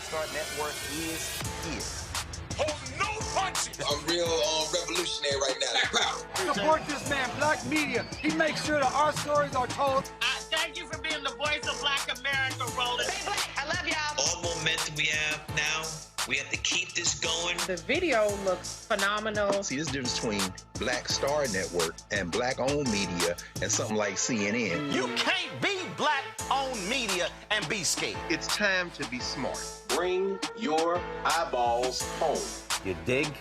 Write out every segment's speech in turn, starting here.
Star Network is here. Hold no punches! I'm real revolutionary right now. Support this man, Black Media. He makes sure that our stories are told. Thank you for being the voice of Black America, Roland. Stay black. I love y'all. All momentum we have now, we have to keep this going. The video looks phenomenal. See, there's a difference between Black Star Network and Black-owned media and something like CNN. You can't be Black-owned media and be scared. It's time to be smart. Bring your eyeballs home. You dig?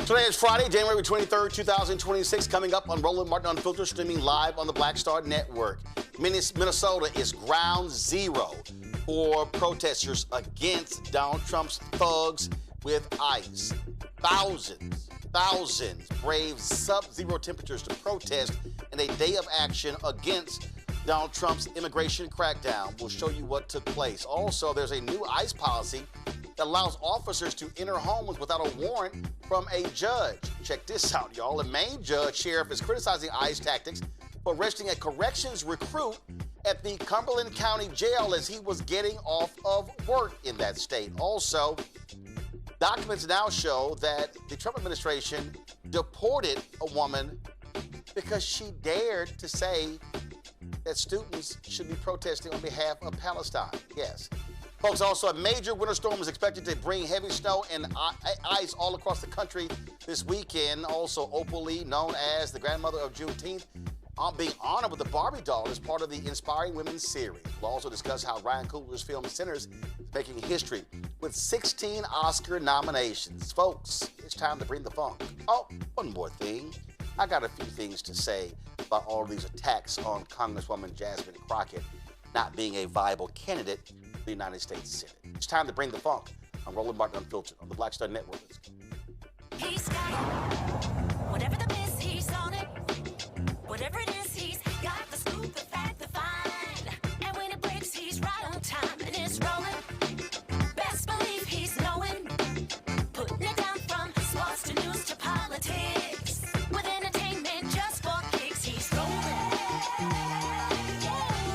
Today is Friday, January 23rd, 2026, coming up on Roland Martin Unfiltered, streaming live on the Black Star Network. Minnesota is ground zero for protesters against Donald Trump's thugs with ICE. Thousands brave sub-zero temperatures to protest in a day of action against Donald Trump's immigration crackdown will show you what took place. Also, there's a new ICE policy that allows officers to enter homes without a warrant from a judge. Check this out, y'all. A Maine sheriff is criticizing ICE tactics for arresting a corrections recruit at the Cumberland County Jail as he was getting off of work in that state. Also, documents now show that the Trump administration deported a woman because she dared to say that students should be protesting on behalf of Palestine. Yes. Folks, also a major winter storm is expected to bring heavy snow and ice all across the country this weekend. Also, Opal Lee, known as the grandmother of Juneteenth, being honored with the Barbie doll as part of the Inspiring Women series. We'll also discuss how Ryan Coogler's film Sinners is making history with 16 Oscar nominations. Folks, it's time to bring the funk. Oh, one more thing. I got a few things to say about all of these attacks on Congresswoman Jasmine Crockett not being a viable candidate for the United States Senate. It's time to bring the funk. I'm Roland Martin Unfiltered on the Black Star Network. He's got it. Whatever the miss, he's on it. Whatever it is, he's got the scoop, the fact, the find. And when it breaks, he's right on time and it's rolling. Best believe he's knowing. Putting it down from sports to news to politics. With entertainment just for kicks, he's rolling.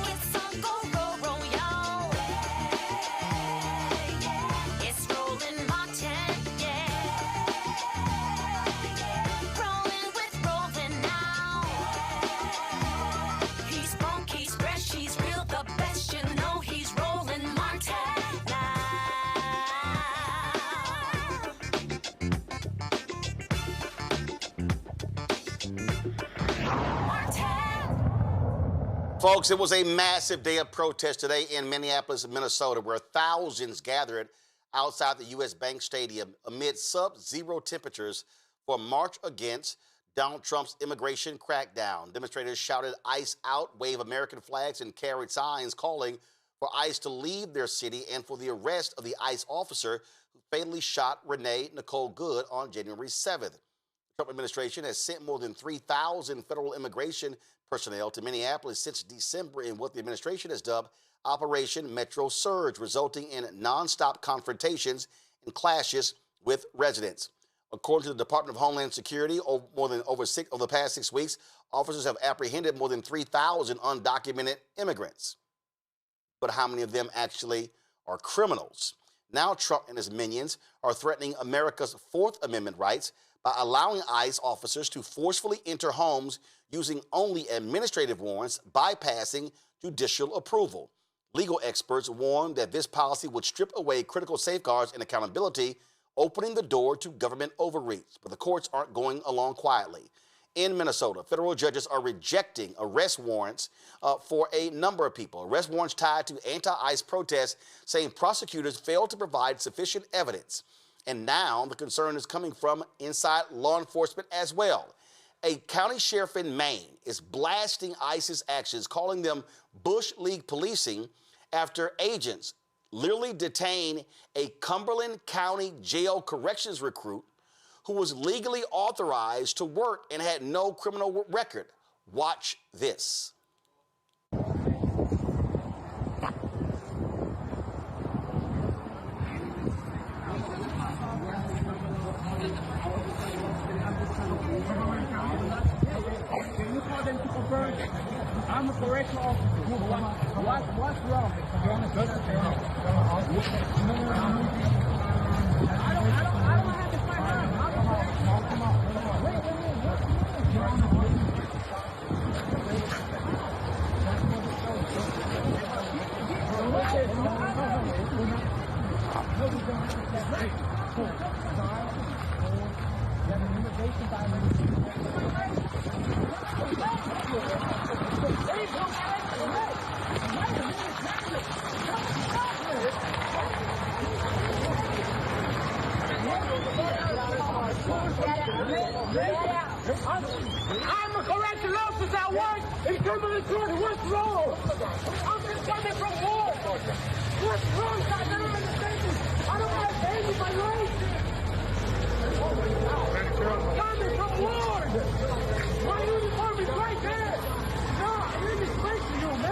It's on go, roll, y'all. It's Roland Martin, yeah. Rolling with Roland now. He's funky, he's fresh, he's real, the best, you know he's Roland Martin now. Folks, it was a massive day of protest today in Minneapolis, Minnesota, where thousands gathered outside the U.S. Bank Stadium amid sub-zero temperatures for a march against Donald Trump's immigration crackdown. Demonstrators shouted ICE out, waved American flags, and carried signs calling for ICE to leave their city and for the arrest of the ICE officer who fatally shot Renee Nicole Good on January 7th. The Trump administration has sent more than 3,000 federal immigration personnel to Minneapolis since December in what the administration has dubbed Operation Metro Surge, resulting in nonstop confrontations and clashes with residents. According to the Department of Homeland Security, over the past 6 weeks, officers have apprehended more than 3,000 undocumented immigrants. But how many of them actually are criminals? Now Trump and his minions are threatening America's Fourth Amendment rights by allowing ICE officers to forcefully enter homes using only administrative warrants, bypassing judicial approval. Legal experts warn that this policy would strip away critical safeguards and accountability, opening the door to government overreach. But the courts aren't going along quietly. In Minnesota, federal judges are rejecting arrest warrants for a number of people. Arrest warrants tied to anti-ICE protests, saying prosecutors failed to provide sufficient evidence. And now the concern is coming from inside law enforcement as well. A county sheriff in Maine is blasting ICE's actions, calling them Bush League policing, after agents literally detain a Cumberland County Jail corrections recruit who was legally authorized to work and had no criminal record. Watch this. I'm a correctional officer. What's wrong? I don't have to fight out. Come on. Wait. I'm a correctional officer at work in Cumberland County. What's wrong? I'm just coming from war. What's wrong? I don't understand this. I don't have to pay my life. Coming from war. My uniform is right there. No, I didn't explain to you, man.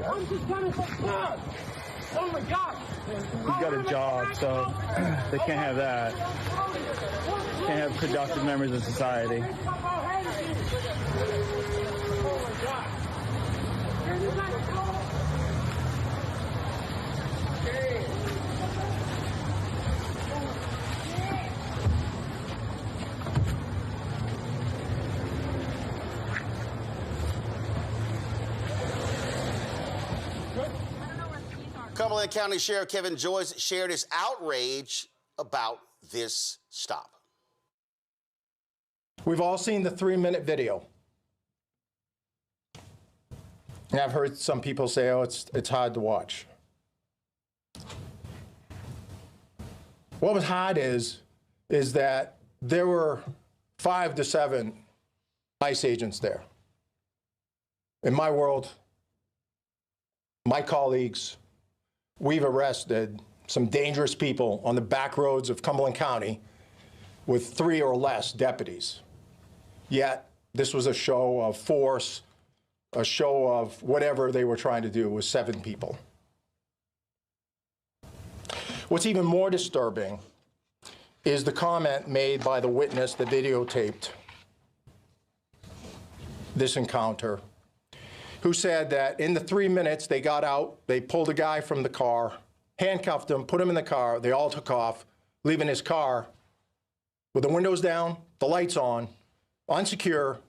I'm just trying to subscribe. Oh my God. He's got a job, so they can't have that. Can't have productive members of society. Cumberland County Sheriff Kevin Joyce shared his outrage about this stop. We've all seen the 3-minute video. And I've heard some people say, oh, it's hard to watch. What was hard is that there were 5 to 7 ICE agents there. In my world, my colleagues, we've arrested some dangerous people on the back roads of Cumberland County with 3 or less deputies. Yet, this was a show of force, a show of whatever they were trying to do with 7 people. What's even more disturbing is the comment made by the witness that videotaped this encounter, who said that in the 3 minutes they got out, they pulled a guy from the car, handcuffed him, put him in the car, they all took off, leaving his car with the windows down, the lights on, unsecure,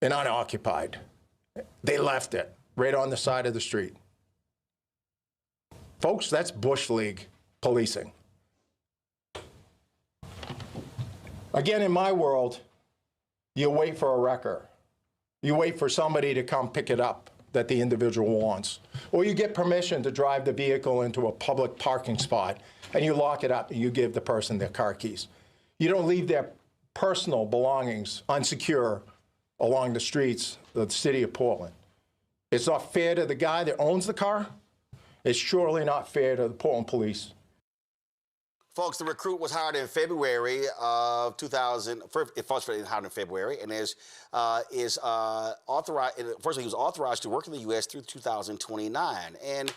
and unoccupied. They left it right on the side of the street. Folks, that's Bush League policing. Again, in my world, you wait for a wrecker. You wait for somebody to come pick it up that the individual wants. Or you get permission to drive the vehicle into a public parking spot and you lock it up and you give the person their car keys. You don't leave their personal belongings unsecure along the streets of the city of Portland. It's not fair to the guy that owns the car. It's surely not fair to the Portland police. Folks, the recruit was hired in February of 2000. First hired in February, and authorized. First, he was authorized to work in the U.S. through 2029. And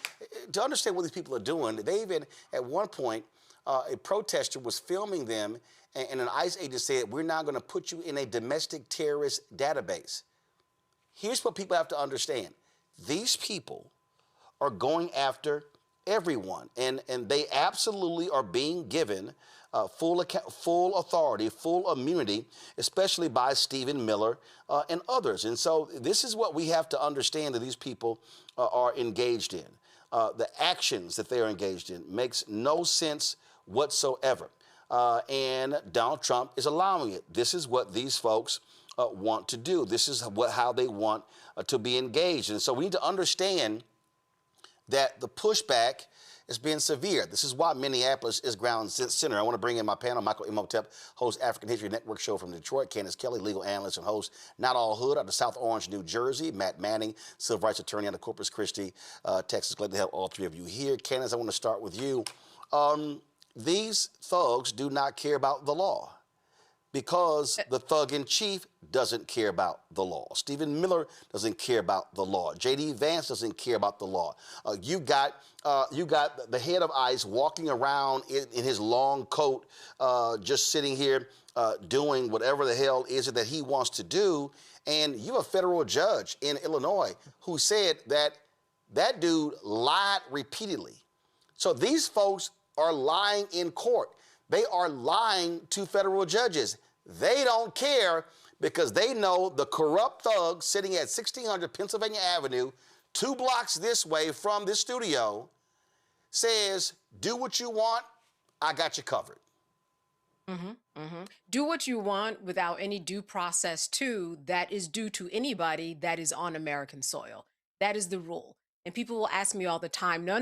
to understand what these people are doing, they even at one point, a protester was filming them, and an ICE agent said, "We're now going to put you in a domestic terrorist database." Here's what people have to understand: these people are going after everyone, and they absolutely are being given full authority, full immunity, especially by Stephen Miller and others. And so this is what we have to understand that these people are engaged in. The actions that they are engaged in makes no sense whatsoever. And Donald Trump is allowing it. This is what these folks want to do. This is how they want to be engaged. And so we need to understand that the pushback is being severe. This is why Minneapolis is ground center. I want to bring in my panel, Michael Imhotep, host African History Network show from Detroit, Candace Kelly, legal analyst and host Not All Hood out of South Orange, New Jersey, Matt Manning, civil rights attorney out of Corpus Christi, Texas. Glad to have all 3 of you here. Candace, I want to start with you. These thugs do not care about the law, because the thug-in-chief doesn't care about the law. Stephen Miller doesn't care about the law. J.D. Vance doesn't care about the law. You got the head of ICE walking around in his long coat, just sitting here doing whatever the hell is it that he wants to do. And you have a federal judge in Illinois who said that dude lied repeatedly. So these folks are lying in court. They are lying to federal judges. They don't care because they know the corrupt thug sitting at 1600 Pennsylvania Avenue, 2 blocks this way from this studio, says, do what you want, I got you covered. Do what you want without any due process, too, that is due to anybody that is on American soil. That is the rule. And people will ask me all the time, no,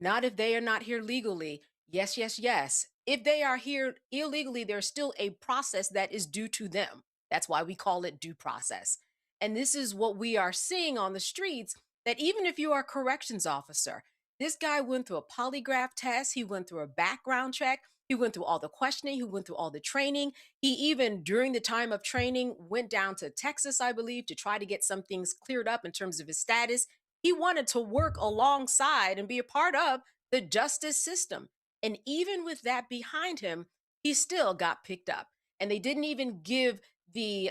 not if they are not here legally. Yes, yes, yes. If they are here illegally, there's still a process that is due to them. That's why we call it due process. And this is what we are seeing on the streets. that even if you are a corrections officer, this guy went through a polygraph test, he went through a background check, he went through all the questioning, he went through all the training. He even, during the time of training, went down to Texas, I believe, to try to get some things cleared up in terms of his status. He wanted to work alongside and be a part of the justice system. And even with that behind him, he still got picked up. And they didn't even give the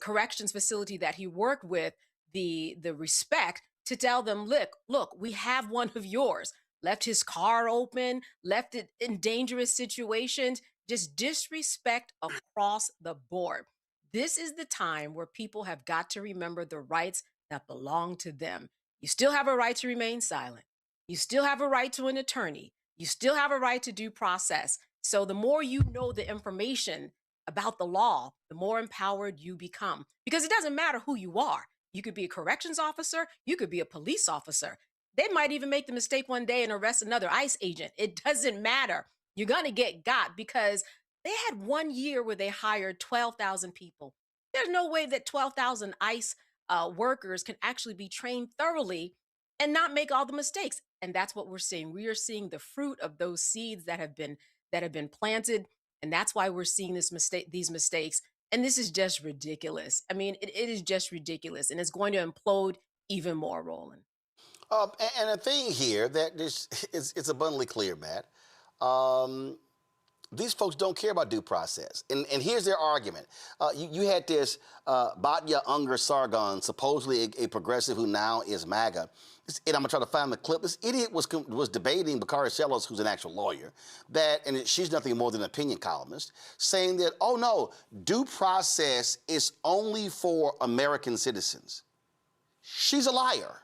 corrections facility that he worked with the respect to tell them, look, we have one of yours. Left his car open, left it in dangerous situations, just disrespect across the board. This is the time where people have got to remember the rights that belong to them. You still have a right to remain silent. You still have a right to an attorney. You still have a right to due process. So the more you know the information about the law, the more empowered you become. Because it doesn't matter who you are. You could be a corrections officer. You could be a police officer. They might even make the mistake one day and arrest another ICE agent. It doesn't matter. You're going to get got because they had 1 year where they hired 12,000 people. There's no way that 12,000 ICE workers can actually be trained thoroughly and not make all the mistakes. And that's what we're seeing. We are seeing the fruit of those seeds that have been planted. And that's why we're seeing these mistakes. And this is just ridiculous. I mean, it is just ridiculous. And it's going to implode even more, Roland. And a thing here that it's abundantly clear, Matt. These folks don't care about due process. And here's their argument. You had this Batya Unger Sargon, supposedly a progressive who now is MAGA. And I'm going to try to find the clip. This idiot was debating Bakari Sellos, who's an actual lawyer, and she's nothing more than an opinion columnist, saying that, oh, no, due process is only for American citizens. She's a liar.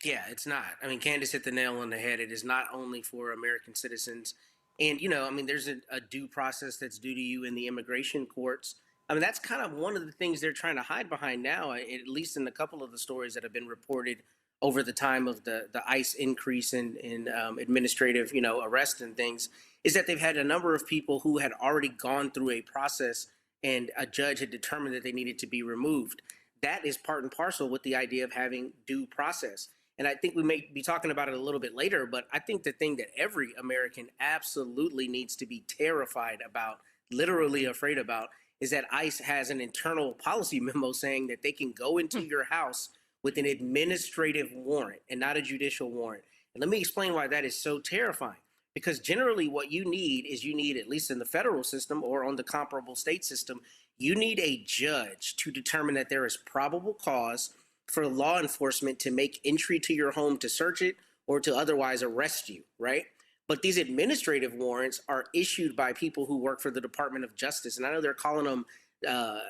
Yeah, it's not. I mean, Candace hit the nail on the head. It is not only for American citizens. And, I mean, there's a due process that's due to you in the immigration courts. I mean, that's kind of one of the things they're trying to hide behind now, at least in a couple of the stories that have been reported over the time of the ICE increase in administrative, arrests and things, is that they've had a number of people who had already gone through a process and a judge had determined that they needed to be removed. That is part and parcel with the idea of having due process. And I think we may be talking about it a little bit later, but I think the thing that every American absolutely needs to be terrified about, literally afraid about, is that ICE has an internal policy memo saying that they can go into your house with an administrative warrant and not a judicial warrant. And let me explain why that is so terrifying. Because generally what you need is, at least in the federal system or on the comparable state system, you need a judge to determine that there is probable cause for law enforcement to make entry to your home to search it or to otherwise arrest you, right? But these administrative warrants are issued by people who work for the Department of Justice. And I know they're calling them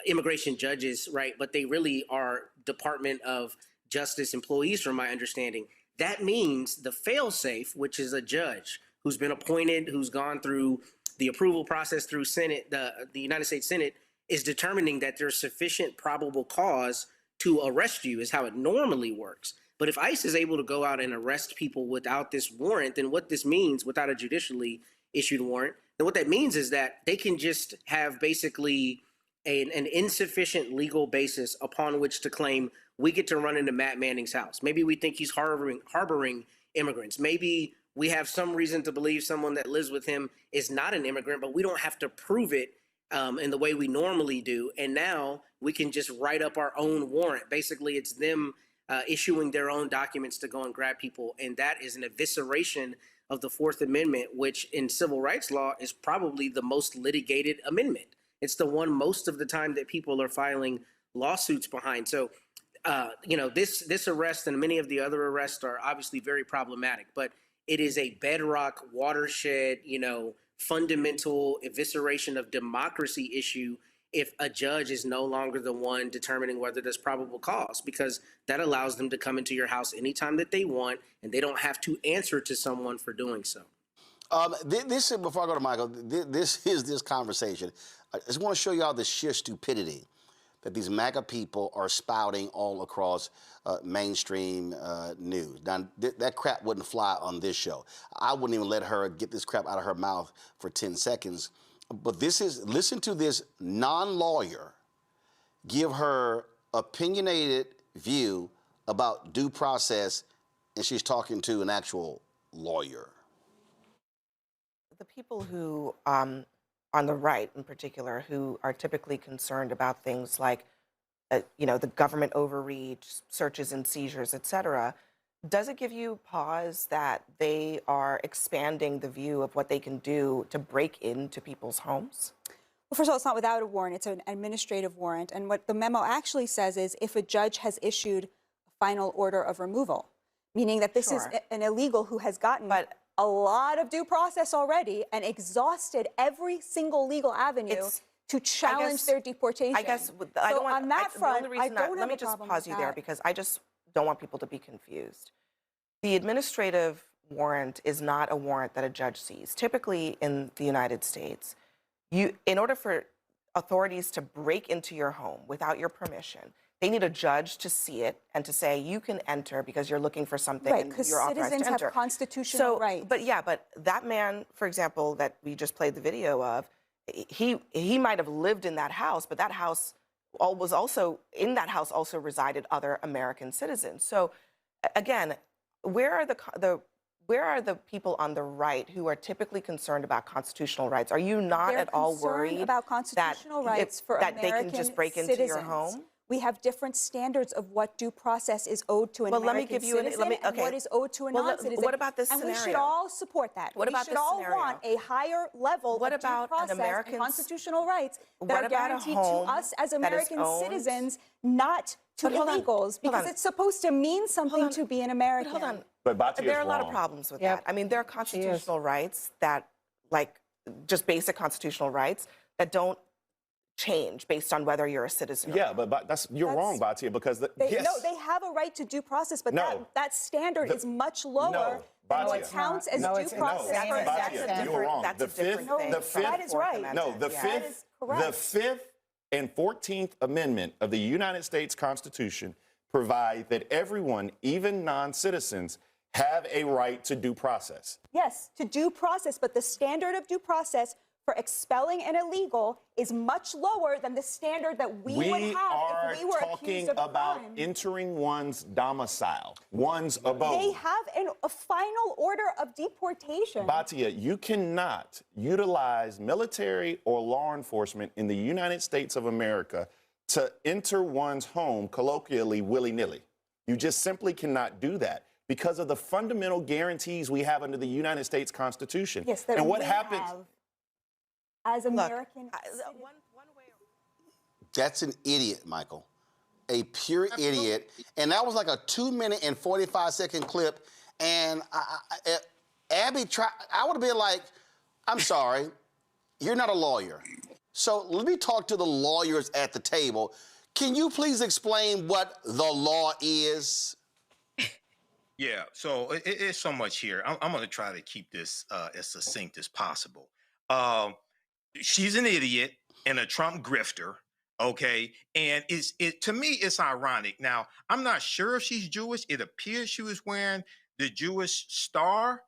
immigration judges, right? But they really are Department of Justice employees, from my understanding. That means the fail-safe, which is a judge who's been appointed, who's gone through the approval process through Senate, the United States Senate, is determining that there's sufficient probable cause to arrest you, is how it normally works. But if ICE is able to go out and arrest people without this warrant, then what this means, without a judicially issued warrant, then what that means is that they can just have basically an insufficient legal basis upon which to claim we get to run into Matt Manning's house. Maybe we think he's harboring immigrants. Maybe we have some reason to believe someone that lives with him is not an immigrant, but we don't have to prove it in the way we normally do. And now we can just write up our own warrant. Basically, it's them issuing their own documents to go and grab people. And that is an evisceration of the Fourth Amendment, which in civil rights law is probably the most litigated amendment. It's the one most of the time that people are filing lawsuits behind. So, this arrest and many of the other arrests are obviously very problematic, but it is a bedrock watershed, fundamental evisceration of democracy issue if a judge is no longer the one determining whether there's probable cause, because that allows them to come into your house anytime that they want, and they don't have to answer to someone for doing so. Before I go to Michael, this conversation. I just want to show y'all the sheer stupidity that these MAGA people are spouting all across mainstream news. Now, that crap wouldn't fly on this show. I wouldn't even let her get this crap out of her mouth for 10 seconds. But listen to this non-lawyer give her opinionated view about due process, and she's talking to an actual lawyer. The people who, on the right in particular, who are typically concerned about things like, the government overreach, searches and seizures, et cetera, does it give you pause that they are expanding the view of what they can do to break into people's homes? Well, first of all, it's not without a warrant. It's an administrative warrant. And what the memo actually says is if a judge has issued a final order of removal, meaning that this is an illegal who has gotten a lot of due process already and exhausted every single legal avenue to challenge their deportation. I guess on that front, I don't have a problem let me just pause you there that. because I just don't want people to be confused. The administrative warrant is not a warrant that a judge sees. Typically in the United States, in order for authorities to break into your home without your permission, they need a judge to see it and to say you can enter because you're looking for something and you're authorized to enter. Right, because citizens have constitutional rights. But that man, for example, that we just played the video of, he might have lived in that house, but that house was also resided other American citizens. So again, where are the people on the right who are typically concerned about constitutional rights? Are you not at all worried about constitutional rights for that American they can just break into your home? We have different standards of what due process is owed to an American citizen and what is owed to a non-citizen. What about this scenario? And we should all support that. What about this scenario? We should all want a higher level of due process and constitutional rights that are guaranteed to us as American citizens, not to illegals, because it's supposed to mean something to be an American. Hold on. But there are a lot of problems with that. I mean, there are constitutional rights that, just basic constitutional rights that don't change based on whether you're a citizen or not. but you're wrong, Batia, because No, they have a right to due process, but that standard is much lower than what counts as due process for Batia, you're wrong. That's a different thing. That is right. No, the Fifth and 14th Amendment of the United States Constitution provide that everyone, even non-citizens, have a right to due process. Yes, to due process, but the standard of due process for expelling an illegal is much lower than the standard that we would have if we were accused of a crime. We are talking about entering one's domicile, one's abode. They have a final order of deportation. Batia, you cannot utilize military or law enforcement in the United States of America to enter one's home colloquially willy-nilly. You just simply cannot do that because of the fundamental guarantees we have under the United States Constitution. Yes, that and what we happens have as American That's an idiot, Michael. A pure idiot. And that was like a 2-minute and 45-second clip. And Abby I would have been like, I'm sorry, you're not a lawyer. So let me talk to the lawyers at the table. Can you please explain what the law is? Yeah, so it's so much here. I'm going to try to keep this as succinct as possible. She's an idiot and a Trump grifter, okay? And to me, it's ironic. Now, I'm not sure if she's Jewish. It appears she was wearing the Jewish star,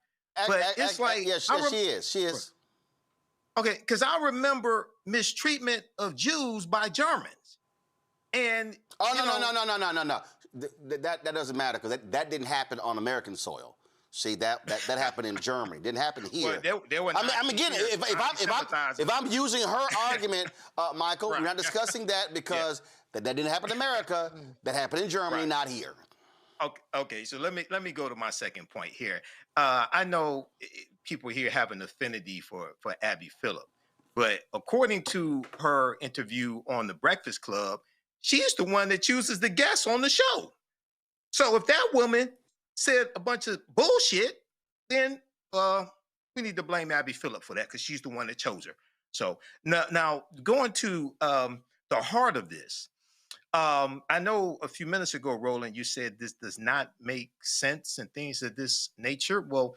but it's like... Yes, she is. Okay, because I remember mistreatment of Jews by Germans. And... Oh, no. That doesn't matter because that didn't happen on American soil. See, that happened in Germany. Didn't happen here. Well, they were again, if I'm using her argument, Michael, we're not discussing that because that didn't happen in America. That happened in Germany, not here. Okay, so let me go to my second point here. I know people here have an affinity for Abby Phillip, but according to her interview on The Breakfast Club, she's the one that chooses the guests on the show. So if that woman said a bunch of bullshit, then we need to blame Abby Phillip for that because she's the one that chose her. So now going to the heart of this, I know a few minutes ago, Roland, you said this does not make sense and things of this nature. Well,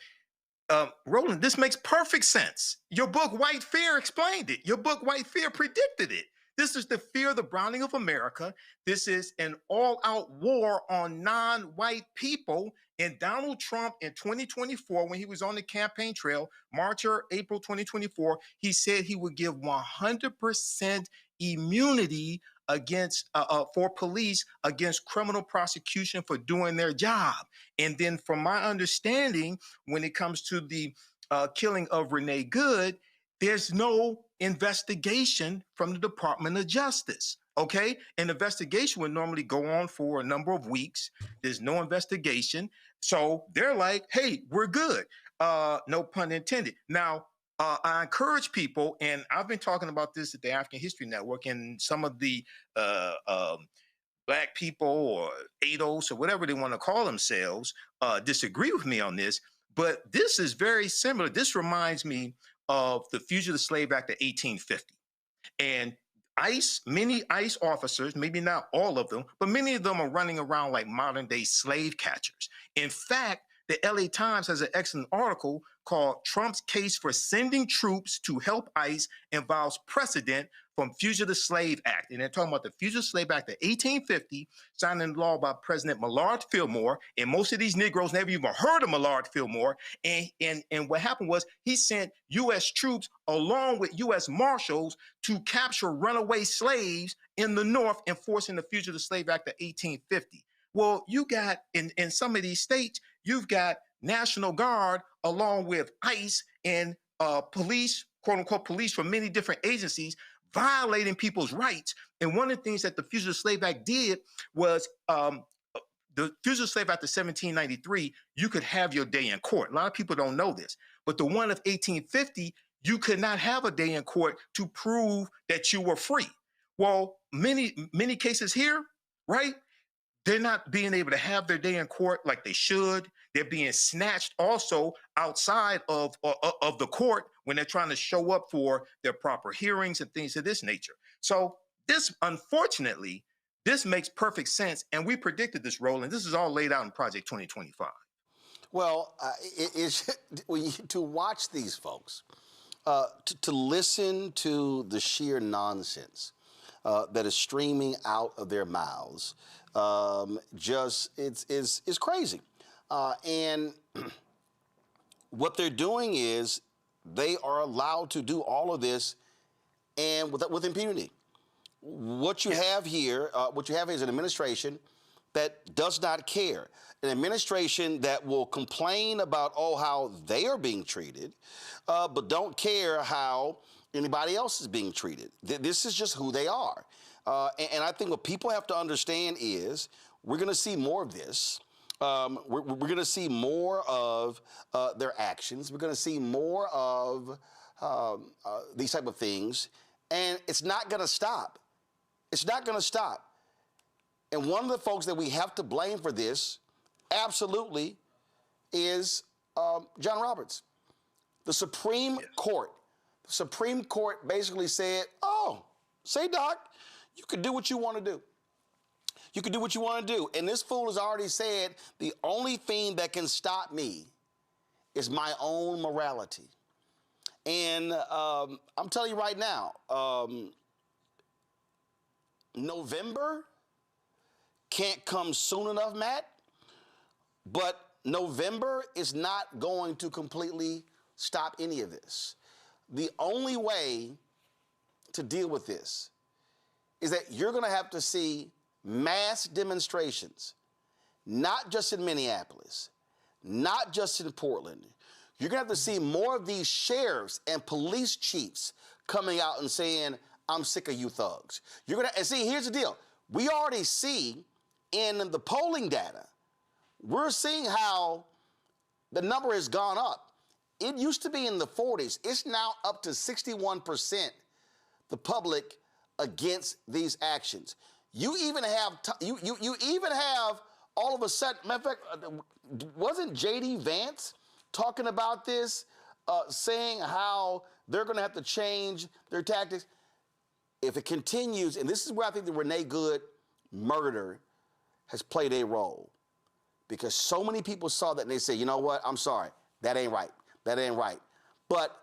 Roland, this makes perfect sense. Your book, White Fear, explained it. Your book, White Fear, predicted it. This is the fear of the browning of America. This is an all-out war on non-white people. And Donald Trump in 2024, when he was on the campaign trail, March or April 2024, he said he would give 100% immunity for police against criminal prosecution for doing their job. And then from my understanding, when it comes to the killing of Renee Good, there's no investigation from the Department of Justice. Okay, an investigation would normally go on for a number of weeks. There's no investigation. So they're like, hey, we're good. No pun intended. Now, I encourage people, and I've been talking about this at the African History Network, and some of the Black people or ADOS or whatever they want to call themselves disagree with me on this. But this is very similar. This reminds me of the Fugitive Slave Act of 1850. And many ICE officers, maybe not all of them, but many of them are running around like modern day slave catchers. In fact, the LA Times has an excellent article called Trump's Case for Sending Troops to Help ICE Involves Precedent from Fugitive Slave Act. And they're talking about the Fugitive Slave Act of 1850, signed into law by President Millard Fillmore. And most of these Negroes never even heard of Millard Fillmore. And what happened was he sent U.S. troops along with U.S. Marshals to capture runaway slaves in the North, enforcing the Fugitive Slave Act of 1850. Well, you got in some of these states, you've got National Guard along with ICE and police, quote unquote, police from many different agencies violating people's rights. And one of the things that the Fugitive Slave Act did was the Fugitive Slave Act of 1793, you could have your day in court. A lot of people don't know this, but the one of 1850, you could not have a day in court to prove that you were free. Well, many cases here, right? They're not being able to have their day in court like they should. They're being snatched also outside of the court when they're trying to show up for their proper hearings and things of this nature. So this, unfortunately, this makes perfect sense. And we predicted this, Roland. This is all laid out in Project 2025. Well, to watch these folks, to listen to the sheer nonsense that is streaming out of their mouths, it's crazy. And what they're doing is they are allowed to do all of this and with impunity. What you have here, is an administration that does not care. An administration that will complain about, how they are being treated, but don't care how anybody else is being treated. This is just who they are. And I think what people have to understand is we're going to see more of this. We're going to see more of their actions. We're going to see more of these type of things. And it's not going to stop. It's not going to stop. And one of the folks that we have to blame for this, absolutely, is John Roberts. The Supreme Court. The Supreme Court basically said, say, Doc, you can do what you want to do. You can do what you want to do. And this fool has already said the only thing that can stop me is my own morality. And I'm telling you right now, November can't come soon enough, Matt, but November is not going to completely stop any of this. The only way to deal with this is that you're going to have to see mass demonstrations, not just in Minneapolis, not just in Portland. You're going to have to see more of these sheriffs and police chiefs coming out and saying, I'm sick of you thugs. And see, here's the deal. We already see in the polling data, we're seeing how the number has gone up. It used to be in the 40s. It's now up to 61%, the public against these actions. You even have you even have all of a sudden. Matter of fact, wasn't J.D. Vance talking about this, saying how they're going to have to change their tactics if it continues? And this is where I think the Renee Good murder has played a role, because so many people saw that and they said, you know what? I'm sorry, that ain't right. That ain't right. But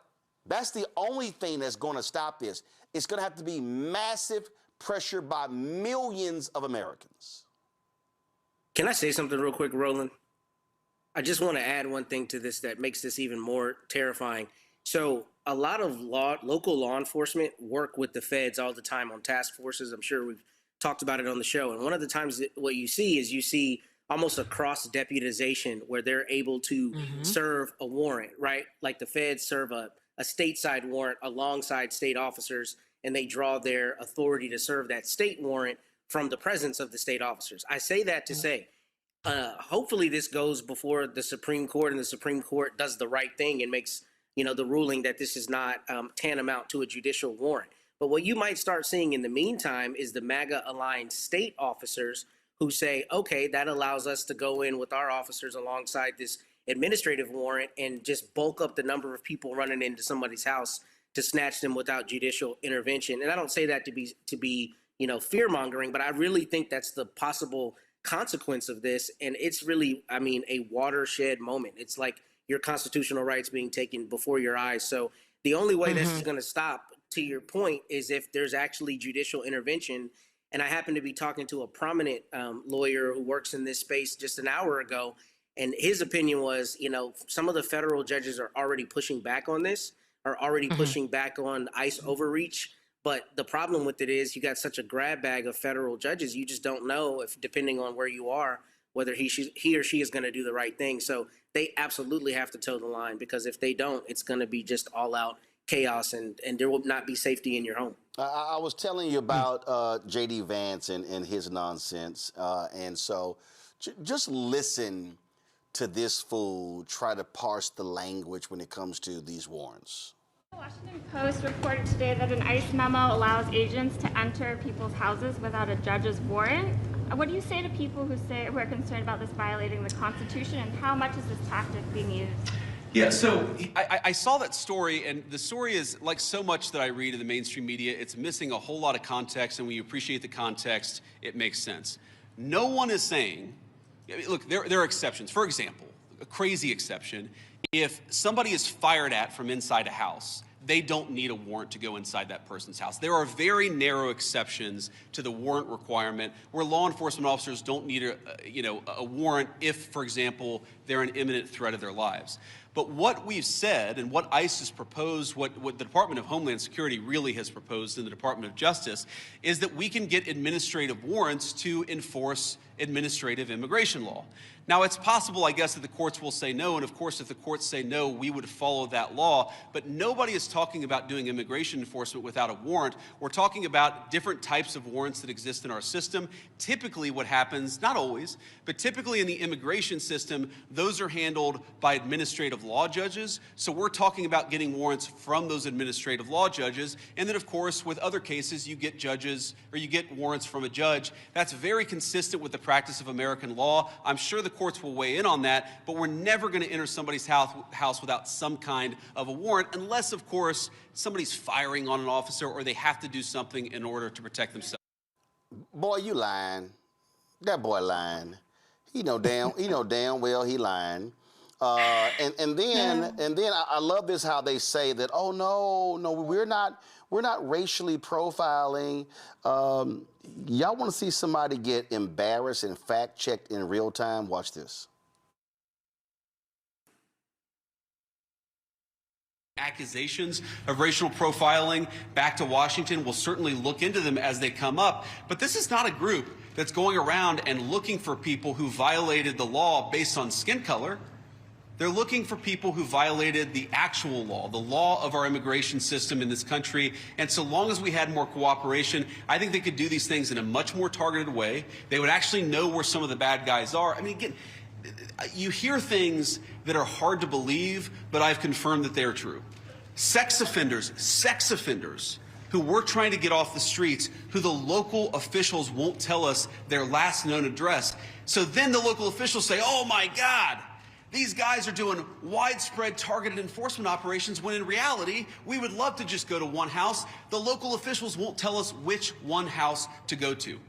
that's the only thing that's going to stop this. It's going to have to be massive pressure by millions of Americans. Can I say something real quick, Roland? I just want to add one thing to this that makes this even more terrifying. So a lot of local law enforcement work with the feds all the time on task forces. I'm sure talked about it on the show. And one of the times that what you see almost a cross deputization where they're able to serve a warrant, right? Like the feds serve a stateside warrant alongside state officers, and they draw their authority to serve that state warrant from the presence of the state officers. I say that to say, hopefully this goes before the Supreme Court, and the Supreme Court does the right thing and makes, the ruling that this is not tantamount to a judicial warrant. But what you might start seeing in the meantime is the MAGA-aligned state officers who say, okay, that allows us to go in with our officers alongside this administrative warrant and just bulk up the number of people running into somebody's house to snatch them without judicial intervention. And I don't say that to be fear-mongering, but I really think that's the possible consequence of this. And it's really, a watershed moment. It's like your constitutional rights being taken before your eyes. So the only way this is going to stop, to your point, is if there's actually judicial intervention. And I happen to be talking to a prominent lawyer who works in this space just an hour ago. And his opinion was, some of the federal judges are already pushing back on this, are already pushing back on ICE overreach. But the problem with it is you got such a grab bag of federal judges, you just don't know, if depending on where you are, whether he or she is going to do the right thing. So they absolutely have to toe the line, because if they don't, it's going to be just all out chaos, and there will not be safety in your home. I was telling you about J.D. Vance and his nonsense. And so just listen to this fool try to parse the language when it comes to these warrants. The Washington Post reported today that an ICE memo allows agents to enter people's houses without a judge's warrant. What do you say to people who are concerned about this violating the Constitution, and how much is this tactic being used? Yeah, so I saw that story, and the story is like so much that I read in the mainstream media. It's missing a whole lot of context, and when you appreciate the context, it makes sense. No one is saying, look, there are exceptions. For example, a crazy exception, if somebody is fired at from inside a house, they don't need a warrant to go inside that person's house. There are very narrow exceptions to the warrant requirement where law enforcement officers don't need a warrant if, for example, they're an imminent threat of their lives. But what we've said and what ICE has proposed, what the Department of Homeland Security really has proposed in the Department of Justice, is that we can get administrative warrants to enforce administrative immigration law. Now, it's possible, I guess, that the courts will say no, and of course, if the courts say no, we would follow that law, but nobody is talking about doing immigration enforcement without a warrant. We're talking about different types of warrants that exist in our system. Typically what happens, not always, but typically in the immigration system, those are handled by administrative law judges. So we're talking about getting warrants from those administrative law judges, and then of course, with other cases, you get judges, or you get warrants from a judge. That's very consistent with the practice of American law. I'm sure the courts will weigh in on that, but we're never going to enter somebody's house without some kind of a warrant, unless, of course, somebody's firing on an officer or they have to do something in order to protect themselves. Boy, you lying. That boy lying. He know damn well he lying. And then I love this how they say that, oh no, we're not racially profiling. Y'all want to see somebody get embarrassed and fact-checked in real time? Watch this. Accusations of racial profiling back to Washington. We'll certainly look into them as they come up. But this is not a group that's going around and looking for people who violated the law based on skin color. They're looking for people who violated the actual law, the law of our immigration system in this country. And so long as we had more cooperation, I think they could do these things in a much more targeted way. They would actually know where some of the bad guys are. I mean, again, you hear things that are hard to believe, but I've confirmed that they are true. Sex offenders who we're trying to get off the streets, who the local officials won't tell us their last known address. So then the local officials say, oh my God, these guys are doing widespread targeted enforcement operations, when in reality, we would love to just go to one house. The local officials won't tell us which one house to go to.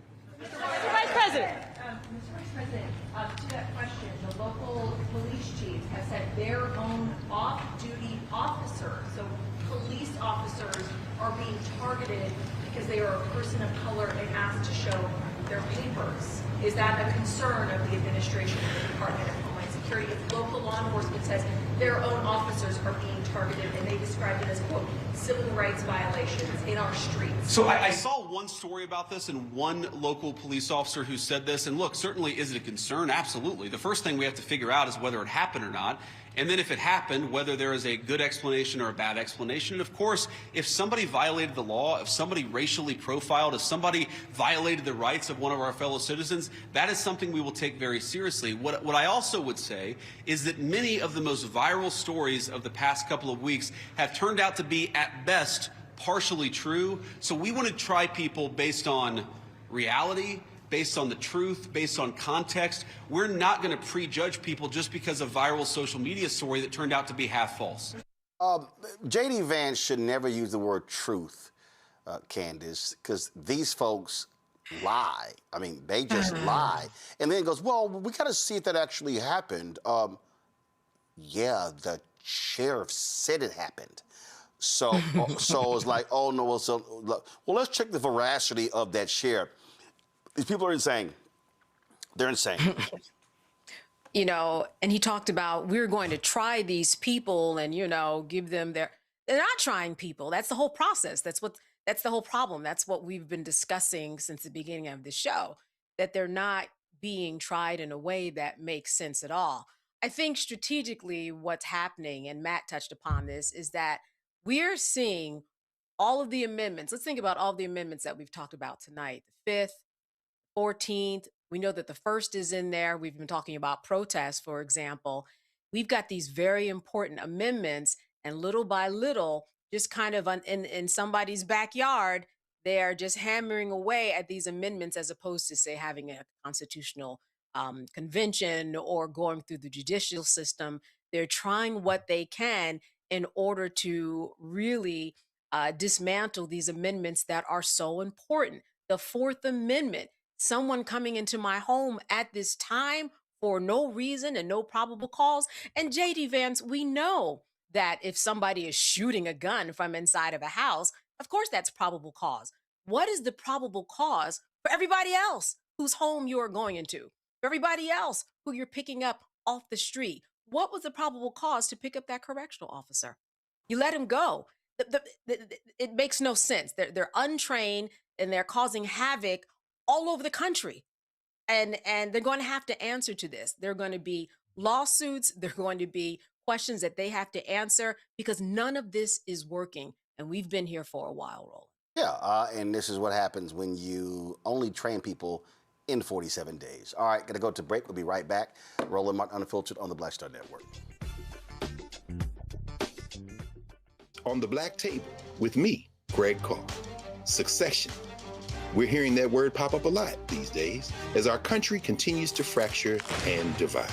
Mr. Vice President. Mr. Vice President, to that question, the local police chiefs have said their own off-duty officers, so police officers, are being targeted because they are a person of color and asked to show their papers. Is that a concern of the administration of the Department of Homeland Security if local law enforcement says their own officers are being targeted, and they described it as, quote, civil rights violations in our streets. So I saw one story about this and one local police officer who said this. And look, certainly is it a concern? Absolutely. The first thing we have to figure out is whether it happened or not. And then if it happened, whether there is a good explanation or a bad explanation. And of course, if somebody violated the law, if somebody racially profiled, if somebody violated the rights of one of our fellow citizens, that is something we will take very seriously. What I also would say is that many of the most viral stories of the past couple of weeks have turned out to be, at best, partially true. So we want to try people based on reality, based on the truth, based on context. We're not going to prejudge people just because of a viral social media story that turned out to be half false. J.D. Vance should never use the word truth, Candace, because these folks lie. I mean, they just lie. And then it goes, well, we got to see if that actually happened. Yeah, the sheriff said it happened. So, so it's like, oh, no, well, let's check the veracity of that sheriff. These people are insane. They're insane. You know, and he talked about we're going to try these people and, you know, give them they're not trying people. That's the whole process. That's the whole problem. That's what we've been discussing since the beginning of the show, that they're not being tried in a way that makes sense at all. I think strategically what's happening, and Matt touched upon this, is that we're seeing all of the amendments. Let's think about all the amendments that we've talked about tonight. The 5th, 14th. We know that the 1st is in there. We've been talking about protests, for example. We've got these very important amendments, and little by little, just kind of in somebody's backyard, they're just hammering away at these amendments as opposed to, say, having a constitutional convention or going through the judicial system. They're trying what they can in order to really dismantle these amendments that are so important. The 4th Amendment, someone coming into my home at this time for no reason and no probable cause. And J.D. Vance, we know that if somebody is shooting a gun from inside of a house, of course that's probable cause. What is the probable cause for everybody else whose home you are going into? For everybody else who you're picking up off the street? What was the probable cause to pick up that correctional officer? You let him go. It makes no sense. They're untrained and they're causing havoc all over the country. And they're going to have to answer to this. There are going to be lawsuits. There are going to be questions that they have to answer because none of this is working. And we've been here for a while, Roland. Yeah, and this is what happens when you only train people in 47 days. All right, gonna go to break. We'll be right back. Roland Martin Unfiltered on the Black Star Network. On the Black Table with me, Greg Carr. Succession. We're hearing that word pop up a lot these days as our country continues to fracture and divide.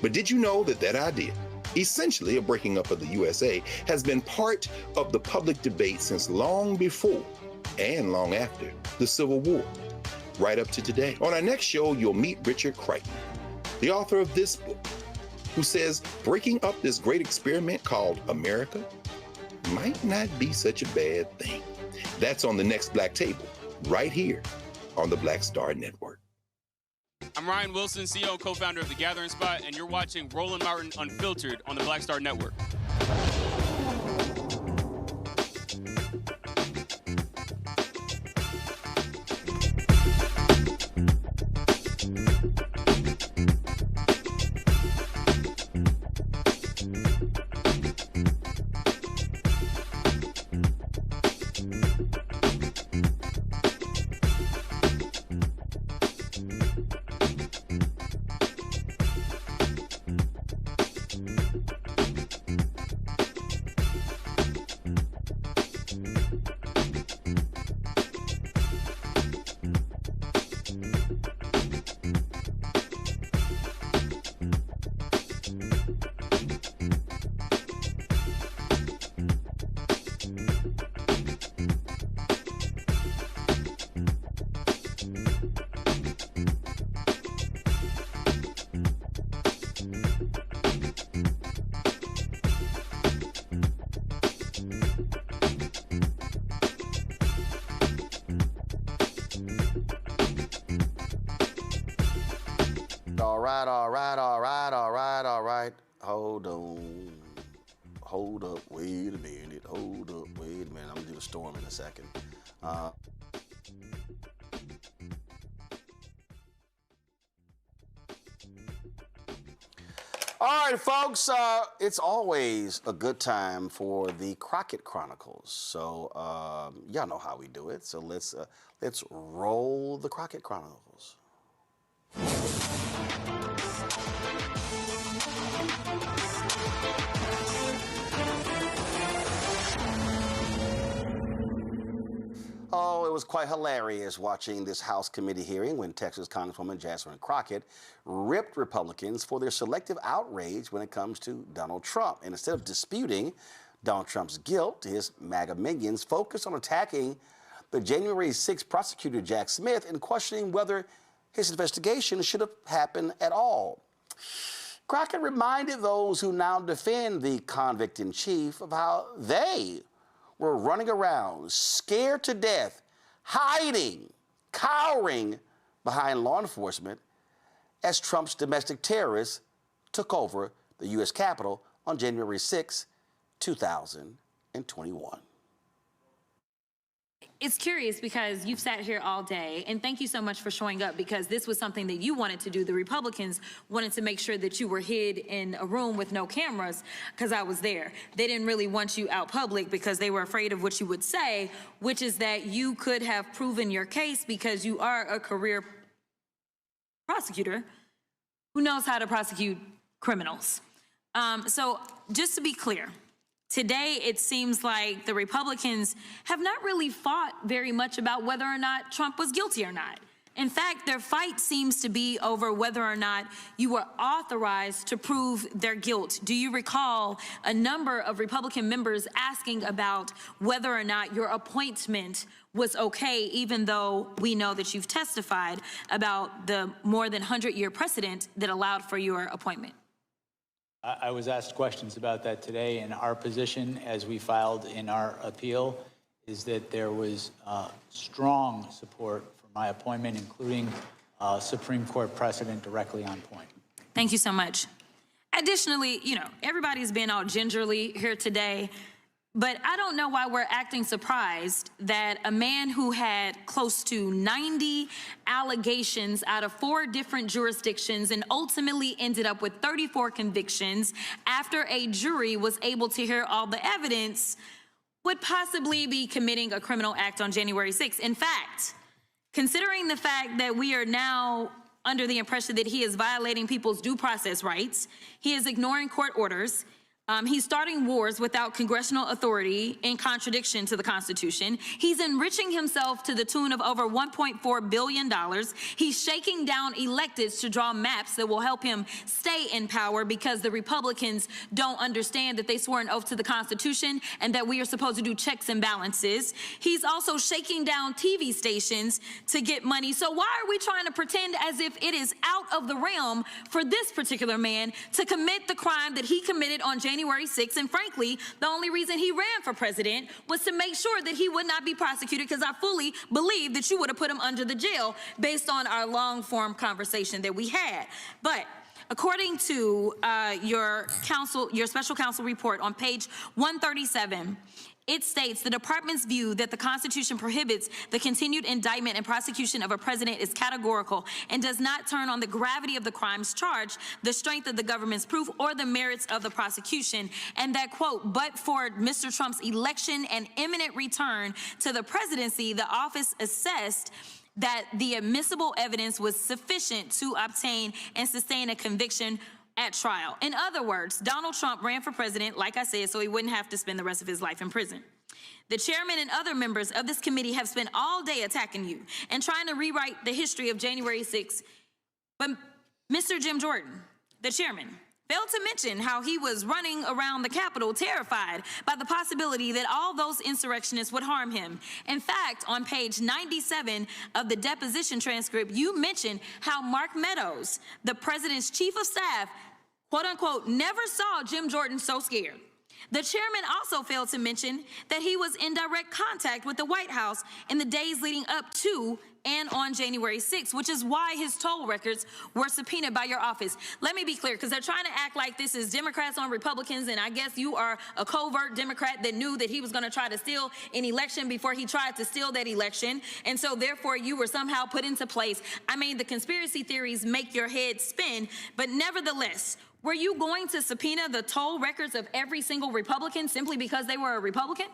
But did you know that that idea, essentially a breaking up of the USA, has been part of the public debate since long before and long after the Civil War, right up to today? On our next show, you'll meet Richard Crichton, the author of this book, who says breaking up this great experiment called America might not be such a bad thing. That's on the next Black Table, right here on the Black Star Network. I'm Ryan Wilson, CEO and co-founder of The Gathering Spot, and you're watching Roland Martin Unfiltered on the Black Star Network. Hold up, wait a minute. Hold up, wait a minute. I'm gonna do the storm in a second. All right, folks, it's always a good time for the Crockett Chronicles. So y'all know how we do it. So let's roll the Crockett Chronicles. Oh, it was quite hilarious watching this House committee hearing when Texas Congresswoman Jasmine Crockett ripped Republicans for their selective outrage when it comes to Donald Trump. And instead of disputing Donald Trump's guilt, his MAGA minions focused on attacking the January 6th prosecutor Jack Smith and questioning whether his investigation should have happened at all. Crockett reminded those who now defend the convict-in-chief of how they were running around, scared to death, hiding, cowering behind law enforcement as Trump's domestic terrorists took over the U.S. Capitol on January 6, 2021. It's curious because you've sat here all day, and thank you so much for showing up, because this was something that you wanted to do. The Republicans wanted to make sure that you were hid in a room with no cameras, because I was there. They didn't really want you out public because they were afraid of what you would say, which is that you could have proven your case because you are a career prosecutor who knows how to prosecute criminals. So just to be clear, today, it seems like the Republicans have not really fought very much about whether or not Trump was guilty or not. In fact, their fight seems to be over whether or not you were authorized to prove their guilt. Do you recall a number of Republican members asking about whether or not your appointment was okay, even though we know that you've testified about the more than 100-year precedent that allowed for your appointment? I was asked questions about that today, and our position, as we filed in our appeal, is that there was strong support for my appointment, including Supreme Court precedent directly on point. Thank you so much. Additionally, you know, everybody's been all gingerly here today, but I don't know why we're acting surprised that a man who had close to 90 allegations out of 4 different jurisdictions and ultimately ended up with 34 convictions after a jury was able to hear all the evidence would possibly be committing a criminal act on January 6th. In fact, considering the fact that we are now under the impression that he is violating people's due process rights, he is ignoring court orders, he's starting wars without congressional authority in contradiction to the Constitution. He's enriching himself to the tune of over $1.4 billion. He's shaking down electeds to draw maps that will help him stay in power because the Republicans don't understand that they swore an oath to the Constitution and that we are supposed to do checks and balances. He's also shaking down TV stations to get money. So why are we trying to pretend as if it is out of the realm for this particular man to commit the crime that he committed on January 6th, and frankly, the only reason he ran for president was to make sure that he would not be prosecuted, because I fully believe that you would have put him under the jail based on our long-form conversation that we had. But according to your special counsel report on page 137, it states the department's view that the Constitution prohibits the continued indictment and prosecution of a president is categorical and does not turn on the gravity of the crimes charged, the strength of the government's proof, or the merits of the prosecution. And that, quote, but for Mr. Trump's election and imminent return to the presidency, the office assessed that the admissible evidence was sufficient to obtain and sustain a conviction at trial. In other words, Donald Trump ran for president, like I said, so he wouldn't have to spend the rest of his life in prison. The chairman and other members of this committee have spent all day attacking you and trying to rewrite the history of January 6th. But Mr. Jim Jordan, the chairman, failed to mention how he was running around the Capitol terrified by the possibility that all those insurrectionists would harm him. In fact, on page 97 of the deposition transcript, you mentioned how Mark Meadows, the president's chief of staff, quote unquote, never saw Jim Jordan so scared. The chairman also failed to mention that he was in direct contact with the White House in the days leading up to and on January 6th, which is why his toll records were subpoenaed by your office. Let me be clear, because they're trying to act like this is Democrats on Republicans, and I guess you are a covert Democrat that knew that he was going to try to steal an election before he tried to steal that election, and so therefore you were somehow put into place. I mean, the conspiracy theories make your head spin, but nevertheless, were you going to subpoena the toll records of every single Republican simply because they were a Republican?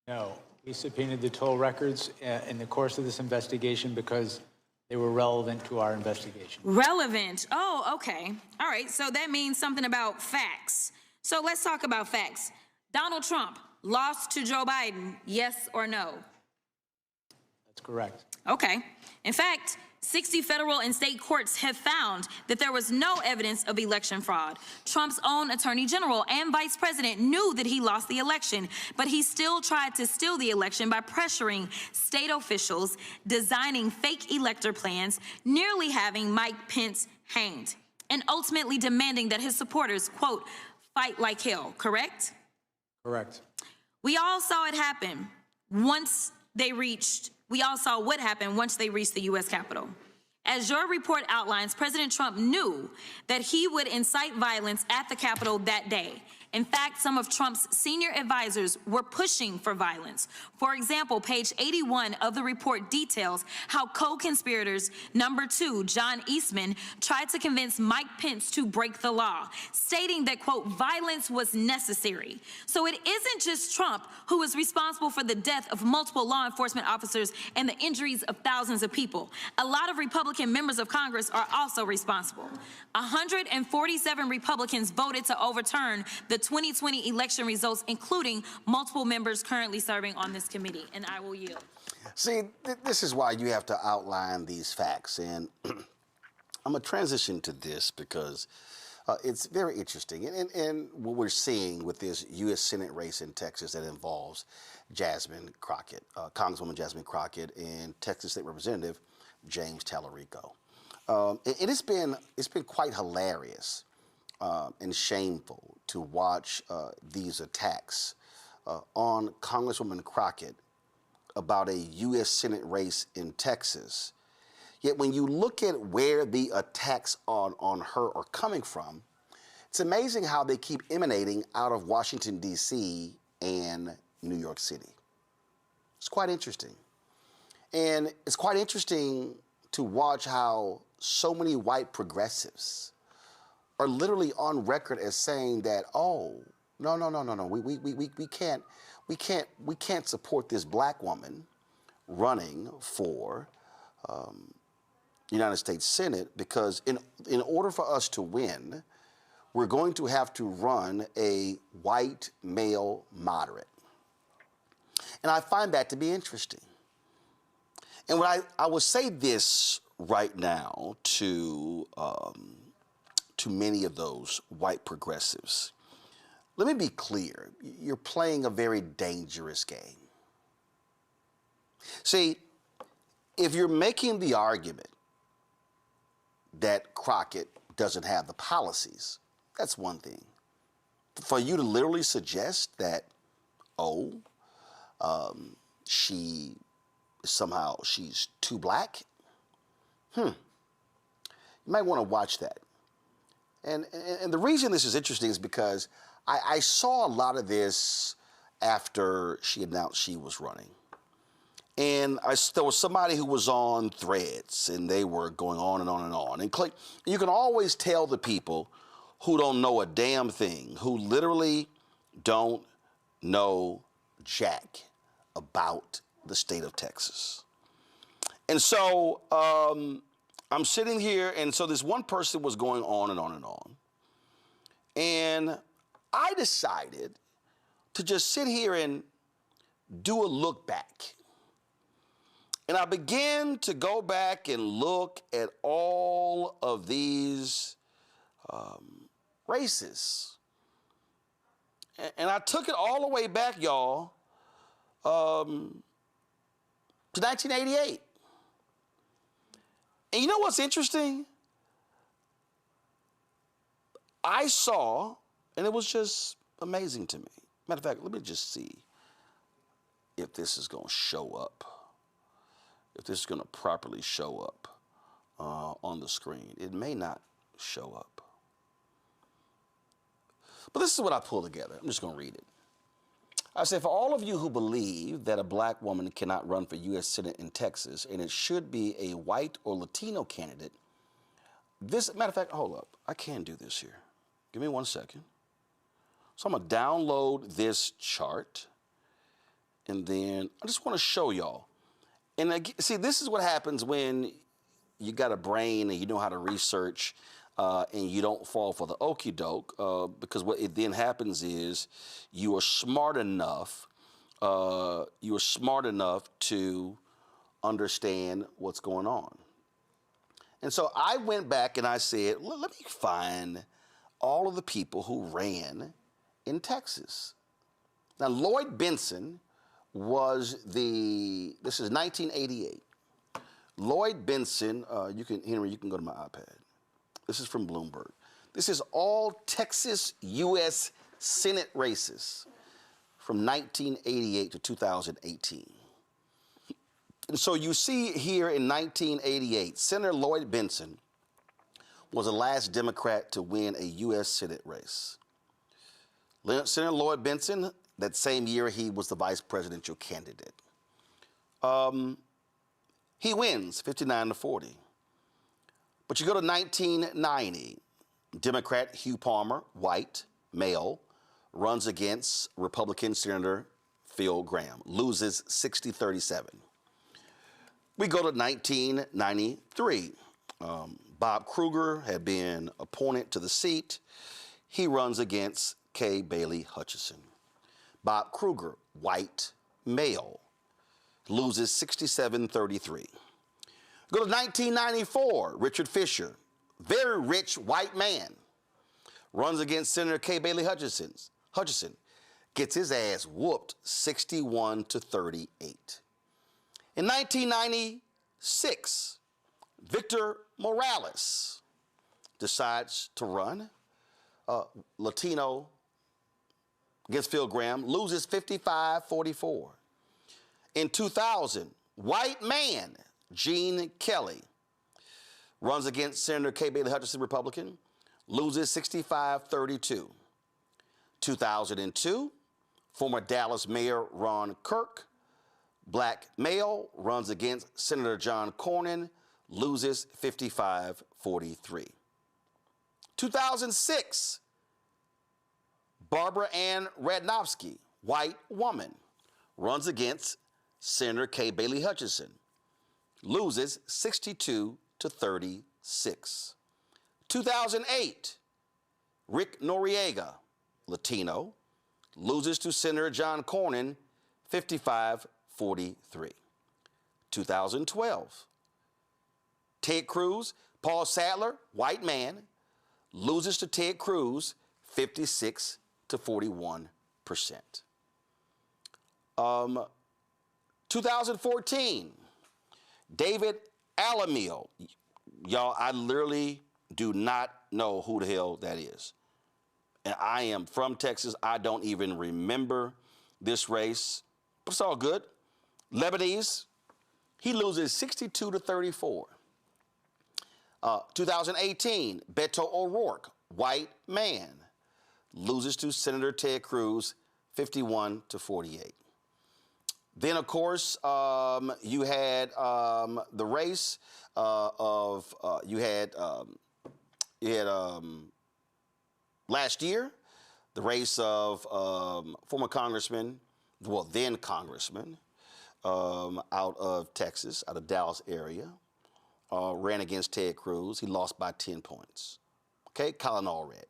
No. We subpoenaed the toll records in the course of this investigation because they were relevant to our investigation. Relevant. Oh, okay. All right. So that means something about facts. So let's talk about facts. Donald Trump lost to Joe Biden, yes or no? That's correct. Okay. In fact, 60 federal and state courts have found that there was no evidence of election fraud. Trump's own attorney general and vice president knew that he lost the election, but he still tried to steal the election by pressuring state officials, designing fake elector plans, nearly having Mike Pence hanged, and ultimately demanding that his supporters, quote, fight like hell, correct? Correct. We all saw it happen once they reached We all saw what happened once they reached the U.S. Capitol. As your report outlines, President Trump knew that he would incite violence at the Capitol that day. In fact, some of Trump's senior advisors were pushing for violence. For example, page 81 of the report details how co-conspirators number 2, John Eastman, tried to convince Mike Pence to break the law, stating that, quote, violence was necessary. So it isn't just Trump who is responsible for the death of multiple law enforcement officers and the injuries of thousands of people. A lot of Republican members of Congress are also responsible. 147 Republicans voted to overturn the 2020 election results, including multiple members currently serving on this committee, and I will yield. See, this is why you have to outline these facts, and I'm going to transition to this because it's very interesting, and what we're seeing with this U.S. Senate race in Texas that involves Jasmine Crockett, Congresswoman Jasmine Crockett, and Texas State Representative James Tallarico. It's been quite hilarious and shameful to watch these attacks on Congresswoman Crockett about a U.S. Senate race in Texas. Yet when you look at where the attacks on her are coming from, it's amazing how they keep emanating out of Washington, D.C. and New York City. It's quite interesting. And it's quite interesting to watch how so many white progressives are literally on record as saying that, oh, no, we can't support this black woman running for United States Senate because in order for us to win, we're going to have to run a white male moderate. And I find that to be interesting. And what I will say this right now to many of those white progressives. Let me be clear. You're playing a very dangerous game. See, if you're making the argument that Crockett doesn't have the policies, that's one thing. For you to literally suggest that, she's too black, you might want to watch that. And the reason this is interesting is because I saw a lot of this after she announced she was running. And there was somebody who was on Threads, and they were going on and on and on. And you can always tell the people who don't know a damn thing, who literally don't know jack about the state of Texas. And so I'm sitting here, and so this one person was going on and on and on. And I decided to just sit here and do a look back. And I began to go back and look at all of these races. And I took it all the way back, y'all, to 1988. And you know what's interesting? I saw, and it was just amazing to me. Matter of fact, let me just see if this is going to show up, if this is going to properly show up on the screen. It may not show up. But this is what I pulled together. I'm just going to read it. I said, for all of you who believe that a black woman cannot run for U.S. Senate in Texas and it should be a white or Latino candidate, this, matter of fact, hold up. I can do this here. Give me 1 second. So I'm going to download this chart, and then I just want to show y'all. And see, this is what happens when you got a brain and you know how to research and you don't fall for the okie doke, because what it then happens is you are smart enough to understand what's going on. And so I went back and I said, let me find all of the people who ran in Texas. Now, Lloyd Benson was this is 1988. Lloyd Benson, Henry, you can go to my iPad. This is from Bloomberg. This is all Texas U.S. Senate races from 1988 to 2018. And so you see here in 1988, Senator Lloyd Benson was the last Democrat to win a U.S. Senate race. Senator Lloyd Benson, that same year, he was the vice presidential candidate. He wins 59-40. But you go to 1990, Democrat Hugh Palmer, white, male, runs against Republican Senator Phil Gramm, loses 60-37. We go to 1993. Bob Coogler had been appointed to the seat. He runs against Kay Bailey Hutchison. Bob Coogler, white, male, loses 67-33. Go to 1994, Richard Fisher, very rich white man, runs against Senator Kay Bailey Hutchison, gets his ass whooped 61-38. In 1996, Victor Morales decides to run, Latino against Phil Gramm, loses 55-44. In 2000, white man, Gene Kelly, runs against Senator Kay Bailey Hutchison, Republican, loses 65-32. 2002, former Dallas Mayor Ron Kirk, black male, runs against Senator John Cornyn, loses 55-43. 2006, Barbara Ann Radnofsky, white woman, runs against Senator Kay Bailey Hutchison, loses 62-36. 2008, Rick Noriega, Latino, loses to Senator John Cornyn, 55-43. 2012, Ted Cruz, Paul Sadler, white man, loses to Ted Cruz, 56-41%. 2014, David Alamil. Y'all, I literally do not know who the hell that is. And I am from Texas. I don't even remember this race, but it's all good. Lebanese, he loses 62-34. 2018, Beto O'Rourke, white man, loses to Senator Ted Cruz, 51-48. Then, of course, you had the race last year, the race of former congressman, well, then congressman, out of Texas, out of Dallas area, ran against Ted Cruz. He lost by 10 points. Okay, Colin Allred.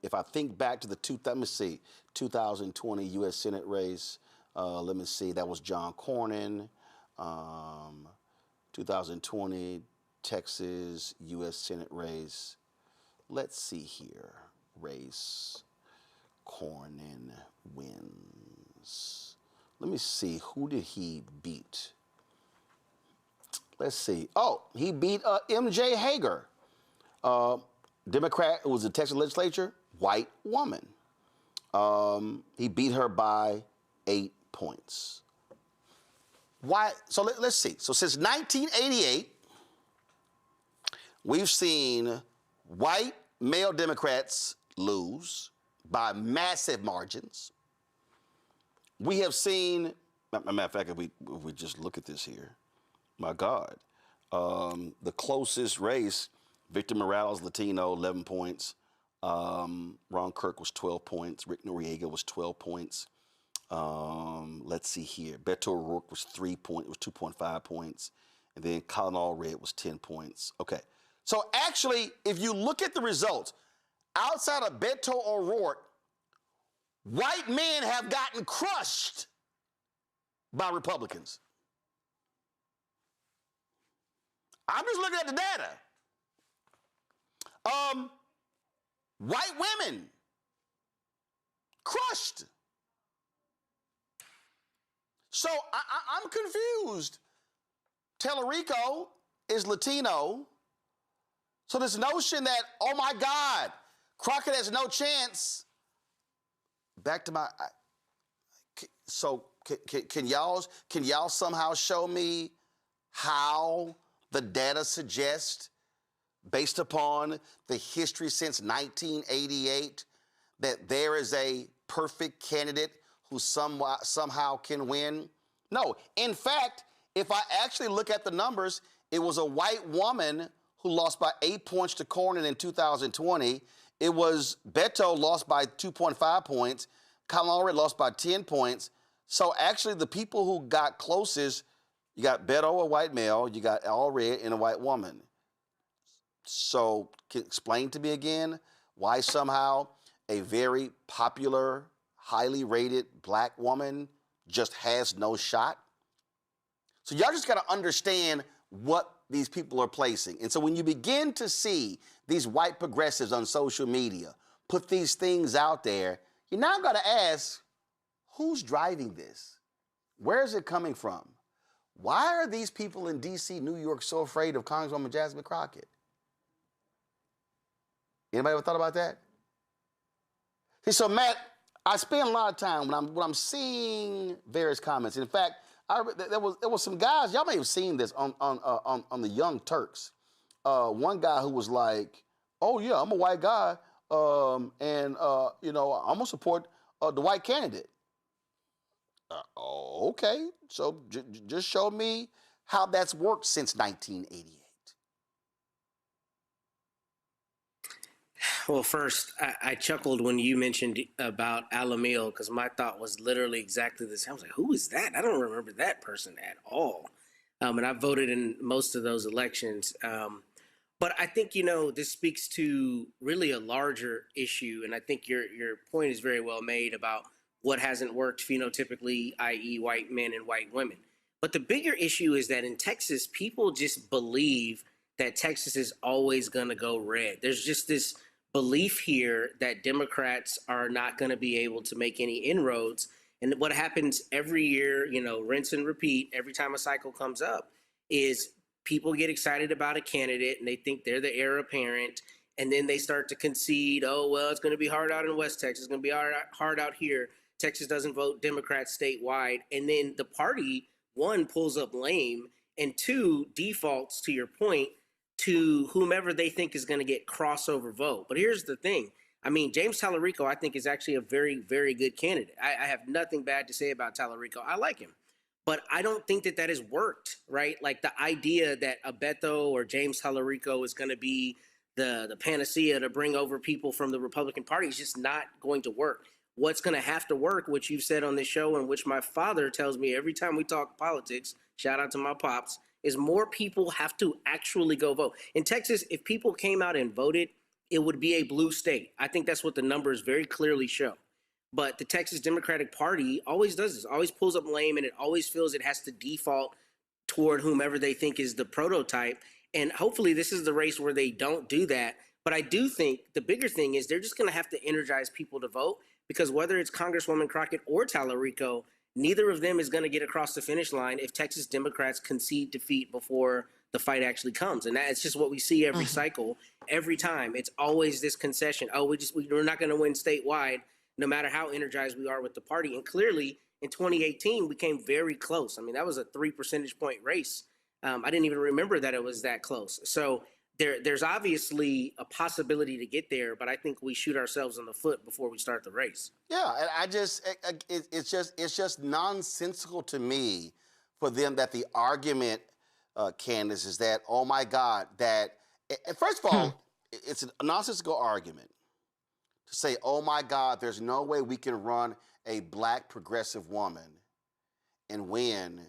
If I think back to the 2020 U.S. Senate race, let me see, that was John Cornyn. 2020 Texas U.S. Senate race. Let's see here. Race. Cornyn wins. Let me see. Who did he beat? Let's see. Oh, he beat M.J. Hager, Democrat who was in the Texas legislature, white woman. He beat her by 8 points. Why? So let's see. So since 1988, we've seen white male Democrats lose by massive margins. We have seen, matter of fact, if we just look at this here, my God, the closest race, Victor Morales, Latino, 11 points. Ron Kirk was 12 points. Rick Noriega was 12 points. Let's see here. Beto O'Rourke was 2.5 points. And then Colin Allred was 10 points. Okay. So actually, if you look at the results, outside of Beto O'Rourke, white men have gotten crushed by Republicans. I'm just looking at the data. White women crushed. So I'm confused. Tellerico is Latino. So this notion that, oh my God, Crockett has no chance. Back to my, so can y'all somehow show me how the data suggests, based upon the history since 1988, that there is a perfect candidate who somehow can win? No. In fact, if I actually look at the numbers, it was a white woman who lost by 8 points to Cornyn in 2020. It was Beto lost by 2.5 points. Colin Allred lost by 10 points. So actually the people who got closest, you got Beto, a white male, you got Allred and a white woman. So explain to me again why somehow a very popular, highly rated black woman just has no shot. So y'all just got to understand what these people are placing. And so when you begin to see these white progressives on social media put these things out there, you now got to ask, who's driving this? Where is it coming from? Why are these people in D.C., New York so afraid of Congresswoman Jasmine Crockett? Anybody ever thought about that? See, so Matt, I spend a lot of time when I'm seeing various comments. In fact, there was some guys, y'all may have seen this on the Young Turks. One guy who was like, oh yeah, I'm a white guy, and you know, I'm gonna support the white candidate. Okay, so just show me how that's worked since 1988. Well, first, I chuckled when you mentioned about Alamil, because my thought was literally exactly the same. I was like, who is that? I don't remember that person at all. And I voted in most of those elections. But I think, you know, this speaks to really a larger issue. And I think your point is very well made about what hasn't worked phenotypically, i.e. white men and white women. But the bigger issue is that in Texas, people just believe that Texas is always going to go red. There's just this belief here that Democrats are not going to be able to make any inroads. And what happens every year, you know, rinse and repeat, every time a cycle comes up, is people get excited about a candidate and they think they're the heir apparent. And then they start to concede, oh, well, it's going to be hard out in West Texas. It's going to be hard out here. Texas doesn't vote Democrat statewide. And then the party, one, pulls up lame, and two, defaults, to your point, to whomever they think is going to get crossover vote. But here's the thing. I mean, James Tallarico, I think, is actually a very, very good candidate. I have nothing bad to say about Tallarico. I like him. But I don't think that has worked, right? Like the idea that a Beto or James Tallarico is going to be the panacea to bring over people from the Republican Party is just not going to work. What's going to have to work, which you've said on this show and which my father tells me every time we talk politics, shout out to my pops, is more people have to actually go vote. In Texas, if people came out and voted, it would be a blue state. I think that's what the numbers very clearly show. But the Texas Democratic Party always does this, always pulls up lame, and it always feels it has to default toward whomever they think is the prototype. And hopefully this is the race where they don't do that. But I do think the bigger thing is they're just going to have to energize people to vote, because whether it's Congresswoman Crockett or Tallarico, neither of them is going to get across the finish line if Texas Democrats concede defeat before the fight actually comes. And that's just what we see every cycle, every time. It's always this concession. Oh, we're not going to win statewide. no matter how energized we are with the party. And clearly in 2018, we came very close. I mean, that was a 3 percentage point race. I didn't even remember that it was that close. So there's obviously a possibility to get there, but I think we shoot ourselves in the foot before we start the race. Yeah, and it's just nonsensical to me for them that the argument, Candace, is that, oh my God, that, and first of all, it's a nonsensical argument to say, oh my God, there's no way we can run a black progressive woman and win.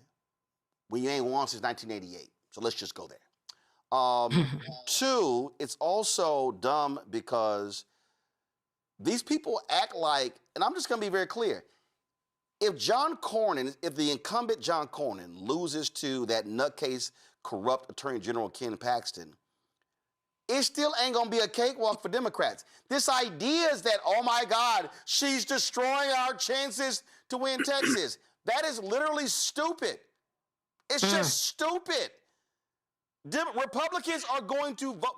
We ain't won since 1988. So let's just go there. Two, it's also dumb because these people act like, and I'm just going to be very clear, if the incumbent John Cornyn loses to that nutcase, corrupt Attorney General Ken Paxton, it still ain't going to be a cakewalk for Democrats. This idea is that, oh my God, she's destroying our chances to win Texas. That is literally stupid. It's just stupid. Republicans are going to vote.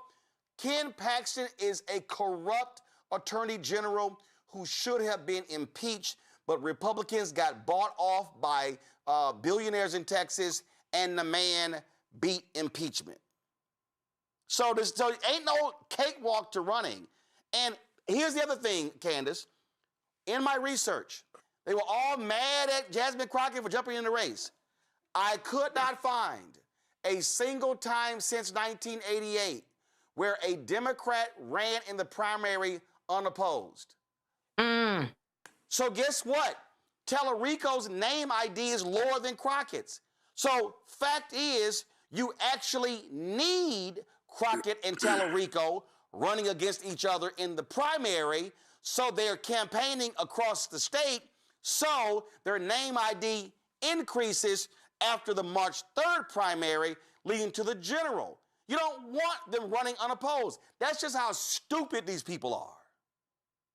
Ken Paxton is a corrupt attorney general who should have been impeached, but Republicans got bought off by billionaires in Texas, and the man beat impeachment. So ain't no cakewalk to running. And here's the other thing, Candace. In my research, they were all mad at Jasmine Crockett for jumping in the race. I could not find a single time since 1988 where a Democrat ran in the primary unopposed. So guess what? Tellerico's name ID is lower than Crockett's. So fact is, you actually need Crockett and Tellerico running against each other in the primary, so they're campaigning across the state, so their name ID increases after the March 3rd primary, leading to the general. You don't want them running unopposed. That's just how stupid these people are.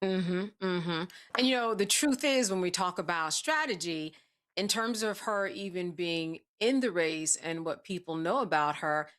And you know, the truth is, when we talk about strategy, in terms of her even being in the race and what people know about her,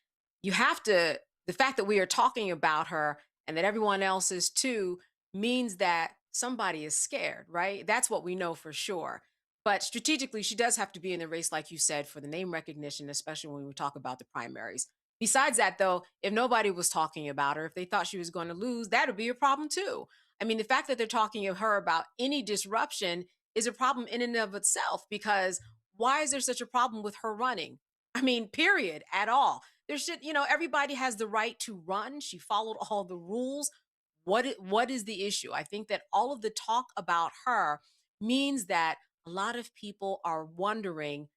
you have to, the fact that we are talking about her and that everyone else is too, means that somebody is scared, right? That's what we know for sure. But strategically, she does have to be in the race, like you said, for the name recognition, especially when we talk about the primaries. Besides that, though, if nobody was talking about her, if they thought she was going to lose, that would be a problem too. I mean, the fact that they're talking to her about any disruption is a problem in and of itself, because why is there such a problem with her running? I mean, period, at all. There should, you know, everybody has the right to run. She followed all the rules. What is the issue? I think that all of the talk about her means that a lot of people are wondering,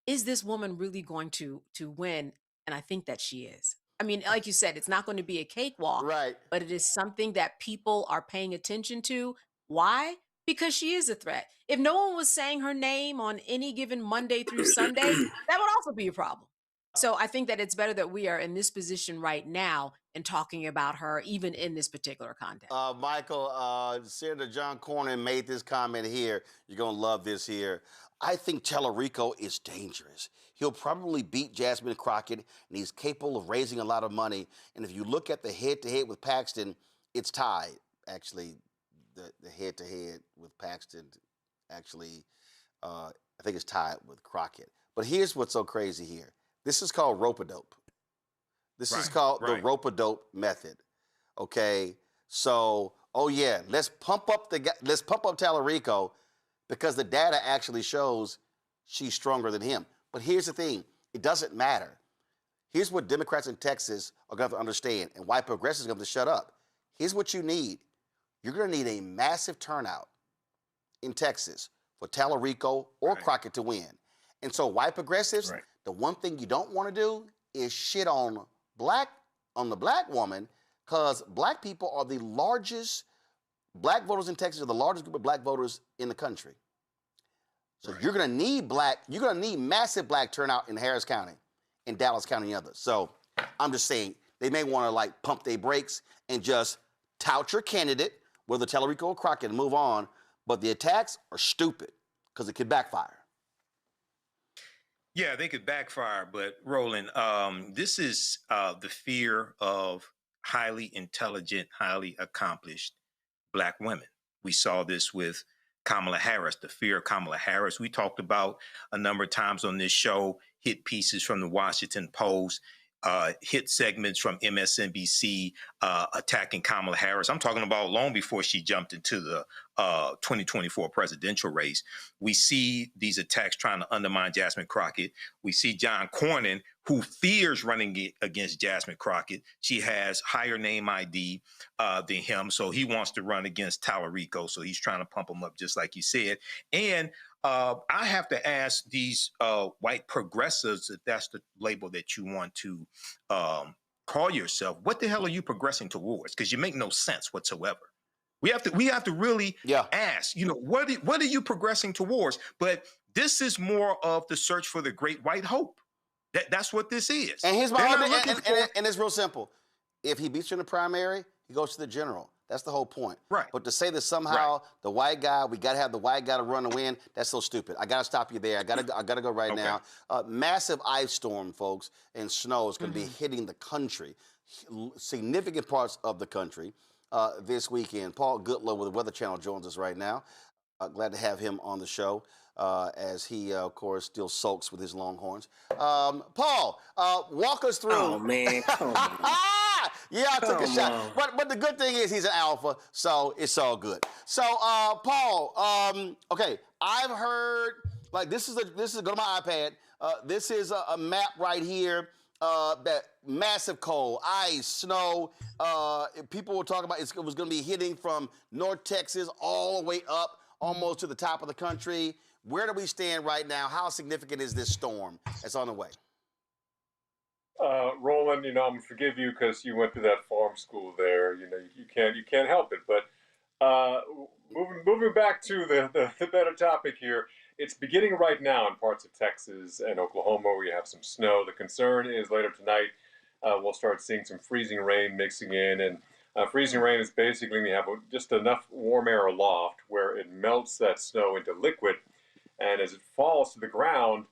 is this woman really going to win? And I think that she is. I mean, like you said, it's not going to be a cakewalk, right? But it is something that people are paying attention to. Why? Because she is a threat. If no one was saying her name on any given Monday through Sunday, that would also be a problem. So I think that it's better that we are in this position right now and talking about her, even in this particular context. Michael, Senator John Cornyn made this comment here. You're going to love this here. I think Tellerico is dangerous. He'll probably beat Jasmine Crockett, and he's capable of raising a lot of money. And if you look at the head-to-head with Paxton, it's tied. Actually, the head-to-head with Paxton, actually, I think it's tied with Crockett. But here's what's so crazy here. This is called rope-a-dope. This is called the rope-a-dope method. Okay, so oh yeah, let's pump up Tellerico because the data actually shows she's stronger than him. But here's the thing: it doesn't matter. Here's what Democrats in Texas are going to understand, and white progressives are going to shut up. Here's what you need: you're going to need a massive turnout in Texas for Tellerico or Crockett to win. And so white progressives, the one thing you don't want to do is shit on the black woman, because black people are the largest, black voters in Texas are the largest group of black voters in the country. So you're going to need massive black turnout in Harris County, in Dallas County, and others. So I'm just saying they may want to like pump their brakes and just tout your candidate, whether Tellerico or Crockett, and move on. But the attacks are stupid because it could backfire. Yeah, they could backfire, but Roland, this is the fear of highly intelligent, highly accomplished black women, We saw this with Kamala Harris, the fear of Kamala Harris. We talked about a number of times on this show, hit pieces from the Washington Post, hit segments from MSNBC attacking Kamala Harris. I'm talking about long before she jumped into the 2024 presidential race. We see these attacks trying to undermine Jasmine Crockett. We see John Cornyn, who fears running against Jasmine Crockett. She has higher name ID than him, so he wants to run against Tallarico. So he's trying to pump him up, just like you said. And I have to ask these white progressives, if that's the label that you want to call yourself, what the hell are you progressing towards? Because you make no sense whatsoever. We have to really ask, what are you progressing towards? But this is more of the search for the great white hope. That's what this is. And here's my argument, and it's real simple. If he beats you in the primary, he goes to the general. That's the whole point. Right. But to say that somehow the white guy, we got to have the white guy to run and win, that's so stupid. I got to stop you there. I got to go right now. Massive ice storm, folks, and snow is going to be hitting the country, significant parts of the country this weekend. Paul Goodlow with the Weather Channel joins us right now. Glad to have him on the show as he, of course, still sulks with his Longhorns. Paul, walk us through. Oh, man, come on. Yeah, I took a shot. But the good thing is he's an alpha, so it's all good. So, Paul, okay, I've heard, like, this is go to my iPad. This is a map right here. That massive cold, ice, snow. People were talking about it was going to be hitting from North Texas all the way up almost to the top of the country. Where do we stand right now? How significant is this storm that's on the way? Roland, I'm gonna forgive you because you went to that farm school there. You can't help it. But moving back to the better topic here, it's beginning right now in parts of Texas and Oklahoma where you have some snow. The concern is later tonight we'll start seeing some freezing rain mixing in, and freezing rain is basically when you have just enough warm air aloft where it melts that snow into liquid, and as it falls to the ground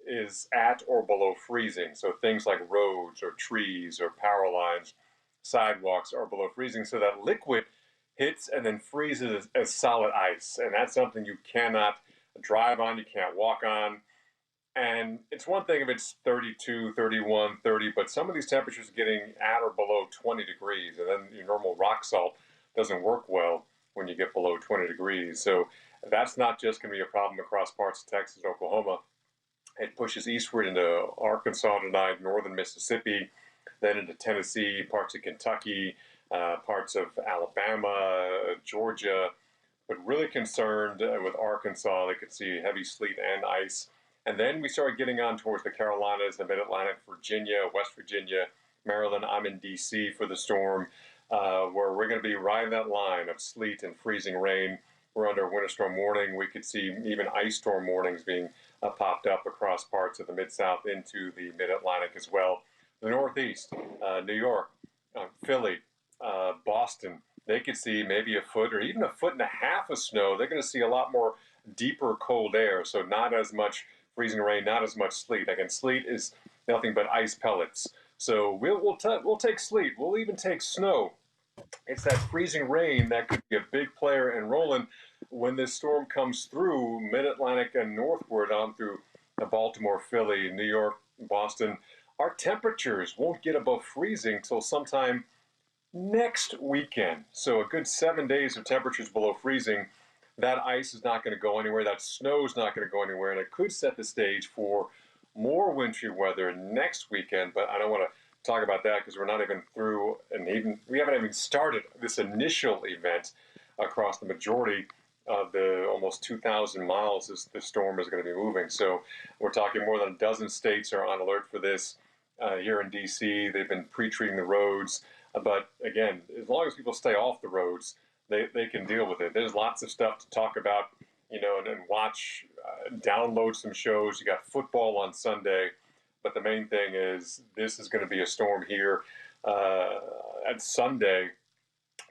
is at or below freezing. So things like roads or trees or power lines, sidewalks are below freezing. So that liquid hits and then freezes as solid ice. And that's something you cannot drive on, you can't walk on. And it's one thing if it's 32, 31, 30, but some of these temperatures are getting at or below 20 degrees. And then your normal rock salt doesn't work well when you get below 20 degrees. So that's not just going to be a problem across parts of Texas and Oklahoma. It pushes eastward into Arkansas tonight, northern Mississippi, then into Tennessee, parts of Kentucky, parts of Alabama, Georgia, but really concerned with Arkansas. They could see heavy sleet and ice. And then we start getting on towards the Carolinas, the Mid-Atlantic, Virginia, West Virginia, Maryland. I'm in D.C. for the storm, where we're going to be riding that line of sleet and freezing rain. We're under a winter storm warning. We could see even ice storm warnings being popped up across parts of the Mid-South into the Mid-Atlantic as well. The Northeast, New York, Philly, Boston, they could see maybe a foot or even a foot and a half of snow. They're going to see a lot more deeper cold air, so not as much freezing rain, not as much sleet. Again, sleet is nothing but ice pellets. So we'll take sleet. We'll even take snow. It's that freezing rain that could be a big player. And Roland, when this storm comes through Mid-Atlantic and northward on through Baltimore, Philly, New York, Boston, our temperatures won't get above freezing till sometime next weekend. So a good 7 days of temperatures below freezing. That ice is not going to go anywhere. That snow is not going to go anywhere. And it could set the stage for more wintry weather next weekend. But I don't want to talk about that because we're not even through, and we haven't even started this initial event across the majority of the almost 2,000 miles this storm is going to be moving. So we're talking more than a dozen states are on alert for this. Here in D.C., they've been pre-treating the roads. But again, as long as people stay off the roads, they can deal with it. There's lots of stuff to talk about, and watch, download some shows. You got football on Sunday. But the main thing is this is going to be a storm here at Sunday.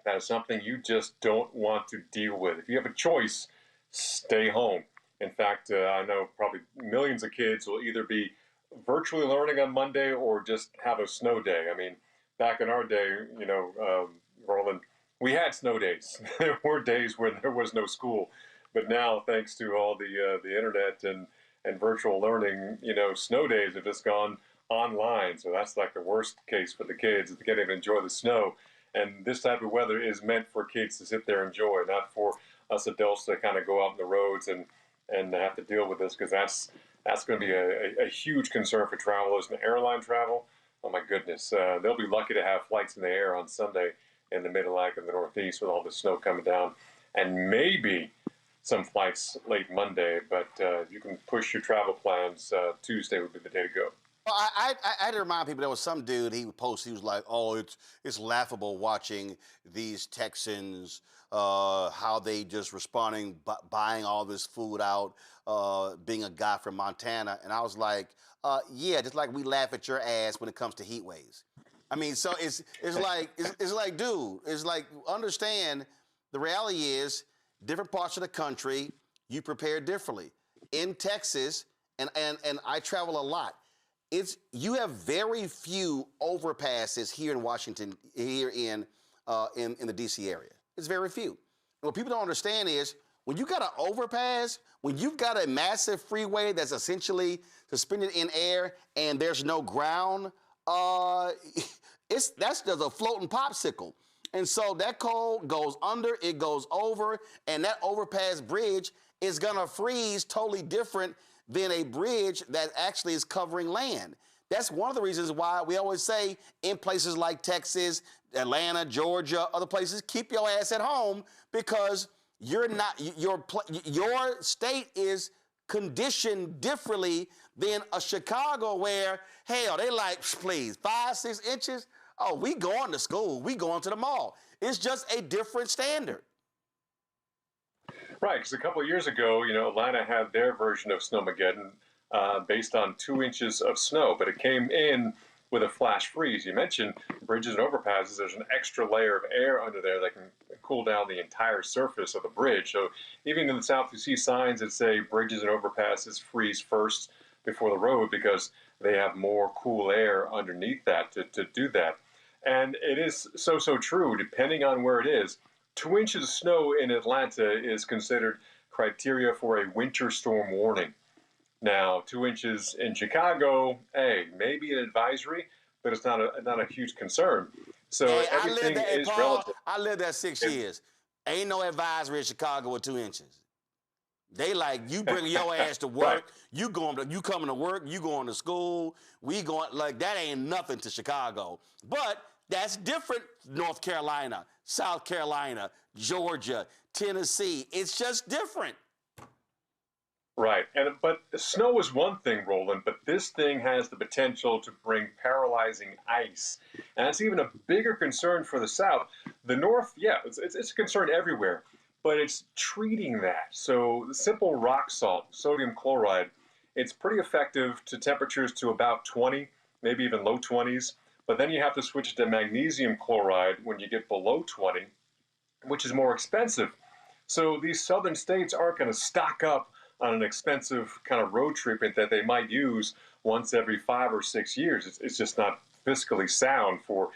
That is something you just don't want to deal with. If you have a choice, stay home. In fact, I know probably millions of kids will either be virtually learning on Monday or just have a snow day. I mean, back in our day, Roland, we had snow days. There were days where there was no school, but now, thanks to all the internet and virtual learning, snow days have just gone online. So that's like the worst case for the kids. They can't even enjoy the snow. And this type of weather is meant for kids to sit there and enjoy, not for us adults to kind of go out on the roads and have to deal with this, because that's going to be a huge concern for travelers and airline travel. Oh my goodness, they'll be lucky to have flights in the air on Sunday in the Mid-Atlantic and the Northeast with all the snow coming down, and maybe some flights late Monday. But you can push your travel plans. Tuesday would be the day to go. Well, I had to remind people, there was some dude, he would post, he was like, oh, it's laughable watching these Texans, how they just responding, buying all this food out, being a guy from Montana. And I was like, yeah, just like we laugh at your ass when it comes to heat waves. I mean, so it's like, dude, it's like, understand the reality is different parts of the country, you prepare differently. In Texas, and I travel a lot, you have very few overpasses here in Washington, here in the D.C. area. It's very few. And what people don't understand is when you got an overpass, when you've got a massive freeway that's essentially suspended in air and there's no ground, that's just a floating popsicle. And so that coal goes under, it goes over, and that overpass bridge is gonna freeze totally different than a bridge that actually is covering land. That's one of the reasons why we always say in places like Texas, Atlanta, Georgia, other places, keep your ass at home, because your state is conditioned differently than a Chicago where, hell, they like, please, 5, 6 inches? Oh, we going to school, we going to the mall. It's just a different standard. Right, because a couple of years ago, Atlanta had their version of Snowmageddon based on 2 inches of snow, but it came in with a flash freeze. You mentioned bridges and overpasses. There's an extra layer of air under there that can cool down the entire surface of the bridge. So even in the South, you see signs that say bridges and overpasses freeze first before the road, because they have more cool air underneath that to do that. And it is so true, depending on where it is. 2 inches of snow in Atlanta is considered criteria for a winter storm warning. Now, 2 inches in Chicago, hey, maybe an advisory, but it's not a huge concern. So hey, everything is Paul, relative. I lived there 6 years. Ain't no advisory in Chicago with 2 inches. They like, you bring your ass to work, Right. you coming to work, you going to school, we going, like, that ain't nothing to Chicago. But that's different, North Carolina, South Carolina, Georgia, Tennessee. It's just different. Right, but snow is one thing, Roland, but this thing has the potential to bring paralyzing ice. And that's even a bigger concern for the South. The North, yeah, it's a concern everywhere, but it's treating that. So the simple rock salt, sodium chloride, it's pretty effective to temperatures to about 20, maybe even low 20s. But then you have to switch to magnesium chloride when you get below 20, which is more expensive. So these southern states aren't going to stock up on an expensive kind of road treatment that they might use once every 5 or 6 years. It's just not fiscally sound for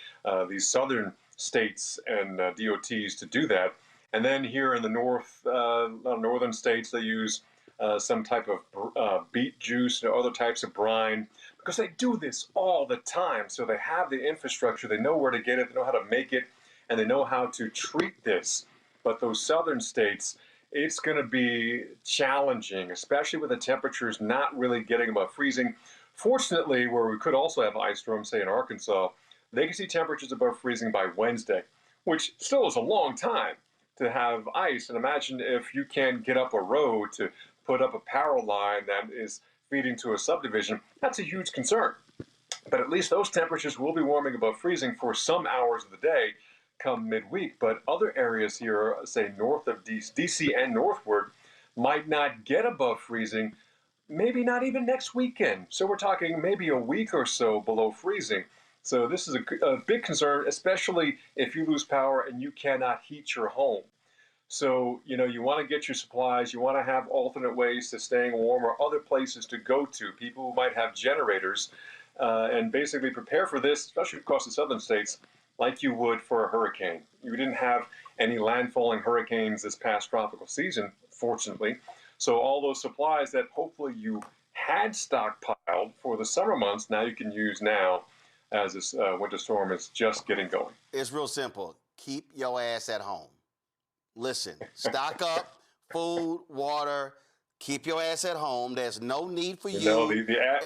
these southern states and DOTs to do that. And then here in the northern states, they use some type of beet juice and other types of brine, because they do this all the time. So they have the infrastructure, they know where to get it, they know how to make it, and they know how to treat this. But those southern states, it's going to be challenging, especially with the temperatures not really getting above freezing. Fortunately, where we could also have ice storms, say in Arkansas, they can see temperatures above freezing by Wednesday, which still is a long time to have ice. And imagine if you can't get up a road to put up a power line that is feeding to a subdivision. That's a huge concern. But at least those temperatures will be warming above freezing for some hours of the day come midweek. But other areas here, say north of DC and northward, might not get above freezing, maybe not even next weekend. So we're talking maybe a week or so below freezing. So this is a big concern, especially if you lose power and you cannot heat your home. So, you want to get your supplies, you want to have alternate ways to staying warm or other places to go to, people who might have generators, and basically prepare for this, especially across the southern states. like you would for a hurricane. You didn't have any landfalling hurricanes this past tropical season, fortunately. So all those supplies that hopefully you had stockpiled for the summer months, now you can use now as this winter storm is just getting going. It's real simple. Keep your ass at home. Listen, stock up, food, water. Keep your ass at home. There's no need for you.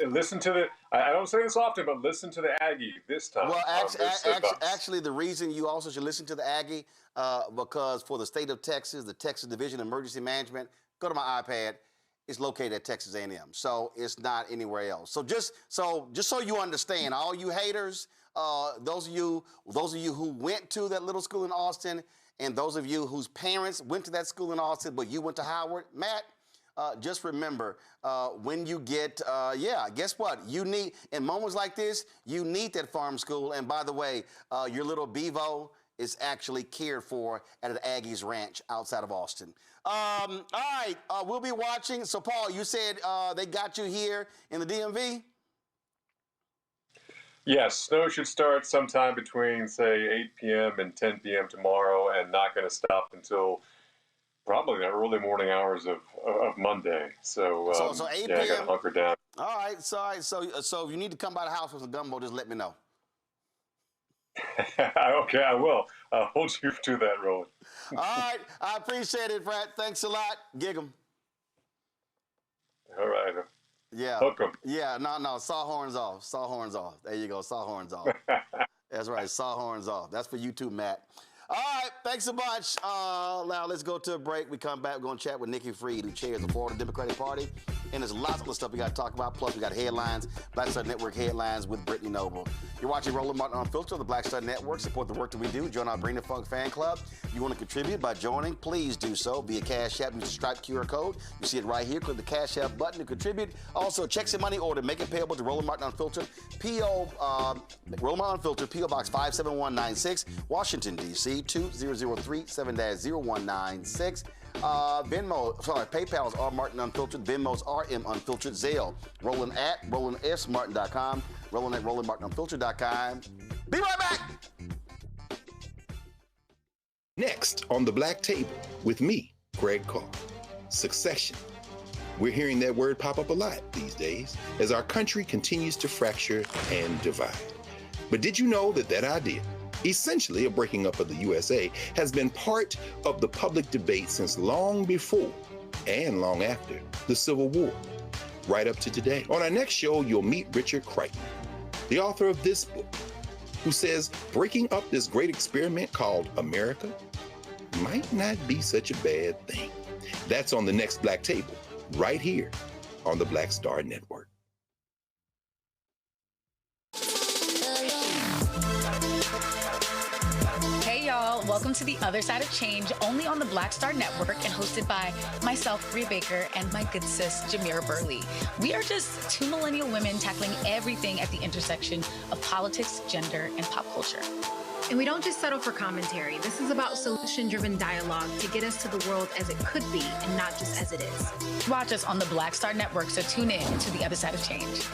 Listen to the. I don't say this often, but listen to the Aggie this time. Well, actually, the reason you also should listen to the Aggie, because for the state of Texas, the Texas Division of Emergency Management, go to my iPad. It's located at Texas A&M, so it's not anywhere else. So just so you understand, all you haters, those of you who went to that little school in Austin, and those of you whose parents went to that school in Austin, but you went to Howard, Matt. Just remember, when you get, guess what? You need, in moments like this, you need that farm school. And by the way, your little Bevo is actually cared for at an Aggie's ranch outside of Austin. All right, we'll be watching. So, Paul, you said they got you here in the DMV? Yes, snow should start sometime between, say, 8 p.m. and 10 p.m. tomorrow, and not going to stop until probably the early morning hours of Monday. So 8 p.m. I got to hunker down. All right, so if you need to come by the house with some gumbo, just let me know. Okay, I will. I'll hold you to that, Roland. All right, I appreciate it, Brad. Thanks a lot. Gig 'em. All right. Yeah. Hook 'em. Yeah, no, saw horns off. Saw horns off. There you go, saw horns off. That's right, saw horns off. That's for you too, Matt. All right, thanks a bunch. Now let's go to a break. We come back, we're going to chat with Nikki Fried, who chairs the Florida Democratic Party. And there's lots of other stuff we got to talk about. Plus, we got headlines, Black Star Network headlines with Brittany Noble. You're watching Roland Martin Unfiltered on the Black Star Network. Support the work that we do. Join our Bring the Funk fan club. If you want to contribute by joining, please do so via Cash App. Use the Stripe QR code. You see it right here. Click the Cash App button to contribute. Also, checks and money order. Make it payable to Roland Martin Unfiltered. Roland Martin Unfiltered, P.O. Box 57196, Washington, D.C. 2003 7-0196. PayPal's R Martin Unfiltered, Venmo's RM Unfiltered, Zelle, Roland at RolandSMartin.com, Roland at RolandMartinUnfiltered.com. Be right back. Next on the Black Table with me, Greg Carr. Succession. We're hearing that word pop up a lot these days as our country continues to fracture and divide. But did you know that idea, essentially a breaking up of the USA, has been part of the public debate since long before and long after the Civil War, right up to today? On our next show, you'll meet Richard Crichton, the author of this book, who says breaking up this great experiment called America might not be such a bad thing. That's on the next Black Table, right here on the Black Star Network. Hey y'all, welcome to The Other Side of Change, only on the Black Star Network and hosted by myself, Bria Baker, and my good sis, Jamira Burley. We are just two millennial women tackling everything at the intersection of politics, gender, and pop culture. And we don't just settle for commentary. This is about solution-driven dialogue to get us to the world as it could be and not just as it is. Watch us on the Black Star Network, so tune in to The Other Side of Change.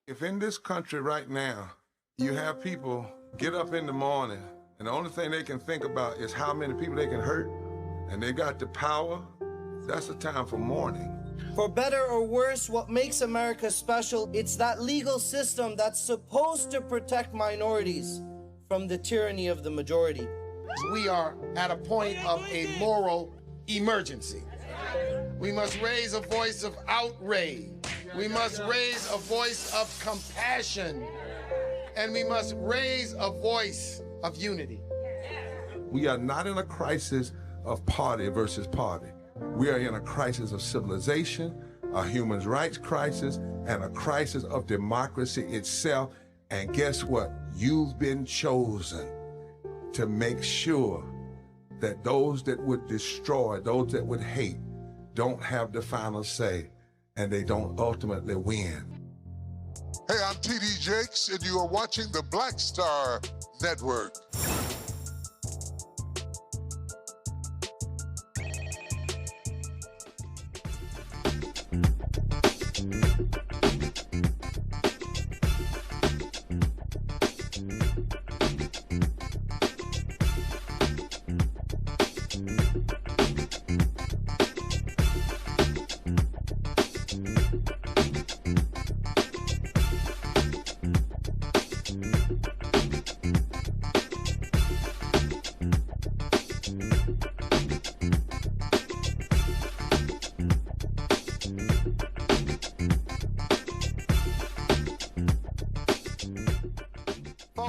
If in this country right now, you have people get up in the morning and the only thing they can think about is how many people they can hurt, and they got the power, that's a time for mourning. For better or worse, what makes America special, it's that legal system that's supposed to protect minorities from the tyranny of the majority. We are at a point of a moral emergency. We must raise a voice of outrage. We must raise a voice of compassion. And we must raise a voice of unity. We are not in a crisis of party versus party. We are in a crisis of civilization, a human rights crisis, and a crisis of democracy itself. And guess what? You've been chosen to make sure that those that would destroy, those that would hate, don't have the final say, and they don't ultimately win. Hey, I'm T.D. Jakes, and you are watching the Black Star Network.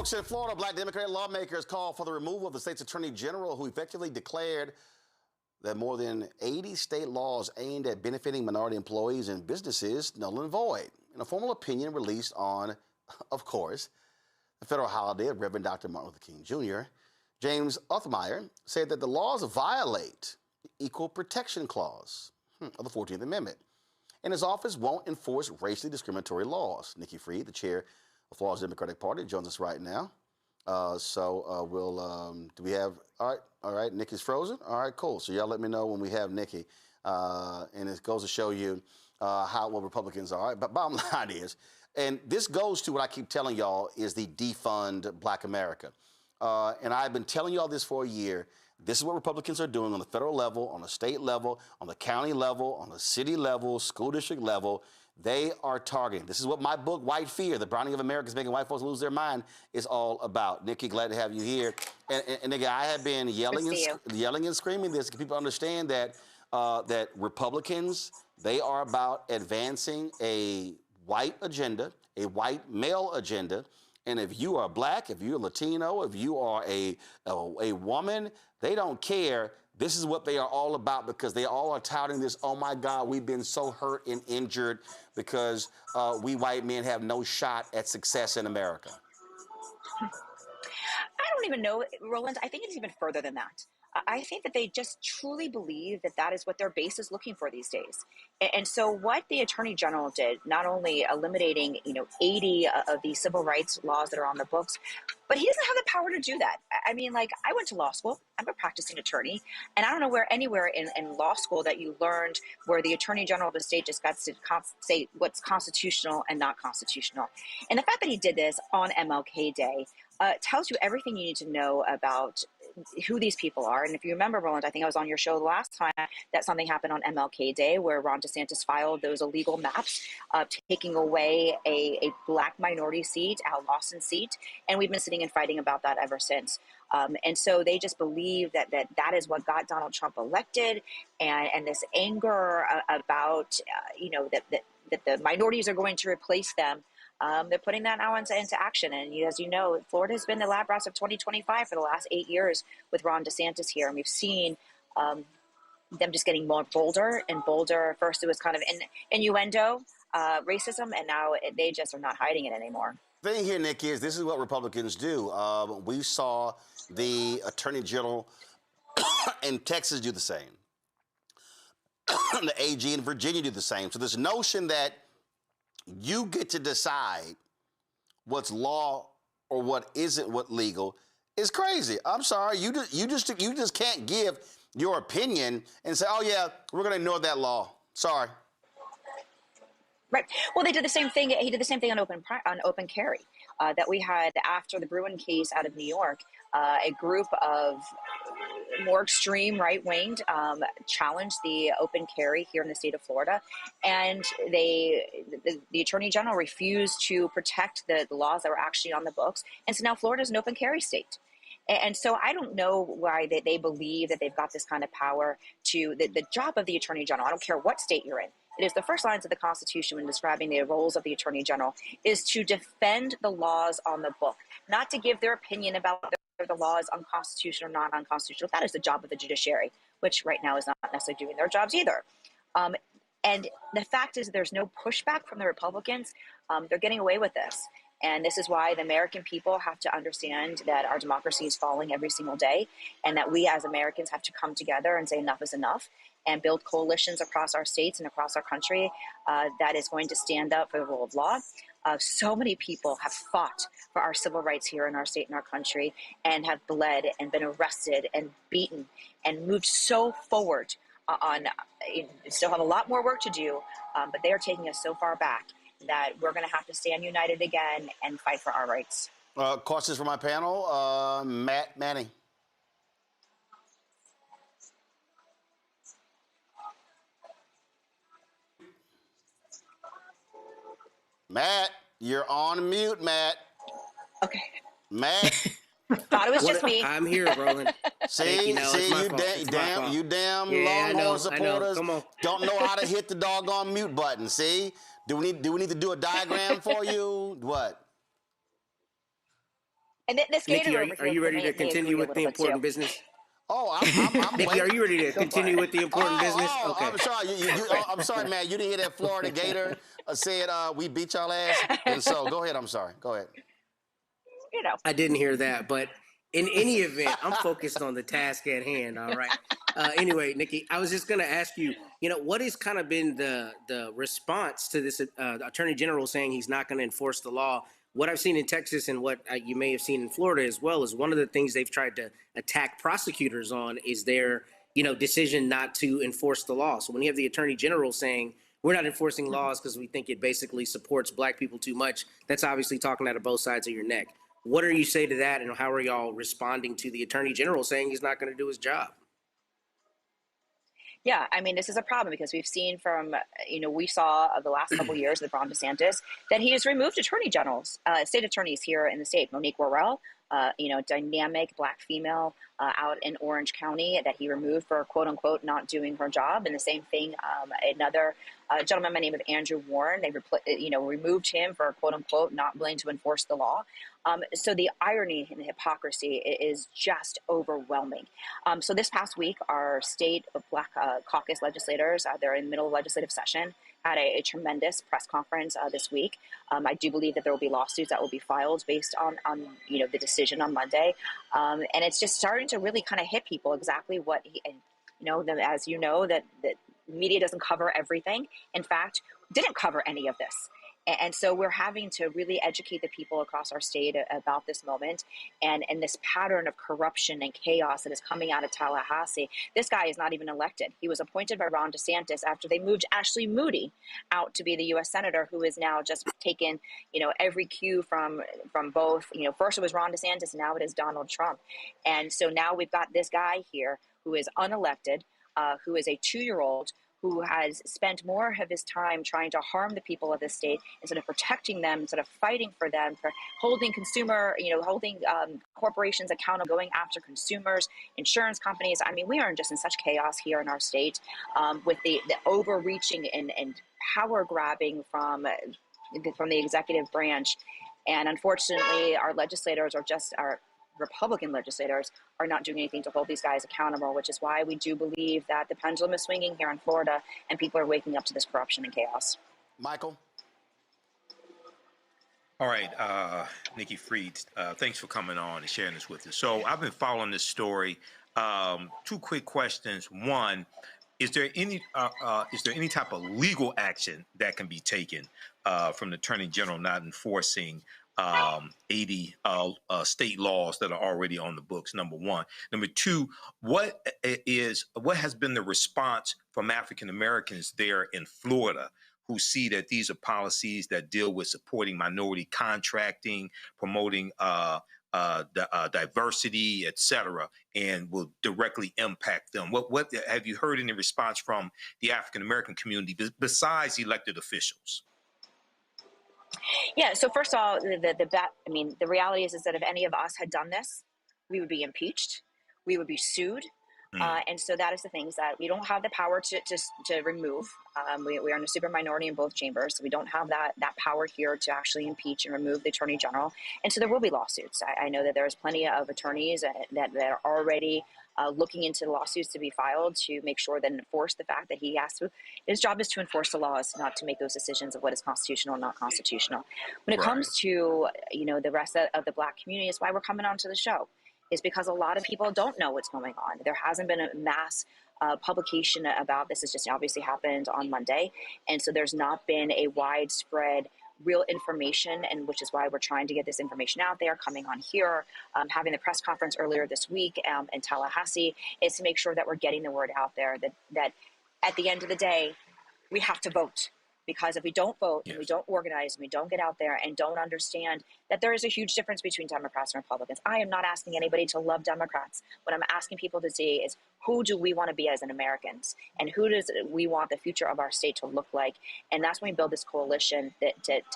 folks, in Florida, black Democratic lawmakers call for the removal of the state's attorney general, who effectively declared that more than 80 state laws aimed at benefiting minority employees and businesses null and void. In a formal opinion released on, of course, the federal holiday of Reverend Dr. Martin Luther King Jr., James Othmeyer said that the laws violate the Equal Protection Clause of the 14th Amendment, and his office won't enforce racially discriminatory laws. Nikki Fried, the chair of Florida's Democratic Party, joins us right now. Do we have, all right, Nikki's frozen? All right, cool. So y'all let me know when we have Nikki. And it goes to show you what Republicans are. But bottom line is, and this goes to what I keep telling y'all is the defund Black America. And I've been telling y'all this for a year. This is what Republicans are doing on the federal level, on the state level, on the county level, on the city level, school district level. They are targeting. This is what my book, White Fear, The Browning of America is Making White Folks Lose Their Mind, is all about. Nikki, glad to have you here. And again, I have been yelling and screaming this. People understand that that Republicans, they are about advancing a white agenda, a white male agenda. And if you are black, if you're Latino, if you are a woman, they don't care. This is what they are all about, because they all are touting this, oh my God, we've been so hurt and injured because we white men have no shot at success in America. I don't even know, Roland. I think it's even further than that. I think that they just truly believe that that is what their base is looking for these days. And so what the Attorney General did, not only eliminating, 80 of these civil rights laws that are on the books, but he doesn't have the power to do that. I mean, like, I went to law school. I'm a practicing attorney. And I don't know anywhere in law school that you learned where the Attorney General of the state just got to say what's constitutional and not constitutional. And the fact that he did this on MLK Day tells you everything you need to know about who these people are. And if you remember, Roland, I think I was on your show the last time that something happened on MLK Day where Ron DeSantis filed those illegal maps, taking away a black minority seat, Al Lawson seat. And we've been sitting and fighting about that ever since. And so they just believe that is what got Donald Trump elected. And this anger about, that the minorities are going to replace them. They're putting that now into action. And as you know, Florida has been the lab rats of 2025 for the last 8 years with Ron DeSantis here. And we've seen them just getting more bolder and bolder. First, it was kind of innuendo, racism, and now they just are not hiding it anymore. The thing here, Nick, is this is what Republicans do. We saw the Attorney General in Texas do the same. The AG in Virginia do the same. So this notion that you get to decide what's law or what isn't what legal is crazy. I'm sorry, you just can't give your opinion and say, oh yeah, we're going to ignore that law. Sorry. Right. Well, they did the same thing. He did the same thing on open carry that we had after the Bruin case out of New York. A group of more extreme right-winged challenged the open carry here in the state of Florida, and the Attorney General refused to protect the laws that were actually on the books, and so now Florida is an open carry state. And so I don't know why they believe that they've got this kind of power to the job of the Attorney General. I don't care what state you're in. It is the first lines of the Constitution when describing the roles of the Attorney General is to defend the laws on the book, not to give their opinion about whether the law is unconstitutional or not unconstitutional. That is the job of the judiciary, which right now is not necessarily doing their jobs either. And the fact is there's no pushback from the Republicans. They're getting away with this. And this is why the American people have to understand that our democracy is falling every single day, and that we as Americans have to come together and say enough is enough and build coalitions across our states and across our country that is going to stand up for the rule of law. So many people have fought for our civil rights here in our state and our country and have bled and been arrested and beaten and moved so forward still have a lot more work to do, but they are taking us so far back that we're going to have to stand united again and fight for our rights. Questions for my panel. Matt Manning. Matt, you're on mute, Matt. Okay. Matt. Thought it was just me. I'm here, Roland. You damn Longhorn supporters don't know how to hit the doggone mute button. See? Do we need to do a diagram for you? What? And this Nikki, gator are over are here you ready may to agree continue a with little the bit too. important business? Oh, I'm Nikki, waiting. are you ready to Go for continue it. with the important business? Oh, Okay. I'm sorry. I'm sorry, man. You didn't hear that Florida Gator said we beat y'all ass, and so go ahead. I'm sorry. Go ahead. You know. I didn't hear that, but in any event, I'm focused on the task at hand. All right. Anyway, Nikki, I was just going to ask you, what has kind of been the response to this Attorney General saying he's not going to enforce the law? What I've seen in Texas and what you may have seen in Florida as well is one of the things they've tried to attack prosecutors on is their, decision not to enforce the law. So when you have the Attorney General saying we're not enforcing laws because we think it basically supports black people too much, that's obviously talking out of both sides of your neck. What do you say to that, and how are y'all responding to the Attorney General saying he's not going to do his job? Yeah, I mean, this is a problem because we've seen from, we saw the last couple of years with Ron DeSantis that he has removed attorney generals, state attorneys here in the state. Monique Worrell, dynamic black female out in Orange County that he removed for quote unquote not doing her job. And the same thing, another gentleman by the name of Andrew Warren, they removed him for quote unquote not willing to enforce the law. So the irony and the hypocrisy is just overwhelming. So this past week, our state Black caucus legislators, they're in the middle of legislative session, had a tremendous press conference this week. I do believe that there will be lawsuits that will be filed based on the decision on Monday. And it's just starting to really kind of hit people exactly what as you know, that media doesn't cover everything. In fact, didn't cover any of this. And so we're having to really educate the people across our state about this moment and this pattern of corruption and chaos that is coming out of Tallahassee. This guy is not even elected. He was appointed by Ron DeSantis after they moved Ashley Moody out to be the U.S. Senator, who is now just taken, every cue from both. First it was Ron DeSantis, and now it is Donald Trump. And so now we've got this guy here who is unelected, who is a 2-year-old, who has spent more of his time trying to harm the people of this state instead of protecting them, instead of fighting for them, for holding holding corporations accountable, going after consumers, insurance companies. I mean, we are just in such chaos here in our state with the overreaching and power grabbing from the executive branch. And unfortunately, our legislators our Republican legislators are not doing anything to hold these guys accountable, which is why we do believe that the pendulum is swinging here in Florida and people are waking up to this corruption and chaos. Michael? All right, Nikki Fried, thanks for coming on and sharing this with us. So I've been following this story. 2 quick questions. One, is there any type of legal action that can be taken from the Attorney General not enforcing 80 state laws that are already on the books? Number one. Number two, what has been the response from African Americans there in Florida who see that these are policies that deal with supporting minority contracting, promoting diversity, et cetera, and will directly impact them? What have you heard any response from the African American community besides elected officials? Yeah. So first of all, the reality is that if any of us had done this, we would be impeached, we would be sued. And so that is the things that we don't have the power to remove. We are in a super minority in both chambers, so we don't have that power here to actually impeach and remove the Attorney General. And so there will be lawsuits. I know that there's plenty of attorneys that are already looking into the lawsuits to be filed to make sure that enforce the fact that his job is to enforce the laws, not to make those decisions of what is constitutional and not constitutional. When it comes to the rest of the Black community, is why we're coming onto the show. Is because a lot of people don't know what's going on. There hasn't been a mass publication about this. It's just obviously happened on Monday. And so there's not been a widespread real information, and which is why we're trying to get this information out there, coming on here, having the press conference earlier this week in Tallahassee, is to make sure that we're getting the word out there that at the end of the day, we have to vote. Because if we don't vote and we don't organize and we don't get out there and don't understand that there is a huge difference between Democrats and Republicans. I am not asking anybody to love Democrats. What I'm asking people to see is, who do we want to be as an Americans, and who does we want the future of our state to look like? And that's when we build this coalition to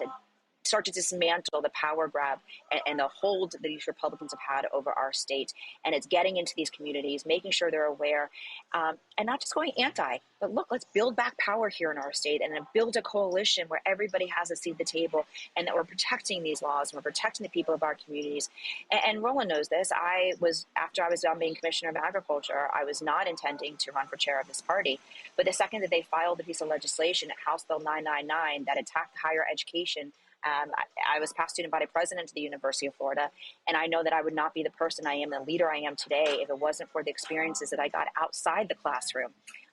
start to dismantle the power grab and the hold that these Republicans have had over our state. And it's getting into these communities, making sure they're aware, and not just going anti, but look, let's build back power here in our state and then build a coalition where everybody has a seat at the table and that we're protecting these laws and we're protecting the people of our communities. And Roland knows this. After I was done being Commissioner of Agriculture, I was not intending to run for chair of this party. But the second that they filed a piece of legislation, House Bill 999, that attacked higher education, I was past student body president of the University of Florida, and I know that I would not be the person I am, the leader I am today, if it wasn't for the experiences that I got outside the classroom.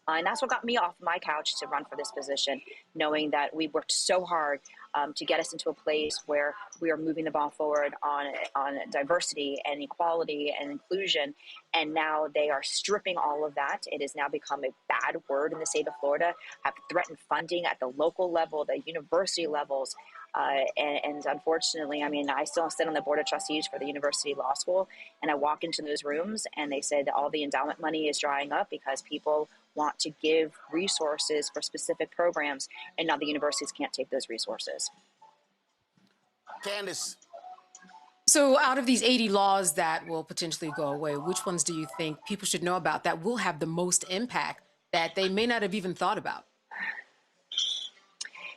And that's what got me off my couch to run for this position, knowing that we worked so hard to get us into a place where we are moving the ball forward on diversity and equality and inclusion. And now they are stripping all of that. It has now become a bad word in the state of Florida, have threatened funding at the local level, the university levels. And unfortunately, I mean, I still sit on the board of trustees for the University Law School, and I walk into those rooms and they say that all the endowment money is drying up because people want to give resources for specific programs, and now the universities can't take those resources. Candace. So out of these 80 laws that will potentially go away, which ones do you think people should know about that will have the most impact that they may not have even thought about?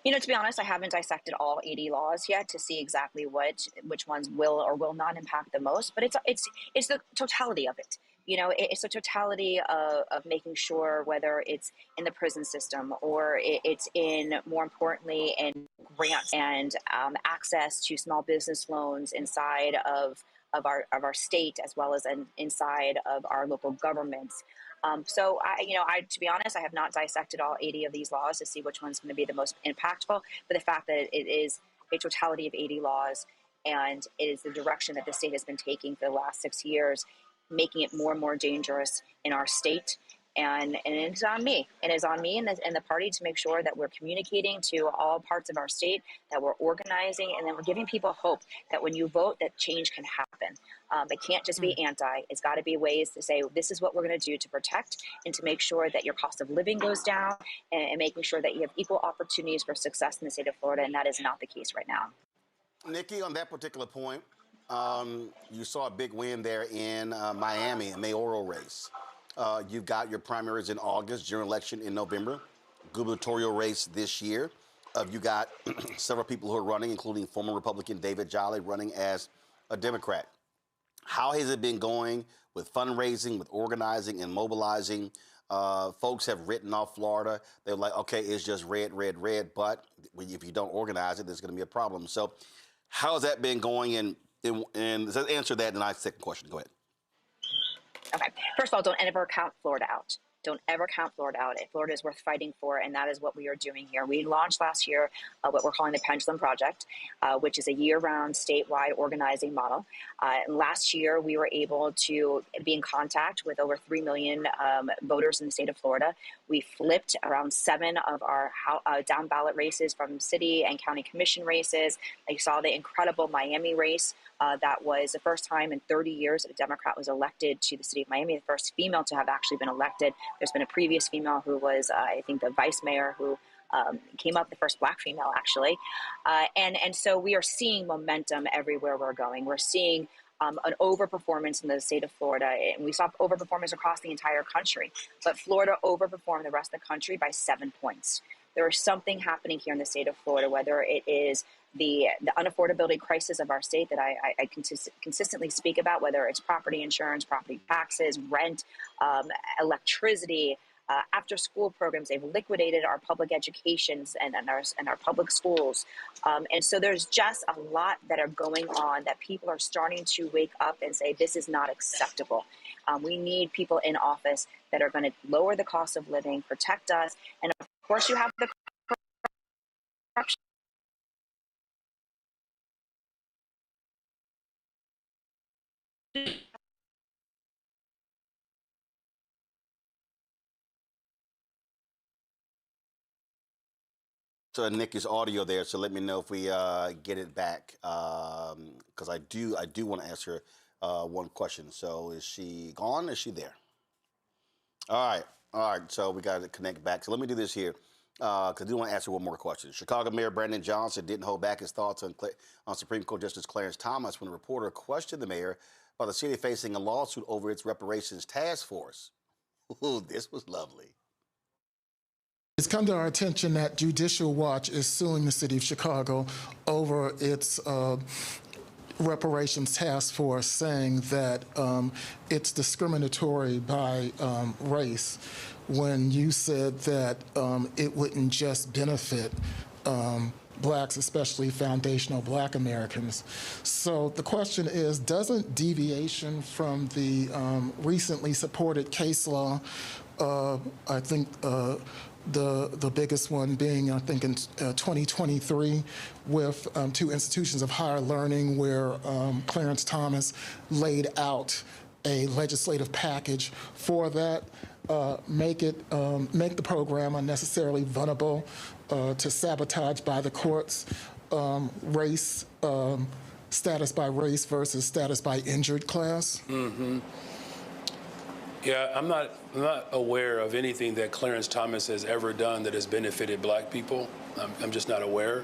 You know, to be honest, I haven't dissected all 80 laws yet to see exactly which ones will or will not impact the most, but it's the totality of it. You know, it's the totality of making sure whether it's in the prison system or it's in, more importantly, in grants and access to small business loans inside of our state as well as inside of our local governments. So, to be honest, I have not dissected all 80 of these laws to see which one's going to be the most impactful. But the fact that it is a totality of 80 laws and it is the direction that the state has been taking for the last 6 years, making it more and more dangerous in our state. And it's on me. It is on me and the party to make sure that we're communicating to all parts of our state, that we're organizing, and then we're giving people hope that when you vote, that change can happen. It can't just be anti. It's got to be ways to say, this is what we're going to do to protect and to make sure that your cost of living goes down and making sure that you have equal opportunities for success in the state of Florida, and that is not the case right now. Nikki, on that particular point, you saw a big win there in Miami, a mayoral race. You've got your primaries in August, general election in November, gubernatorial race this year. You got several people who are running, including former Republican David Jolly running as a Democrat. How has it been going with fundraising, with organizing and mobilizing? Folks have written off Florida. They're like, okay, it's just red, red, red, but if you don't organize it, there's going to be a problem. So how has that been going? And answer that in my second question. Go ahead. Okay. First of all, don't ever count Florida out. Don't ever count Florida out. Florida is worth fighting for, and that is what we are doing here. We launched last year what we're calling the Pendulum Project, which is a year-round statewide organizing model. Last year, we were able to be in contact with over 3 million voters in the state of Florida. We flipped around 7 of our down ballot races from city and county commission races. You saw the incredible Miami race. That was the first time in 30 years that a Democrat was elected to the city of Miami, the first female to have actually been elected. There's been a previous female who was, I think, the vice mayor who came up, the first black female, actually. And so we are seeing momentum everywhere we're going. We're seeing an overperformance in the state of Florida. And we saw overperformance across the entire country. But Florida overperformed the rest of the country by 7 points. There is something happening here in the state of Florida, whether it is the unaffordability crisis of our state that I consistently speak about, whether it's property insurance, property taxes, rent, electricity, after-school programs. They've liquidated our public educations and our public schools. And so there's just a lot that are going on that people are starting to wake up and say, this is not acceptable. We need people in office that are going to lower the cost of living, protect us. And of course, you have the corruption. So Nikki's audio there, so let me know if we get it back, because I do want to ask her one question. So is she gone? Is she there? All right. So we got to connect back. So let me do this here. because I do want to ask you one more question. Chicago Mayor Brandon Johnson didn't hold back his thoughts on Supreme Court Justice Clarence Thomas when a reporter questioned the mayor about the city facing a lawsuit over its reparations task force. Ooh, this was lovely. It's come to our attention that Judicial Watch is suing the city of Chicago over its reparations task force, saying that it's discriminatory by race, when you said that it wouldn't just benefit blacks, especially foundational black Americans. So the question is, doesn't deviation from the recently supported case law, I think the biggest one being, I think, in 2023 with two institutions of higher learning, where Clarence Thomas laid out a legislative package for that, make the program unnecessarily vulnerable to sabotage by the courts, race, status by race versus status by injured class? Mm-hmm. Yeah, I'm not aware of anything that Clarence Thomas has ever done that has benefited black people. I'm just not aware.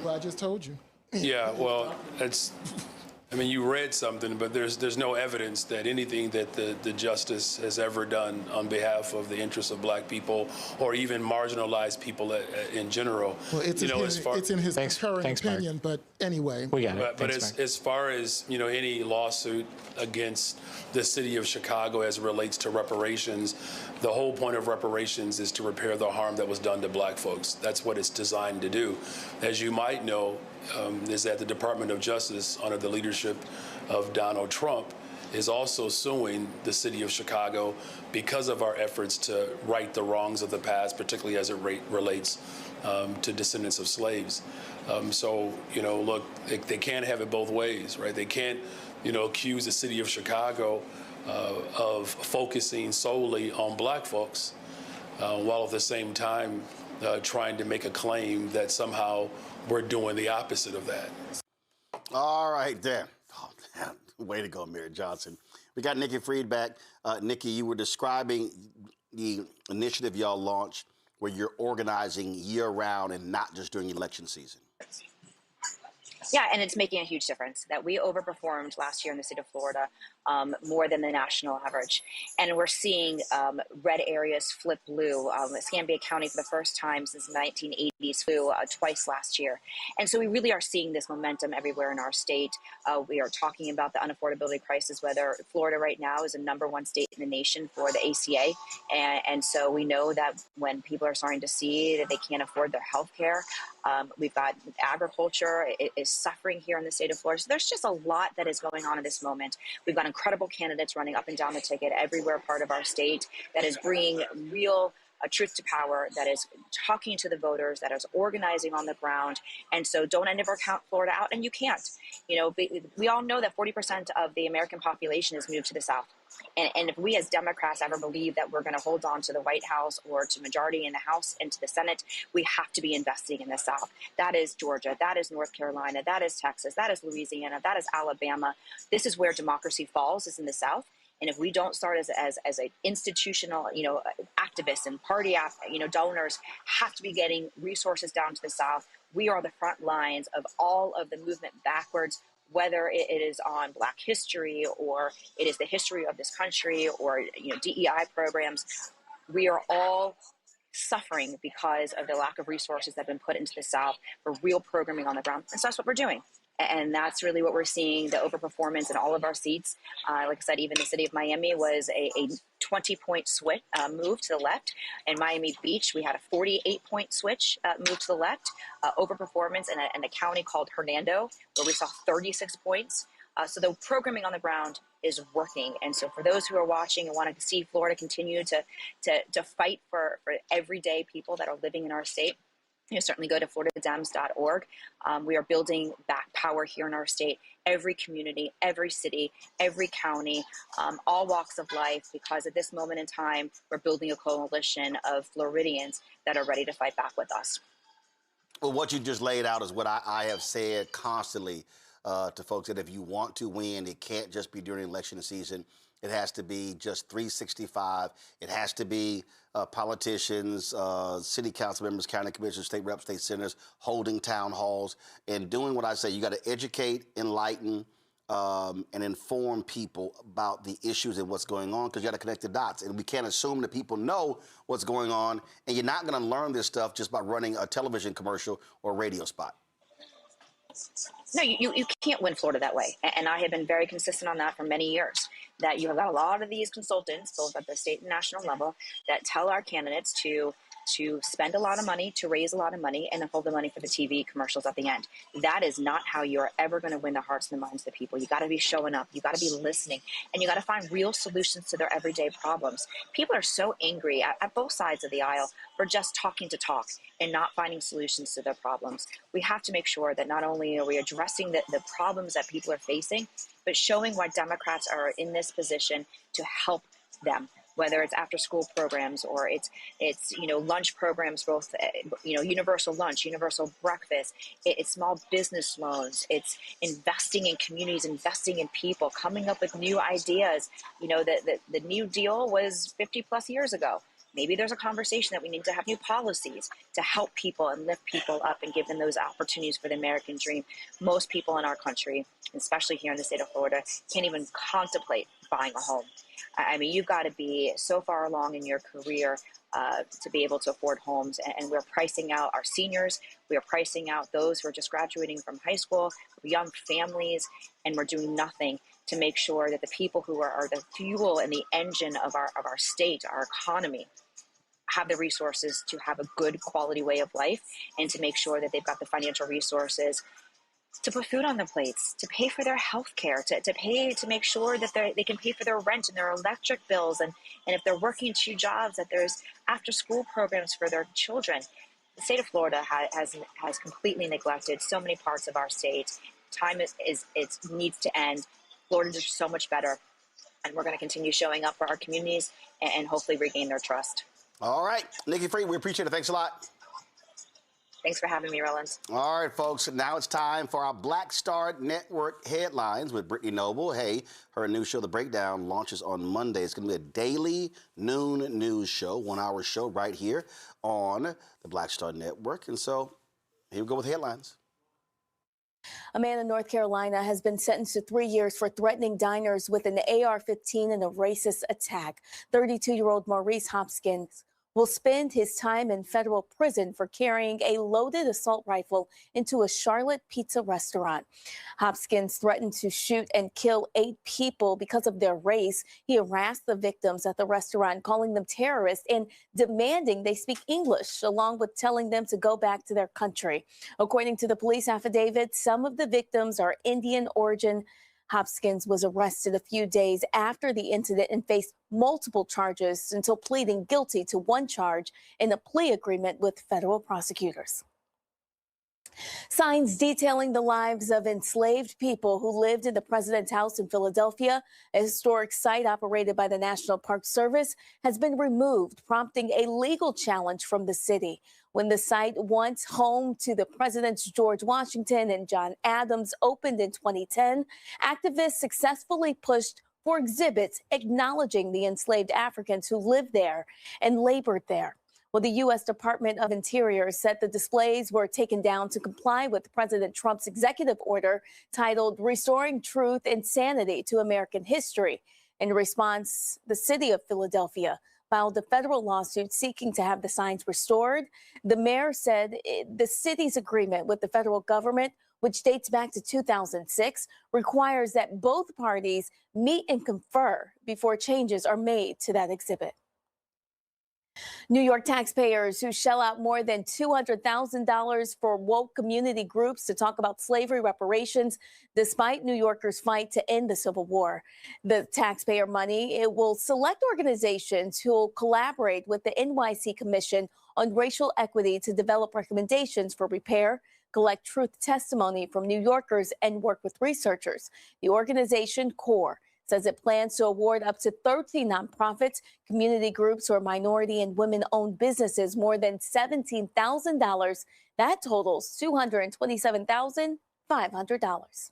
Well, I just told you. Yeah, well, I mean, you read something, but there's no evidence that anything that the justice has ever done on behalf of the interests of black people or even marginalized people in general. Well, it's in his concurring opinion, but anyway. We got it. But as far as, any lawsuit against the city of Chicago as it relates to reparations, the whole point of reparations is to repair the harm that was done to black folks. That's what it's designed to do. As you might know, is that the Department of Justice, under the leadership of Donald Trump, is also suing the city of Chicago because of our efforts to right the wrongs of the past, particularly as it relates to descendants of slaves. So, look, they can't have it both ways, right? They can't, accuse the city of Chicago of focusing solely on black folks while at the same time trying to make a claim that somehow we're doing the opposite of that. All right, there. Oh, man. Way to go, Mayor Johnson. We got Nikki Fried back. Nikki, you were describing the initiative y'all launched where you're organizing year-round and not just during election season. Yeah, and it's making a huge difference that we overperformed last year in the state of Florida more than the national average. And we're seeing red areas flip blue. Escambia County, for the first time since the 1980s, flew twice last year. And so we really are seeing this momentum everywhere in our state. We are talking about the unaffordability crisis, whether Florida right now is the #1 state in the nation for the ACA. And so we know that when people are starting to see that they can't afford their health care, we've got agriculture is suffering here in the state of Florida. So there's just a lot that is going on in this moment. We've got incredible candidates running up and down the ticket everywhere part of our state that is bringing real truth to power, that is talking to the voters, that is organizing on the ground. And so don't ever count Florida out, and you can't. We all know that 40% of the American population has moved to the South. And if we as Democrats ever believe that we're going to hold on to the White House or to majority in the House and to the Senate, we have to be investing in the South. That is Georgia. That is North Carolina. That is Texas. That is Louisiana. That is Alabama. This is where democracy falls, is in the South. And if we don't start as an institutional, activists and party, donors have to be getting resources down to the South. We are the front lines of all of the movement backwards, whether it is on Black history or it is the history of this country or, DEI programs. We are all suffering because of the lack of resources that have been put into the South for real programming on the ground. And so that's what we're doing. And that's really what we're seeing, the overperformance in all of our seats. Like I said, even the city of Miami was a 20-point switch move to the left. In Miami Beach, we had a 48-point switch move to the left. Overperformance in a county called Hernando, where we saw 36 points. So the programming on the ground is working. And so for those who are watching and want to see Florida continue to fight for everyday people that are living in our state, certainly go to floridadems.org. We are building back power here in our state, every community, every city, every county, all walks of life, because at this moment in time, we're building a coalition of Floridians that are ready to fight back with us. Well, what you just laid out is what I have said constantly to folks, that if you want to win, it can't just be during election season. It has to be just 365. It has to be politicians, city council members, county commissioners, state reps, state senators, holding town halls, and doing what I say. You got to educate, enlighten, and inform people about the issues and what's going on, because you got to connect the dots. And we can't assume that people know what's going on, and you're not going to learn this stuff just by running a television commercial or radio spot. No, you can't win Florida that way. And I have been very consistent on that for many years, that you have got a lot of these consultants, both at the state and national level, that tell our candidates to spend a lot of money, to raise a lot of money, and then hold the money for the TV commercials at the end. That is not how you're ever going to win the hearts and the minds of the people. You got to be showing up. You got to be listening, and you got to find real solutions to their everyday problems. People are so angry at both sides of the aisle for just talking to talk and not finding solutions to their problems. We have to make sure that not only are we addressing the problems that people are facing, but showing why Democrats are in this position to help them, whether it's after school programs or it's lunch programs, both universal lunch, universal breakfast, it's small business loans, it's investing in communities, investing in people, coming up with new ideas. The New Deal was 50 plus years ago. Maybe there's a conversation that we need to have new policies to help people and lift people up and give them those opportunities for the American dream. Most people in our country, especially here in the state of Florida, can't even contemplate buying a home. I mean, you've got to be so far along in your career to be able to afford homes. And we're pricing out our seniors. We are pricing out those who are just graduating from high school, young families, and we're doing nothing to make sure that the people who are the fuel and the engine of our state, our economy, have the resources to have a good quality way of life, and to make sure that they've got the financial resources to put food on their plates, to pay for their health care, to make sure that they can pay for their rent and their electric bills. And if they're working 2 jobs, that there's after school programs for their children. The state of Florida has completely neglected so many parts of our state. Time needs to end. Florida is so much better. And we're going to continue showing up for our communities and hopefully regain their trust. All right. Nikki Free, we appreciate it. Thanks a lot. Thanks for having me, Roland. All right, folks. Now it's time for our Black Star Network headlines with Brittany Noble. Hey, her new show, The Breakdown, launches on Monday. It's going to be a daily noon news show, 1-hour show right here on the Black Star Network. And so here we go with headlines. A man in North Carolina has been sentenced to 3 years for threatening diners with an AR-15 in a racist attack. 32-year-old Maurice Hopkins will spend his time in federal prison for carrying a loaded assault rifle into a Charlotte pizza restaurant. Hopkins threatened to shoot and kill 8 people because of their race. He harassed the victims at the restaurant, calling them terrorists and demanding they speak English, along with telling them to go back to their country. According to the police affidavit, some of the victims are Indian origin. Hopkins was arrested a few days after the incident and faced multiple charges until pleading guilty to 1 charge in a plea agreement with federal prosecutors. Signs detailing the lives of enslaved people who lived in the President's house in Philadelphia, a historic site operated by the National Park Service, has been removed, prompting a legal challenge from the city. When the site, once home to the Presidents George Washington and John Adams, opened in 2010, activists successfully pushed for exhibits acknowledging the enslaved Africans who lived there and labored there. Well, the U.S. Department of Interior said the displays were taken down to comply with President Trump's executive order titled Restoring Truth and Sanity to American History. In response, the city of Philadelphia filed a federal lawsuit seeking to have the signs restored. The mayor said the city's agreement with the federal government, which dates back to 2006, requires that both parties meet and confer before changes are made to that exhibit. New York taxpayers who shell out more than $200,000 for woke community groups to talk about slavery reparations, despite New Yorkers' fight to end the Civil War. The taxpayer money, it will select organizations who will collaborate with the NYC Commission on Racial Equity to develop recommendations for repair, collect truth testimony from New Yorkers, and work with researchers. The organization, CORE, says it plans to award up to 30 nonprofits, community groups, or minority and women-owned businesses more than $17,000. That totals $227,500.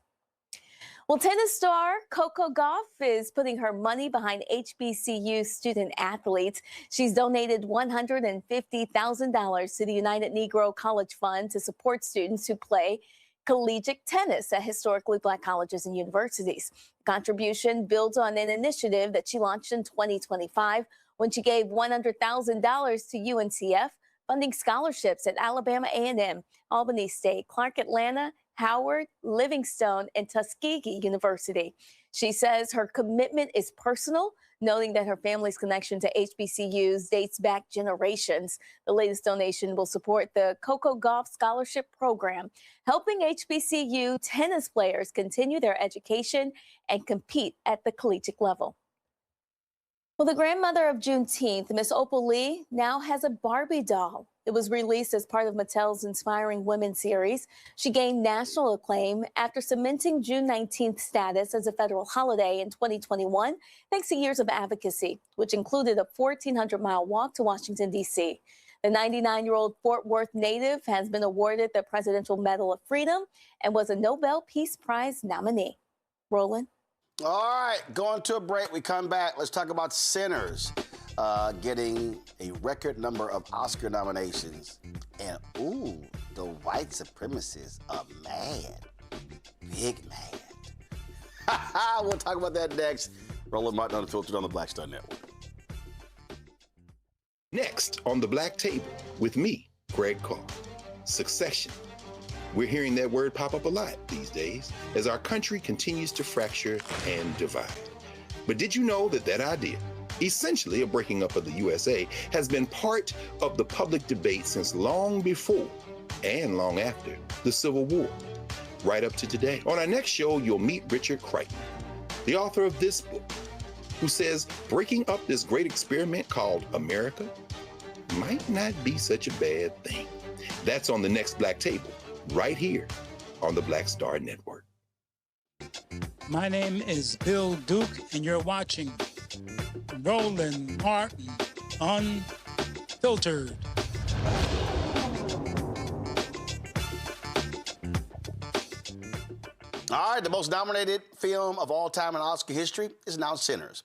Well, tennis star Coco Gauff is putting her money behind HBCU student athletes. She's donated $150,000 to the United Negro College Fund to support students who play collegiate tennis at historically Black colleges and universities. Contribution builds on an initiative that she launched in 2025 when she gave $100,000 to UNCF, funding scholarships at Alabama A&M, Albany State, Clark Atlanta, Howard, Livingstone, and Tuskegee University. She says her commitment is personal, noting that her family's connection to HBCUs dates back generations. The latest donation will support the Coco Gauff Scholarship Program, helping HBCU tennis players continue their education and compete at the collegiate level. Well, the grandmother of Juneteenth, Miss Opal Lee, now has a Barbie doll. It was released as part of Mattel's Inspiring Women series. She gained national acclaim after cementing June 19th status as a federal holiday in 2021, thanks to years of advocacy, which included a 1,400-mile walk to Washington, D.C. The 99-year-old Fort Worth native has been awarded the Presidential Medal of Freedom and was a Nobel Peace Prize nominee. Roland? All right, going to a break. We come back. Let's talk about Sinners getting a record number of Oscar nominations. And, ooh, the white supremacists are mad. Big mad. We'll talk about that next. Roland Martin Unfiltered on the Black Star Network. Next on the Black Table with me, Greg Carr. Succession. We're hearing that word pop up a lot these days as our country continues to fracture and divide. But did you know that that idea, essentially a breaking up of the USA, has been part of the public debate since long before and long after the Civil War, right up to today? On our next show, you'll meet Richard Crichton, the author of this book, who says breaking up this great experiment called America might not be such a bad thing. That's on the next Black Table, right here on the Black Star Network. My name is Bill Duke, and you're watching Roland Martin Unfiltered. All right, the most nominated film of all time in Oscar history is now Sinners.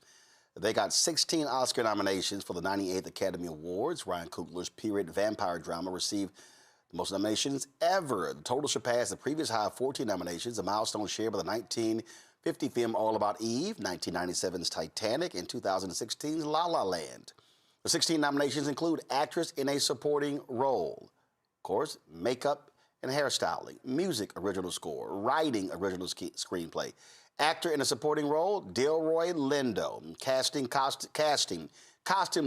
They got 16 Oscar nominations for the 98th Academy Awards. Ryan Coogler's period vampire drama received the most nominations ever. The total surpassed the previous high of 14 nominations, a milestone shared by the 1950 film All About Eve, 1997's Titanic, and 2016's La La Land. The 16 nominations include actress in a supporting role, of course, makeup and hairstyling, music original score, writing original screenplay, actor in a supporting role, Delroy Lindo, casting, costume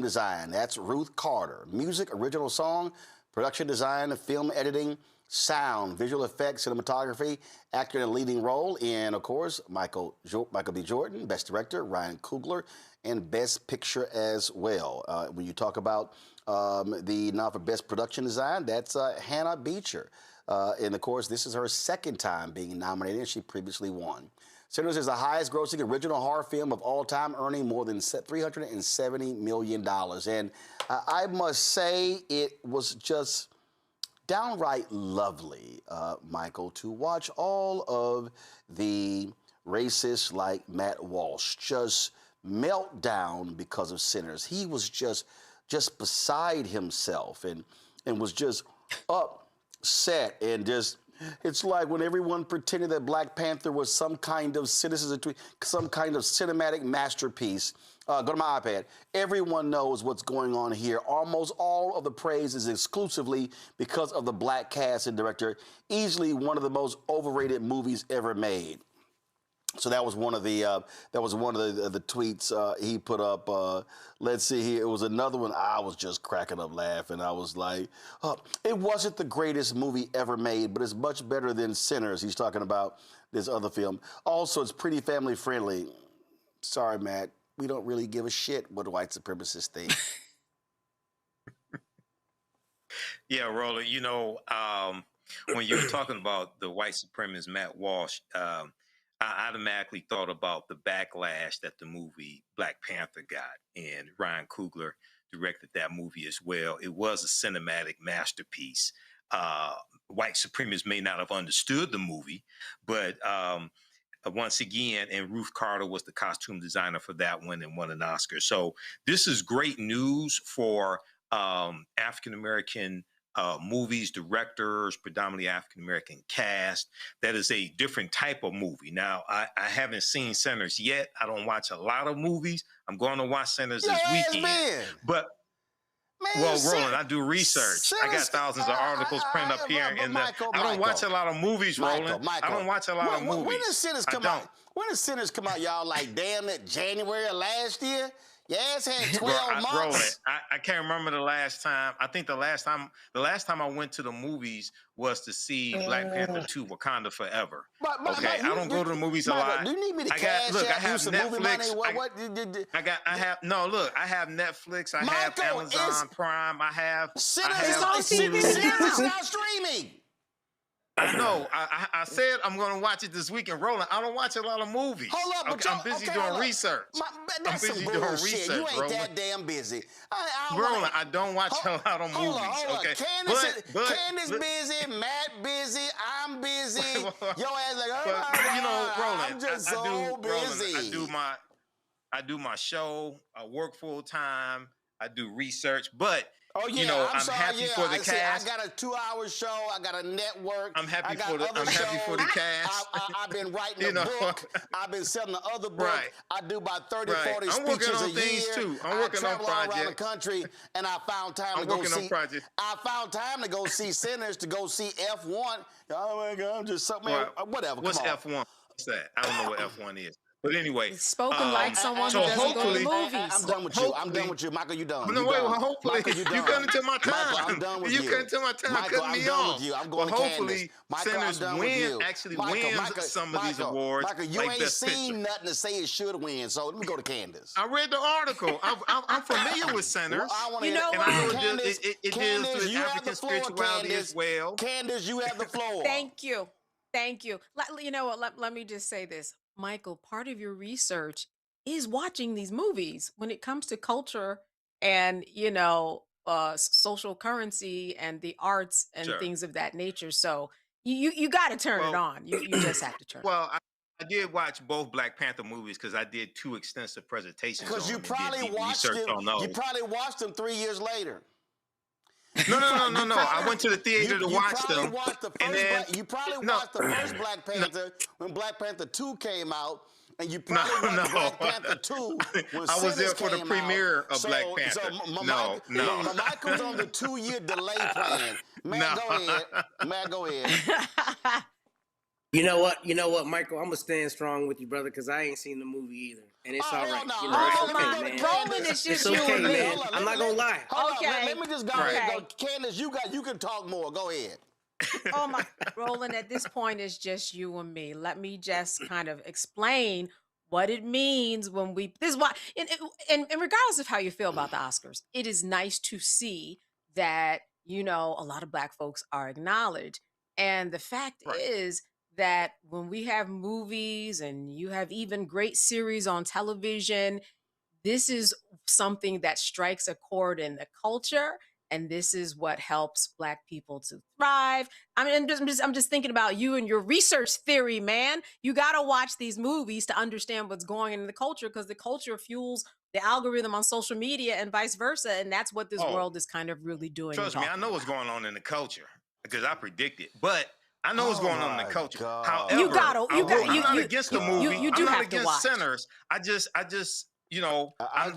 design, that's Ruth Carter, music original song, production design, film editing, sound, visual effects, cinematography, actor in a leading role in, of course, Michael B. Jordan, Best Director, Ryan Coogler, and Best Picture as well. When you talk about the nod for Best Production Design, that's Hannah Beecher. And, of course, this is her second time being nominated, and she previously won. Sinners is the highest grossing original horror film of all time, earning more than $370 million. And I must say it was just downright lovely, Michael, to watch all of the racists like Matt Walsh just melt down because of Sinners. He was just beside himself and was just upset and just... It's like when everyone pretended that Black Panther was some kind of cinematic masterpiece. Go to my iPad. Everyone knows what's going on here. Almost all of the praise is exclusively because of the Black cast and director. Easily one of the most overrated movies ever made. So that was one of the tweets he put up. Let's see here. It was another one. I was just cracking up laughing. I was like, it wasn't the greatest movie ever made, but it's much better than Sinners. He's talking about this other film. Also, it's pretty family friendly. Sorry, Matt. We don't really give a shit what white supremacists think. Yeah, Roland, you know, when you were talking about the white supremacist Matt Walsh, I automatically thought about the backlash that the movie Black Panther got, and Ryan Coogler directed that movie as well. It was a cinematic masterpiece. White supremacists may not have understood the movie, but once again, and Ruth Carter was the costume designer for that one and won an Oscar. So this is great news for African-American movies, directors, predominantly African-American cast. That is a different type of movie. Now, I haven't seen Sinners yet. I don't watch a lot of movies. I'm going to watch Sinners this weekend. But well, Roland, I do research. I got thousands of articles printed up here. I don't watch a lot of movies, Roland. I don't watch a lot of movies. When does Sinners come out? When does Sinners come out, y'all? Like, damn it, January of last year? Your ass had 12 months. Roland, I can't remember the last time. I think the last time I went to the movies was to see Black Panther 2: Wakanda Forever. Okay, I don't go to the movies a lot. Do you need me to I have Netflix. I have Netflix. I have Amazon Prime. I have Sinners is now streaming. I know. I said I'm going to watch it this weekend. Roland, I don't watch a lot of movies. Hold up, okay, I'm busy doing research. That's I'm busy some doing bullshit. research, You ain't Roland. that damn busy. Roland, I don't watch a lot of movies. Okay, Candace busy, Matt busy, I'm busy. Your ass like, Roland, I'm just so busy. Roland, I do my show. I work full time. I do research, but. I'm happy for the cast. I got a 2-hour show. I got a network. I'm happy for the cast. I've been writing a book. I've been selling the other book. Right. I do about 30, right. 40 I'm speeches working on a things year. too. I'm working on projects. I travel all around the country, and I found time to go see. I found time to go see Sinners, to go see F1. Oh my God, I'm just something. Whatever. What's F1? What's that? I don't know what F1 is. But anyway, it's spoken like someone who doesn't go to movies. I'm done with you. I'm done with you, Michael. You done? No, wait. Well, hopefully, Michael, you cut into my time. Michael, I'm done with you. You cut into my time. Michael, cutting me I'm done off. with you. I'm going to hopefully, Michael, Sinners actually wins some of these awards. Michael, you like ain't seen nothing to say it should win. So let me go to Candace. I read the article. I'm familiar with Sinners. Well, you know what? It deals with African spirituality as well. Candace, you have the floor. Thank you. You know what? Let me just say this, Michael. Part of your research is watching these movies when it comes to culture and social currency and the arts and things of that nature. So you got to turn it on. You just have to turn. Well, I did watch both Black Panther movies because I did 2 extensive presentations. Because you probably watched them. You probably watched them 3 years later. No. I went to the theater to watch them. You probably watched the first Black Panther when Black Panther 2 came out. And you probably watched Black Panther 2 when I was there for the premiere of Black Panther. So Michael's on the 2-year delay plan. Matt, go ahead. You know what, Michael? I'm gonna stand strong with you, brother, because I ain't seen the movie either, and it's all right. No. Roland, it's just you and me. Man. I'm not gonna lie. Okay, let me just go ahead. Candace, you can talk more. Go ahead. Oh my, Roland, at this point it's just you and me. Let me just kind of explain what it means when this is why, and regardless of how you feel about the Oscars, it is nice to see that a lot of Black folks are acknowledged. And the fact is that when we have movies and you have even great series on television, this is something that strikes a chord in the culture. And this is what helps Black people to thrive. I mean, I'm just thinking about you and your research theory, man. You got to watch these movies to understand what's going on in the culture, because the culture fuels the algorithm on social media and vice versa. And that's what this world is kind of really doing. Trust me, I know what's going on in the culture because I predict it. But I know what's going on in the culture. However, I'm not against the movie. I'm not against Sinners. I just I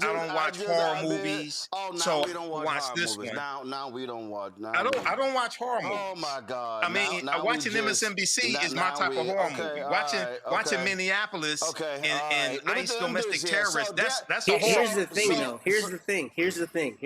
don't watch horror movies. So we don't watch this movies. one. Now we don't watch. I don't watch horror movies. Oh my God! I mean, watching MSNBC is my type of horror movie. Watching Minneapolis and ICE domestic terrorists. That's a horror. Here's the thing, though. Here's the thing.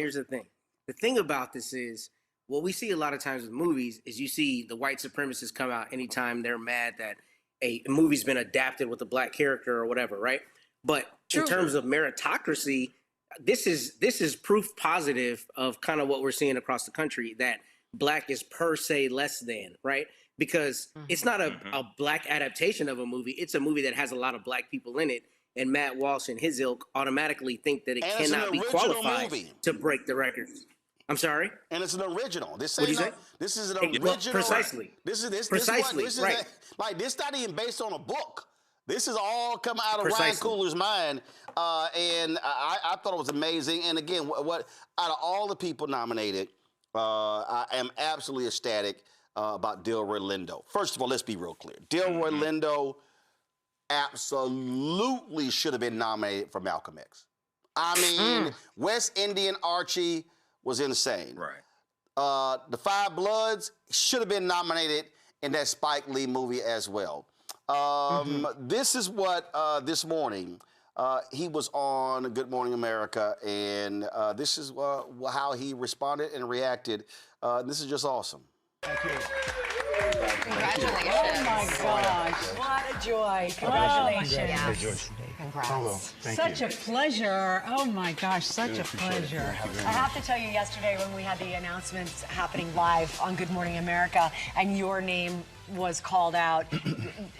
The thing about this is, what we see a lot of times with movies is you see the white supremacists come out anytime they're mad that a movie's been adapted with a Black character or whatever, right? But in terms of meritocracy, this is proof positive of kind of what we're seeing across the country, that Black is per se less than, right? Because it's not a Black adaptation of a movie. It's a movie that has a lot of Black people in it. And Matt Walsh and his ilk automatically think that it cannot be qualified to break the records. I'm sorry? And it's an original. This is an original. Precisely. This is precisely right. Like, this not even based on a book. This is all coming out of Precisely. Ryan Coogler's mind, and I thought it was amazing. And again, what out of all the people nominated, I am absolutely ecstatic about Delroy Lindo. First of all, let's be real clear. Delroy Lindo absolutely should have been nominated for Malcolm X. I mean, West Indian Archie was insane. Right. The Five Bloods should have been nominated in that Spike Lee movie as well. This is what this morning he was on Good Morning America, and this is how he responded and reacted. This is just awesome. Thank you. Congratulations. Oh my gosh. What a joy. Congratulations. Congrats. Hello. Such a pleasure. Oh my gosh, such a pleasure. I have to tell you, yesterday when we had the announcements happening live on Good Morning America and your name was called out,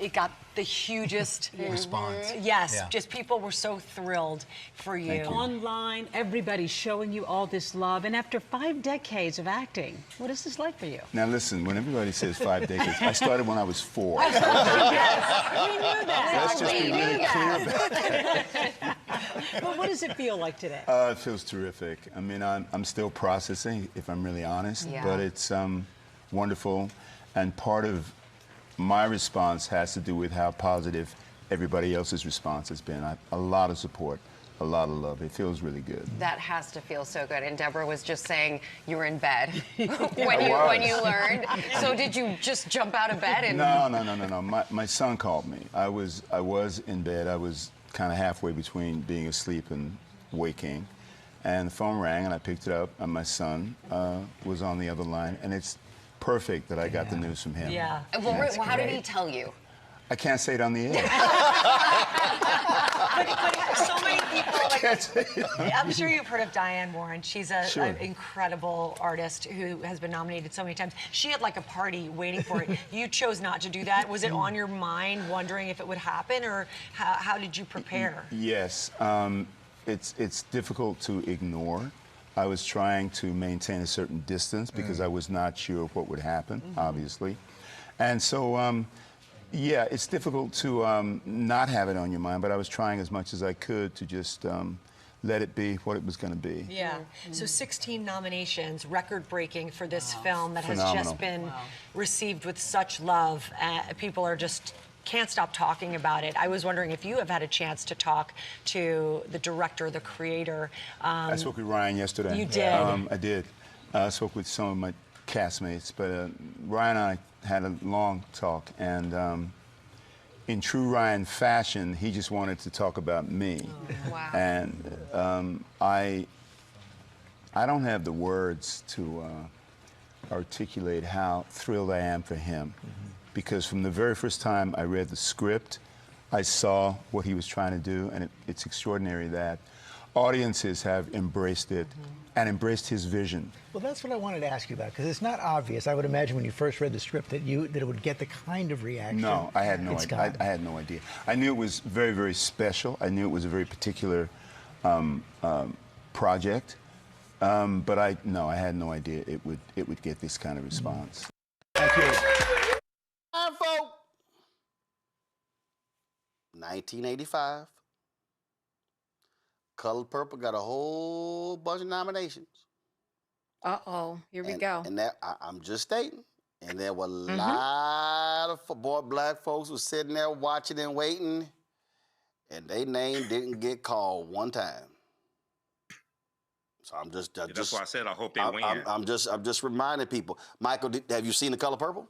it got the hugest response. Yes, Yeah. just people were so thrilled for you. Online, everybody's showing you all this love. And after 5 decades of acting, what is this like for you? Now listen, when everybody says 5 decades, I started when I was 4. Yes, we knew that. Let's just be really clear about it. But what does it feel like today? It feels terrific. I mean, I'm still processing, if I'm really honest, Yeah. but it's wonderful. And part of my response has to do with how positive everybody else's response has been. A lot of support, a lot of love. It feels really good. That has to feel so good. And Deborah was just saying you were in bed when you learned. So did you just jump out of bed? And No. My son called me. I was in bed. I was kind of halfway between being asleep and waking. And the phone rang, and I picked it up, and my son was on the other line. And it's perfect that I got the news from him. Yeah. Well, how did he tell you? I can't say it on the air. but so many people, I'm sure you've heard of Diane Warren. She's an incredible artist who has been nominated so many times. She had like a party waiting for it. You chose not to do that. Was it on your mind, wondering if it would happen, or how did you prepare? Yes. It's difficult to ignore. I was trying to maintain a certain distance because I was not sure of what would happen, obviously. And so, yeah, it's difficult to not have it on your mind, but I was trying as much as I could to just let it be what it was going to be. Yeah. So 16 nominations, record-breaking for this film that has Phenomenal. just been received with such love. People are just can't stop talking about it. I was wondering if you have had a chance to talk to the director, the creator. I spoke with Ryan yesterday. You did? I did. I spoke with some of my castmates, but Ryan and I had a long talk, and in true Ryan fashion, he just wanted to talk about me. Oh, wow. And I don't have the words to articulate how thrilled I am for him. Because from the very first time I read the script, I saw what he was trying to do, and it's extraordinary that audiences have embraced it and embraced his vision. Well, that's what I wanted to ask you about, because it's not obvious. I would imagine when you first read the script that it would get the kind of reaction. No, I had no idea. I had no idea. I knew it was very, very special. I knew it was a very particular project, but I had no idea it would get this kind of response. Thank you. 1985. Color Purple got a whole bunch of nominations. Uh-oh, here we go. And that I'm just stating. And there were a lot of black folks who sitting there watching and waiting, and their name didn't get called one time. So I'm just that's why I said I hope they win. I'm just reminding people. Michael, have you seen The Color Purple?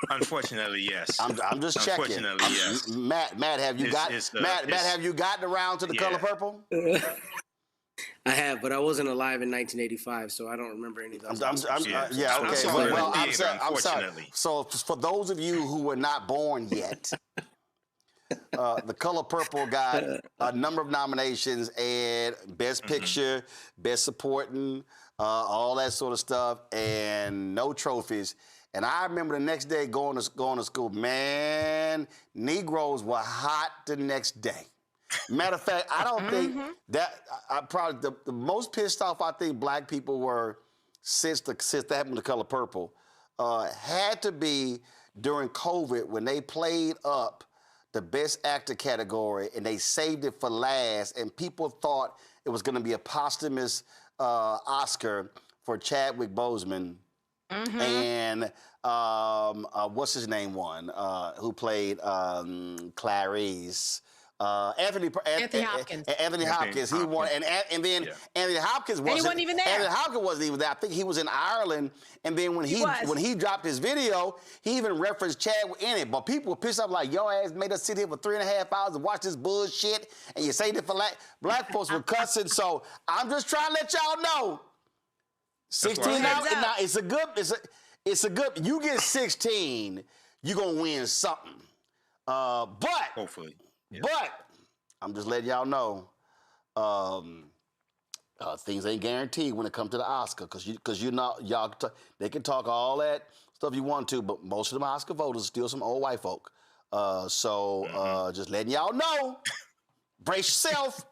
Unfortunately, yes. I'm just checking. Unfortunately, yes. Matt, have you have you gotten around to The Color Purple? I have, but I wasn't alive in 1985, so I don't remember any of those. Yeah, okay. Well, I'm sorry. So for those of you who were not born yet, The Color Purple got a number of nominations, and Best Picture, Best Supporting, all that sort of stuff, and no trophies. And I remember the next day going to school, man, Negroes were hot the next day. Matter of fact, I don't think that, I probably, the most pissed off I think black people were since that happened to Color Purple, had to be during COVID when they played up the Best Actor category, and they saved it for last, and people thought it was going to be a posthumous Oscar for Chadwick Boseman. And what's his name won? Who played Clarice? Anthony Hopkins. Anthony Hopkins. He won, and then Anthony Hopkins wasn't even there. Anthony Hopkins wasn't even there. I think he was in Ireland. And then when he dropped his video, he even referenced Chadwick in it. But people were pissed off like, your ass made us sit here for 3.5 hours to watch this bullshit, and you say that for black folks were cussing. So I'm just trying to let y'all know. 16 now, it's a good. You get 16, you gonna win something. But hopefully. Yeah. But I'm just letting y'all know, things ain't guaranteed when it comes to the Oscar, because they can talk all that stuff you want to, but most of them Oscar voters are still some old white folk. Just letting y'all know, brace yourself.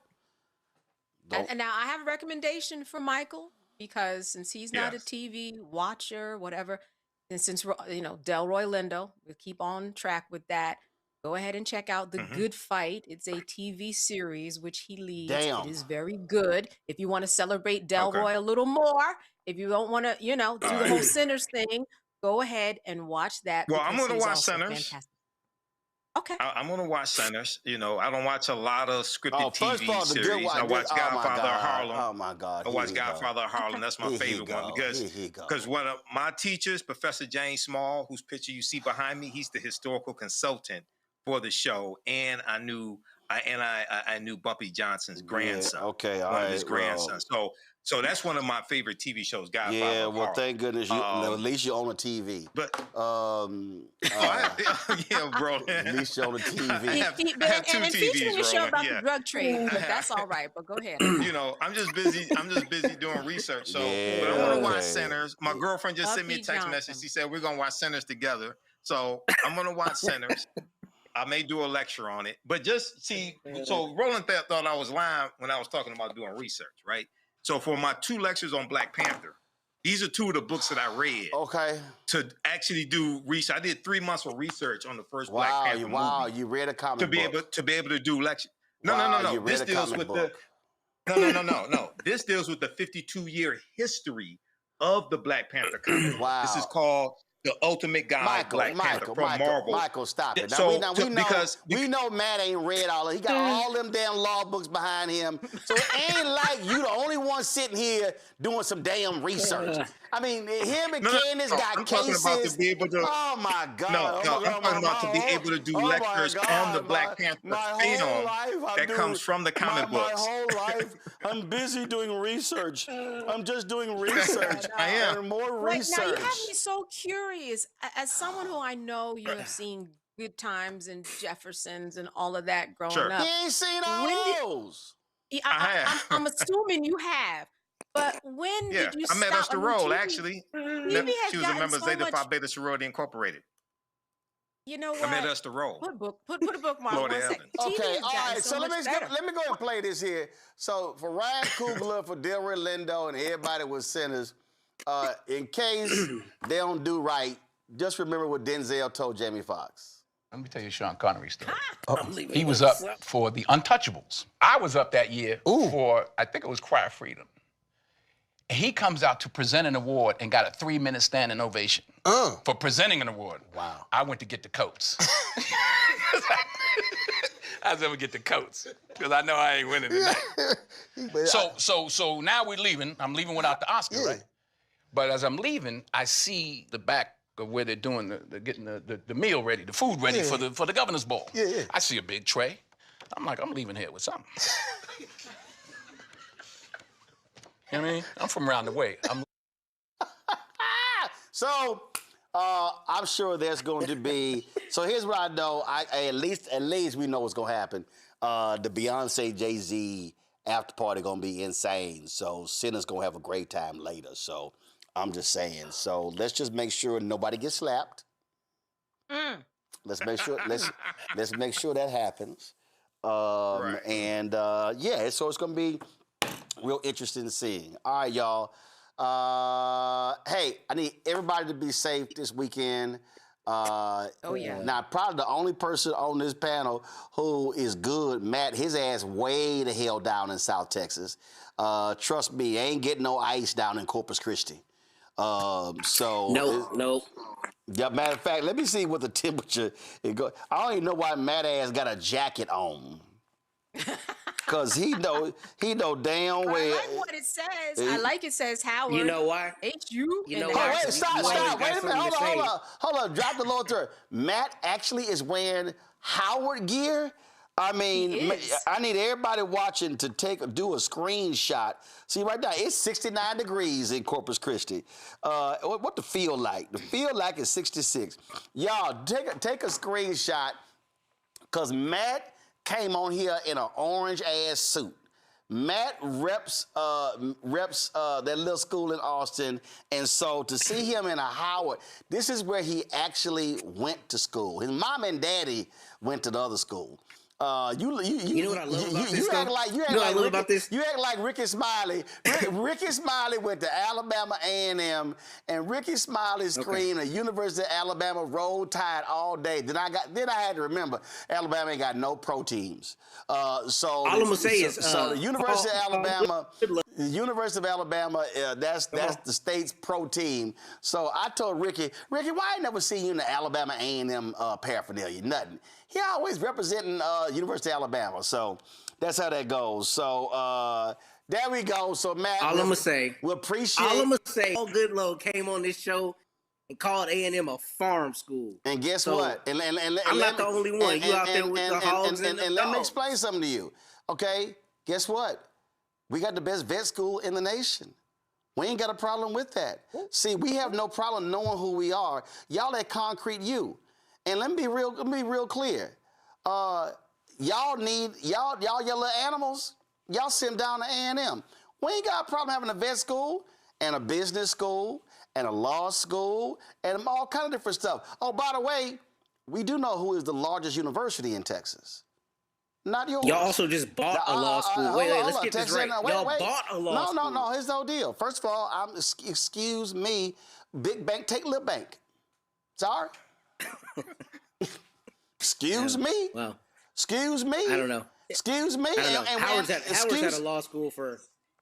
And now I have a recommendation for Michael, because since he's not a TV watcher, whatever, and since Delroy Lindo, we'll keep on track with that. Go ahead and check out The Good Fight. It's a TV series which he leads. Damn. It is very good. If you want to celebrate Delroy a little more, if you don't want to, do the whole Sinners thing, go ahead and watch that. Well, I'm going to watch Sinners. Fantastic. Okay. I'm going to watch Sinners. I don't watch a lot of scripted TV series. I watch Oh, Godfather of Harlem. Oh, my God. I watch Godfather of Harlem. That's my favorite one, because one of my teachers, Professor James Small, whose picture you see behind me, he's the historical consultant for the show, and I knew Bumpy Johnson's grandson. Okay, all one right, of his grandsons. So that's one of my favorite TV shows. Godfather. Yeah, of well, Harlem. thank goodness at least you own a TV. But yeah, bro. At least you own a TV. I have two and featuring TVs, a show Roland. about the drug trade, but that's all right. But go ahead. I'm just busy doing research. So, but I want to watch Sinners. My girlfriend just sent me a text message. She said we're gonna watch Sinners together. So I'm gonna watch Sinners. I may do a lecture on it, but just see. So Roland thought I was lying when I was talking about doing research, right? So for my 2 lectures on Black Panther, these are 2 of the books that I read. Okay. To actually do research, I did 3 months of research on the first Black Panther movie. Wow, you read a comic book. To be able to do lecture. No. This deals with No. This deals with the 52-year history of the Black Panther comic. Wow. This is called The Ultimate Guide, Black Panther from Marvel. Michael, stop it. Now, So we know Matt ain't read all of it. He got all them damn law books behind him. So it ain't like you the only one sitting here doing some damn research. I mean, him and Candace got I'm cases. talking about to be able to, oh, my God. I'm talking about to be able to do lectures on the Black Panther film that comes from the comic books. My whole life, I'm busy doing research. I'm just doing research. I am. And more research. Now you have me so curious. As someone who I know you have seen Good Times and Jeffersons and all of that growing up. You ain't seen all those. I'm assuming you have. But when did you I met stop? Esther Roll, actually. TV She was a member of Zeta Phi Beta Sorority Incorporated. You know what? I met Esther Roll. Put a bookmark. Florida One second. Okay, all right. So let me me go and play this here. So for Ryan Coogler, for Delroy Lindo, and everybody with Sinners, in case they don't do right, just remember what Denzel told Jamie Foxx. Let me tell you a Sean Connery story. He was up for The Untouchables. I was up that year for, I think it was Cry of Freedom. He comes out to present an award and got a 3-minute standing ovation for presenting an award. Wow. I went to get the coats. I was going to get the coats because I know I ain't winning tonight. So now we're leaving. I'm leaving without the Oscar, right? But as I'm leaving, I see the back of where they're doing getting the meal ready, the food ready for the governor's ball. I see a big tray. I'm like, I'm leaving here with something. You know what I mean? I'm from around the way. So, I'm sure there's going to be. So here's what I know. At least we know what's going to happen. The Beyonce Jay-Z after party going to be insane. So Sinners going to have a great time later. So I'm just saying. So let's just make sure nobody gets slapped. Let's make sure. Let's make sure that happens. Right. And so it's going to be real interesting seeing. All right, y'all. Hey, I need everybody to be safe this weekend. Oh, yeah. Now, probably the only person on this panel who is good, Matt, his ass way the hell down in South Texas. Trust me, ain't getting no ice down in Corpus Christi. Nope. Yeah, matter of fact, let me see what the temperature is going. I don't even know why Matt ass got a jacket on. Cause he know damn well. I like what it says. I like it says Howard. You know why? H-U. You know Oh, why? wait, stop. Wait a minute. Hold on. Drop the lower third. Matt actually is wearing Howard gear. I mean, I need everybody watching to do a screenshot. See, right now, it's 69 degrees in Corpus Christi. What the feel like? The feel like is 66. Y'all, take a screenshot, because Matt came on here in an orange-ass suit. Matt reps that little school in Austin, and so to see him in a Howard, this is where he actually went to school. His mom and daddy went to the other school. You know what I love about this? You act like Ricky Smiley. Ricky Smiley went to Alabama A&M, and Ricky Smiley screamed at University of Alabama Roll Tide all day. Then I had to remember Alabama ain't got no pro teams. So all I'm gonna say is the University of Alabama, that's the state's pro team. So I told Ricky, why I never seen you in the Alabama A&M paraphernalia? Nothing. He always representing University of Alabama. So that's how that goes. So there we go. So Matt, all I'm gonna say, we appreciate. All I'm gonna say, Paul Goodlow came on this show and called A&M a farm school. And guess what? And I'm not the only one. You out there with the hogs and the dogs. Let me explain something to you. Okay? Guess what? We got the best vet school in the nation. We ain't got a problem with that. See, we have no problem knowing who we are. Y'all at Concrete U. And let me be real clear. Y'all little animals, y'all send down to A&M. We ain't got a problem having a vet school and a business school and a law school and all kind of different stuff. Oh, by the way, we do know who is the largest university in Texas. Not yours. Y'all also just bought a law school. Wait, let's get this right. Y'all bought a law school. No, here's no deal. First of all, excuse me, big bank take little bank. Sorry. Excuse me? Well, excuse me? I don't know. Excuse me? I don't know. Howard's had a law school for,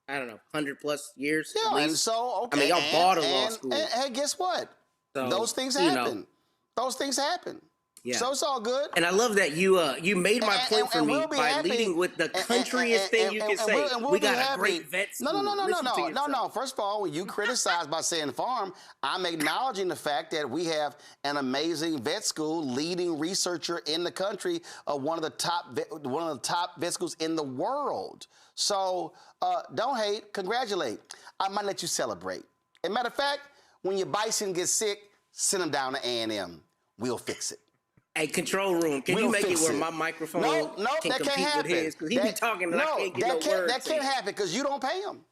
100+ years. Yeah, and so, okay. I mean, y'all bought a law school. And hey, guess what? So, those things happen. Those things happen. Yeah. So it's all good. And I love that you made my point for me by leading with the countryest thing you can say. We got a great vet school. No. First of all, when you criticize by saying farm, I'm acknowledging the fact that we have an amazing vet school, leading researcher in the country, one of the top vet schools in the world. So don't hate, congratulate. I might let you celebrate. As a matter of fact, when your bison gets sick, send them down to A&M. We'll fix it. Hey, control room, can you make it where my microphone can that compete can't happen. with his? Because he be talking and I can't get no words. That can't happen because you don't pay him.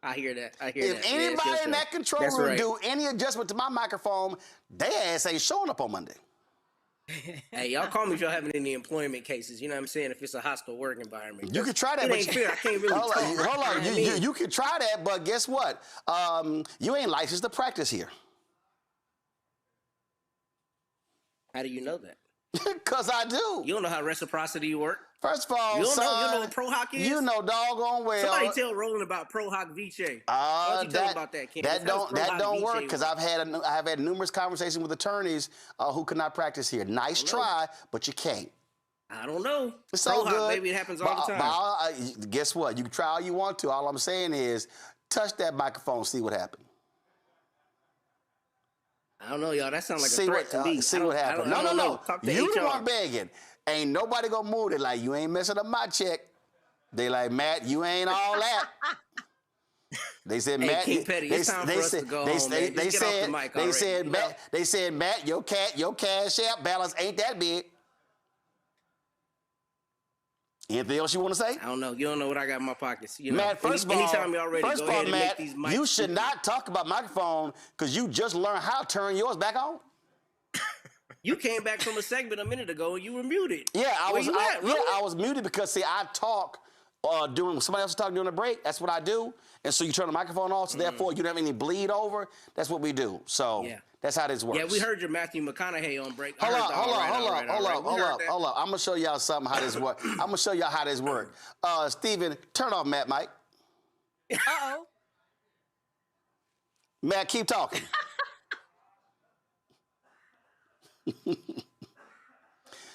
I hear that. If anybody in that control room do any adjustment to my microphone, their ass ain't showing up on Monday. Hey, y'all call me if y'all having any employment cases. You know what I'm saying? If it's a hostile work environment. You can try that. It ain't fair. I can't really talk. Hold on. You can try that, but guess what? You ain't licensed to practice here. How do you know that? Because I do. You don't know how reciprocity work? First of all, you don't know what pro hoc is? You know doggone well. Somebody tell Roland about pro hoc vice. Why don't you tell him about that, Ken? That don't work because I've had numerous conversations with attorneys who could not practice here. Nice try, but you can't. I don't know. It's pro all hoc, good. baby, it happens all the time. Guess what? You can try all you want to. All I'm saying is touch that microphone, see what happens. I don't know, y'all. That sounds like a threat to me. See what happens. No. Talk to You HR. the one begging. Ain't nobody gonna move it. Like, you ain't messing up my check. They like, Matt, you ain't all that. They said, Matt. King Petty, it's time for us to go home, man. Just get off the mic already, They said, Matt, your cash app balance ain't that big. Anything else you want to say? I don't know. You don't know what I got in my pockets. You know, Matt, first of all, anytime y'all ready, go ahead and Matt, make these mics. you should not talk about microphone because you just learned how to turn yours back on. You came back from a segment a minute ago and you were muted. Yeah, I was muted because, see, I talk Doing somebody else is talking during a break. That's what I do. And so you turn the microphone off, so therefore you don't have any bleed over. That's what we do. So that's how this works. Yeah, we heard your Matthew McConaughey on break. Hold up. I'm gonna show y'all something how this works. I'm gonna show y'all how this works. Steven, turn off Matt Mike. Uh-oh. Matt, keep talking.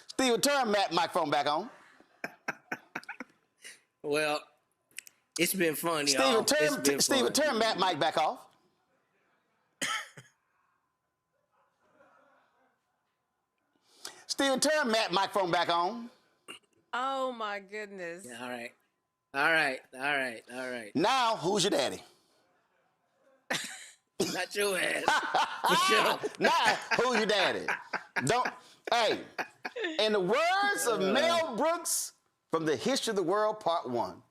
Steven, turn Matt microphone back on. Well, it's been fun, y'all. Steven, turn Matt mic back off. Steven, turn Matt microphone back on. Oh my goodness. Yeah, all right. Now, who's your daddy? Not your ass. For sure. Now, who's your daddy? Hey, in the words of Mel Brooks from The History of the World, Part 1,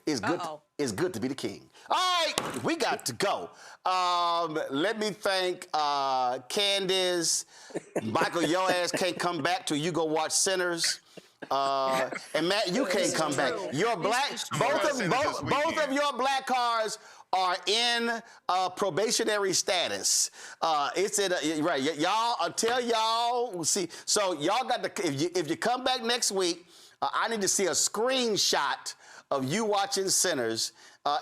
it's good to be the king. All right, we got to go. Let me thank Candace. Michael, your ass can't come back till you go watch Sinners. And Matt, you can't come back. Your both of your black cars are in probationary status. It's in right. Y'all tell y'all see. So y'all got to if you come back next week, I need to see a screenshot of you watching Sinners,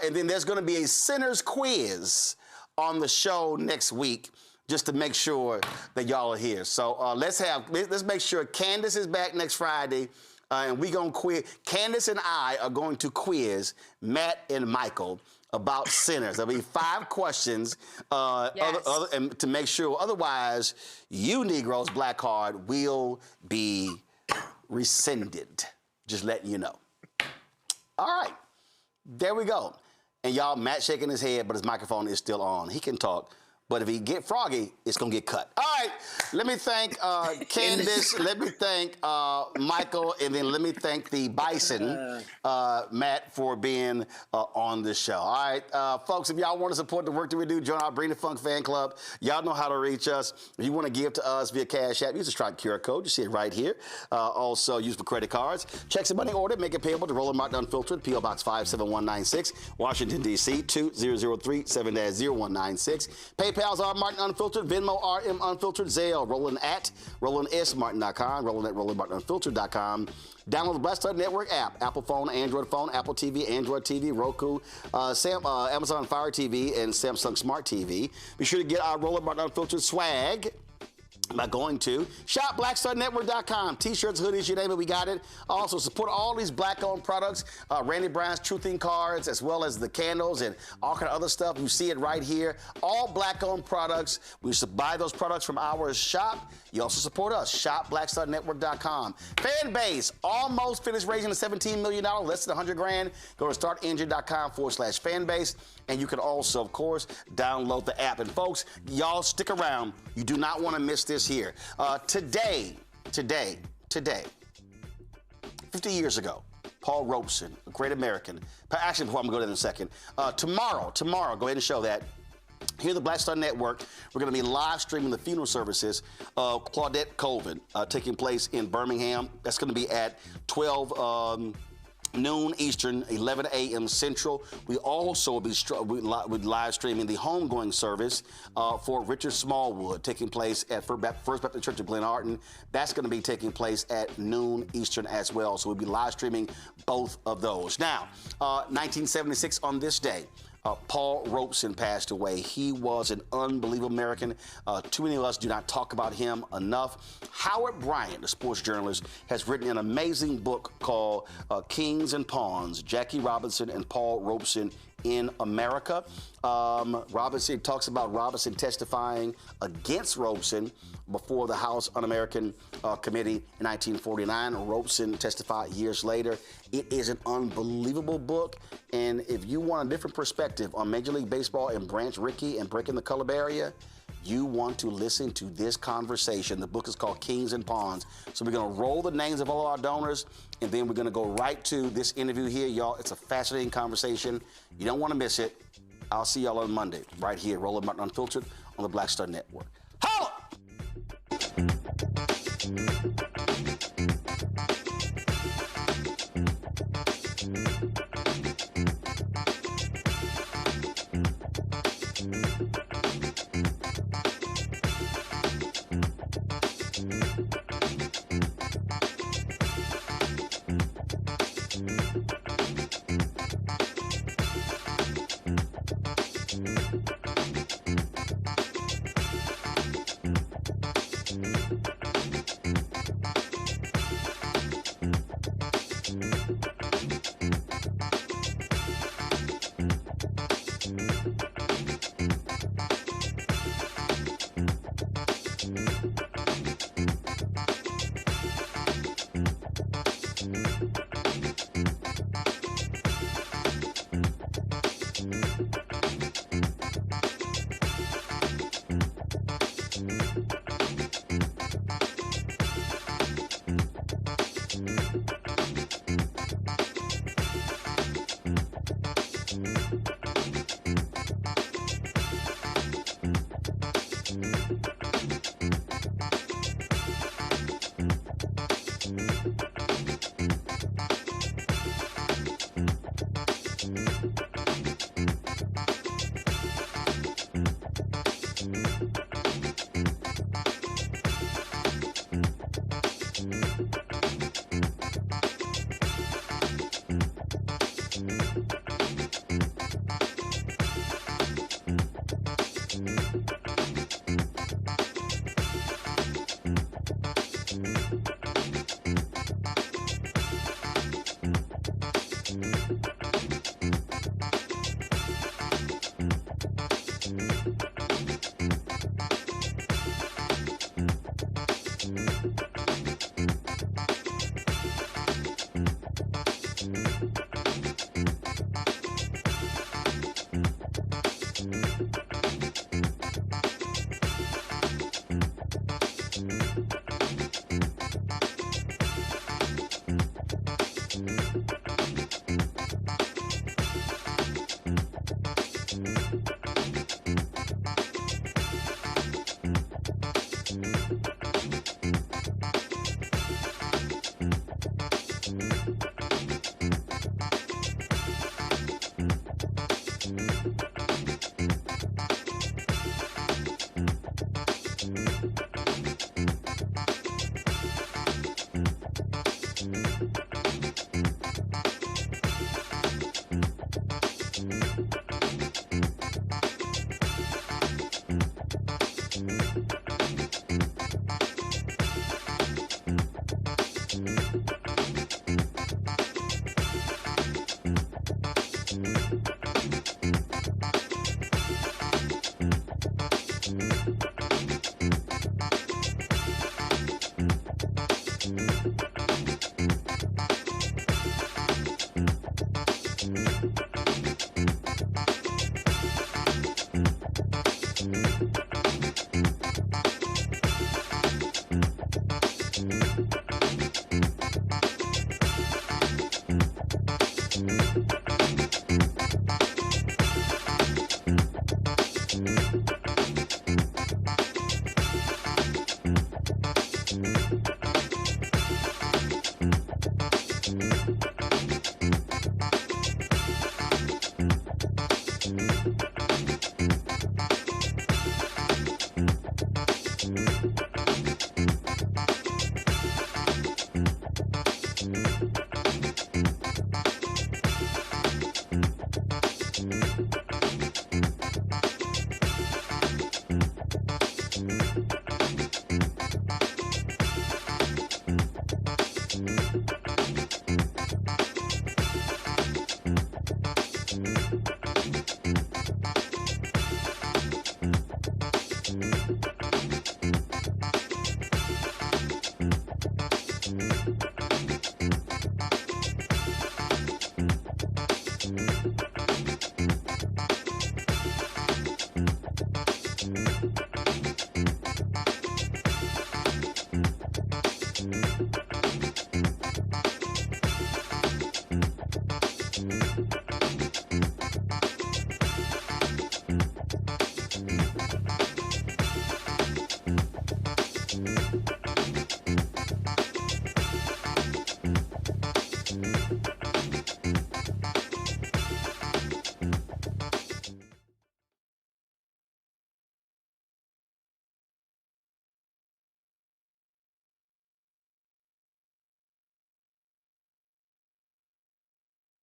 and then there's going to be a Sinners quiz on the show next week, just to make sure that y'all are here. So let's make sure Candace is back next Friday, and we gonna quiz. Candace and I are going to quiz Matt and Michael about Sinners. There'll be 5 questions, and to make sure. Otherwise, you Negroes' black card will be rescinded. Just letting you know. All right, there we go. And y'all, Matt shaking his head, but his microphone is still on. He can talk, but if he get froggy, it's gonna get cut. All right, let me thank Candace, let me thank Michael, and then let me thank the Bison, Matt, for being on the show. All right, folks, if y'all want to support the work that we do, join our Bring the Funk fan club. Y'all know how to reach us. If you want to give to us via Cash App, use the Stripe QR code. You see it right here. Also, use for credit cards. Checks and money order, make it payable to Roland Martin Unfiltered, P.O. Box 57196, Washington, D.C. 20037 7-0196. PayPal's R Martin Unfiltered, Venmo RM Unfiltered, Zelle, Roland at RolandSMartin.com, Roland at RolandMartinUnfiltered.com. Download the Black Star Network app, Apple phone, Android phone, Apple TV, Android TV, Roku, Amazon Fire TV, and Samsung Smart TV. Be sure to get our Roland Martin Unfiltered swag by going to shopblackstarnetwork.com. T-shirts, hoodies, you name it, we got it. Also, support all these black-owned products, Randy Brown's Truthing cards, as well as the candles and all kind of other stuff. You see it right here. All black-owned products. We should buy those products from our shop. You also support us, shopblackstarnetwork.com. Fan base, almost finished raising the $17 million, less than 100 grand. Go to startengine.com/fanbase. And you can also, of course, download the app. And folks, y'all stick around. You do not want to miss this here. Today, 50 years ago, Paul Robeson, a great American. Actually, before I'm going to go there in a second. Tomorrow, go ahead and show that. Here at the Black Star Network, we're going to be live streaming the funeral services of Claudette Colvin, taking place in Birmingham. That's going to be at 12 noon Eastern, 11 a.m. Central. We also will be live streaming the homegoing service for Richard Smallwood, taking place at First Baptist Church of Glenarden. That's going to be taking place at noon Eastern as well. So we'll be live streaming both of those. Now, 1976 on this day, Paul Robeson passed away. He was an unbelievable American. Too many of us do not talk about him enough. Howard Bryant, the sports journalist, has written an amazing book called Kings and Pawns, Jackie Robinson and Paul Robeson in America. Robinson talks about Robinson testifying against Robeson before the House Un-American Committee in 1949. Robeson testified years later. It is an unbelievable book, and if you want a different perspective on Major League Baseball and Branch Rickey and breaking the color barrier, you want to listen to this conversation. The book is called Kings and Pawns. So we're going to roll the names of all our donors, and then we're going to go right to this interview here, y'all. It's a fascinating conversation. You don't want to miss it. I'll see y'all on Monday, right here, Roland Martin Unfiltered on the Black Star Network. Holla!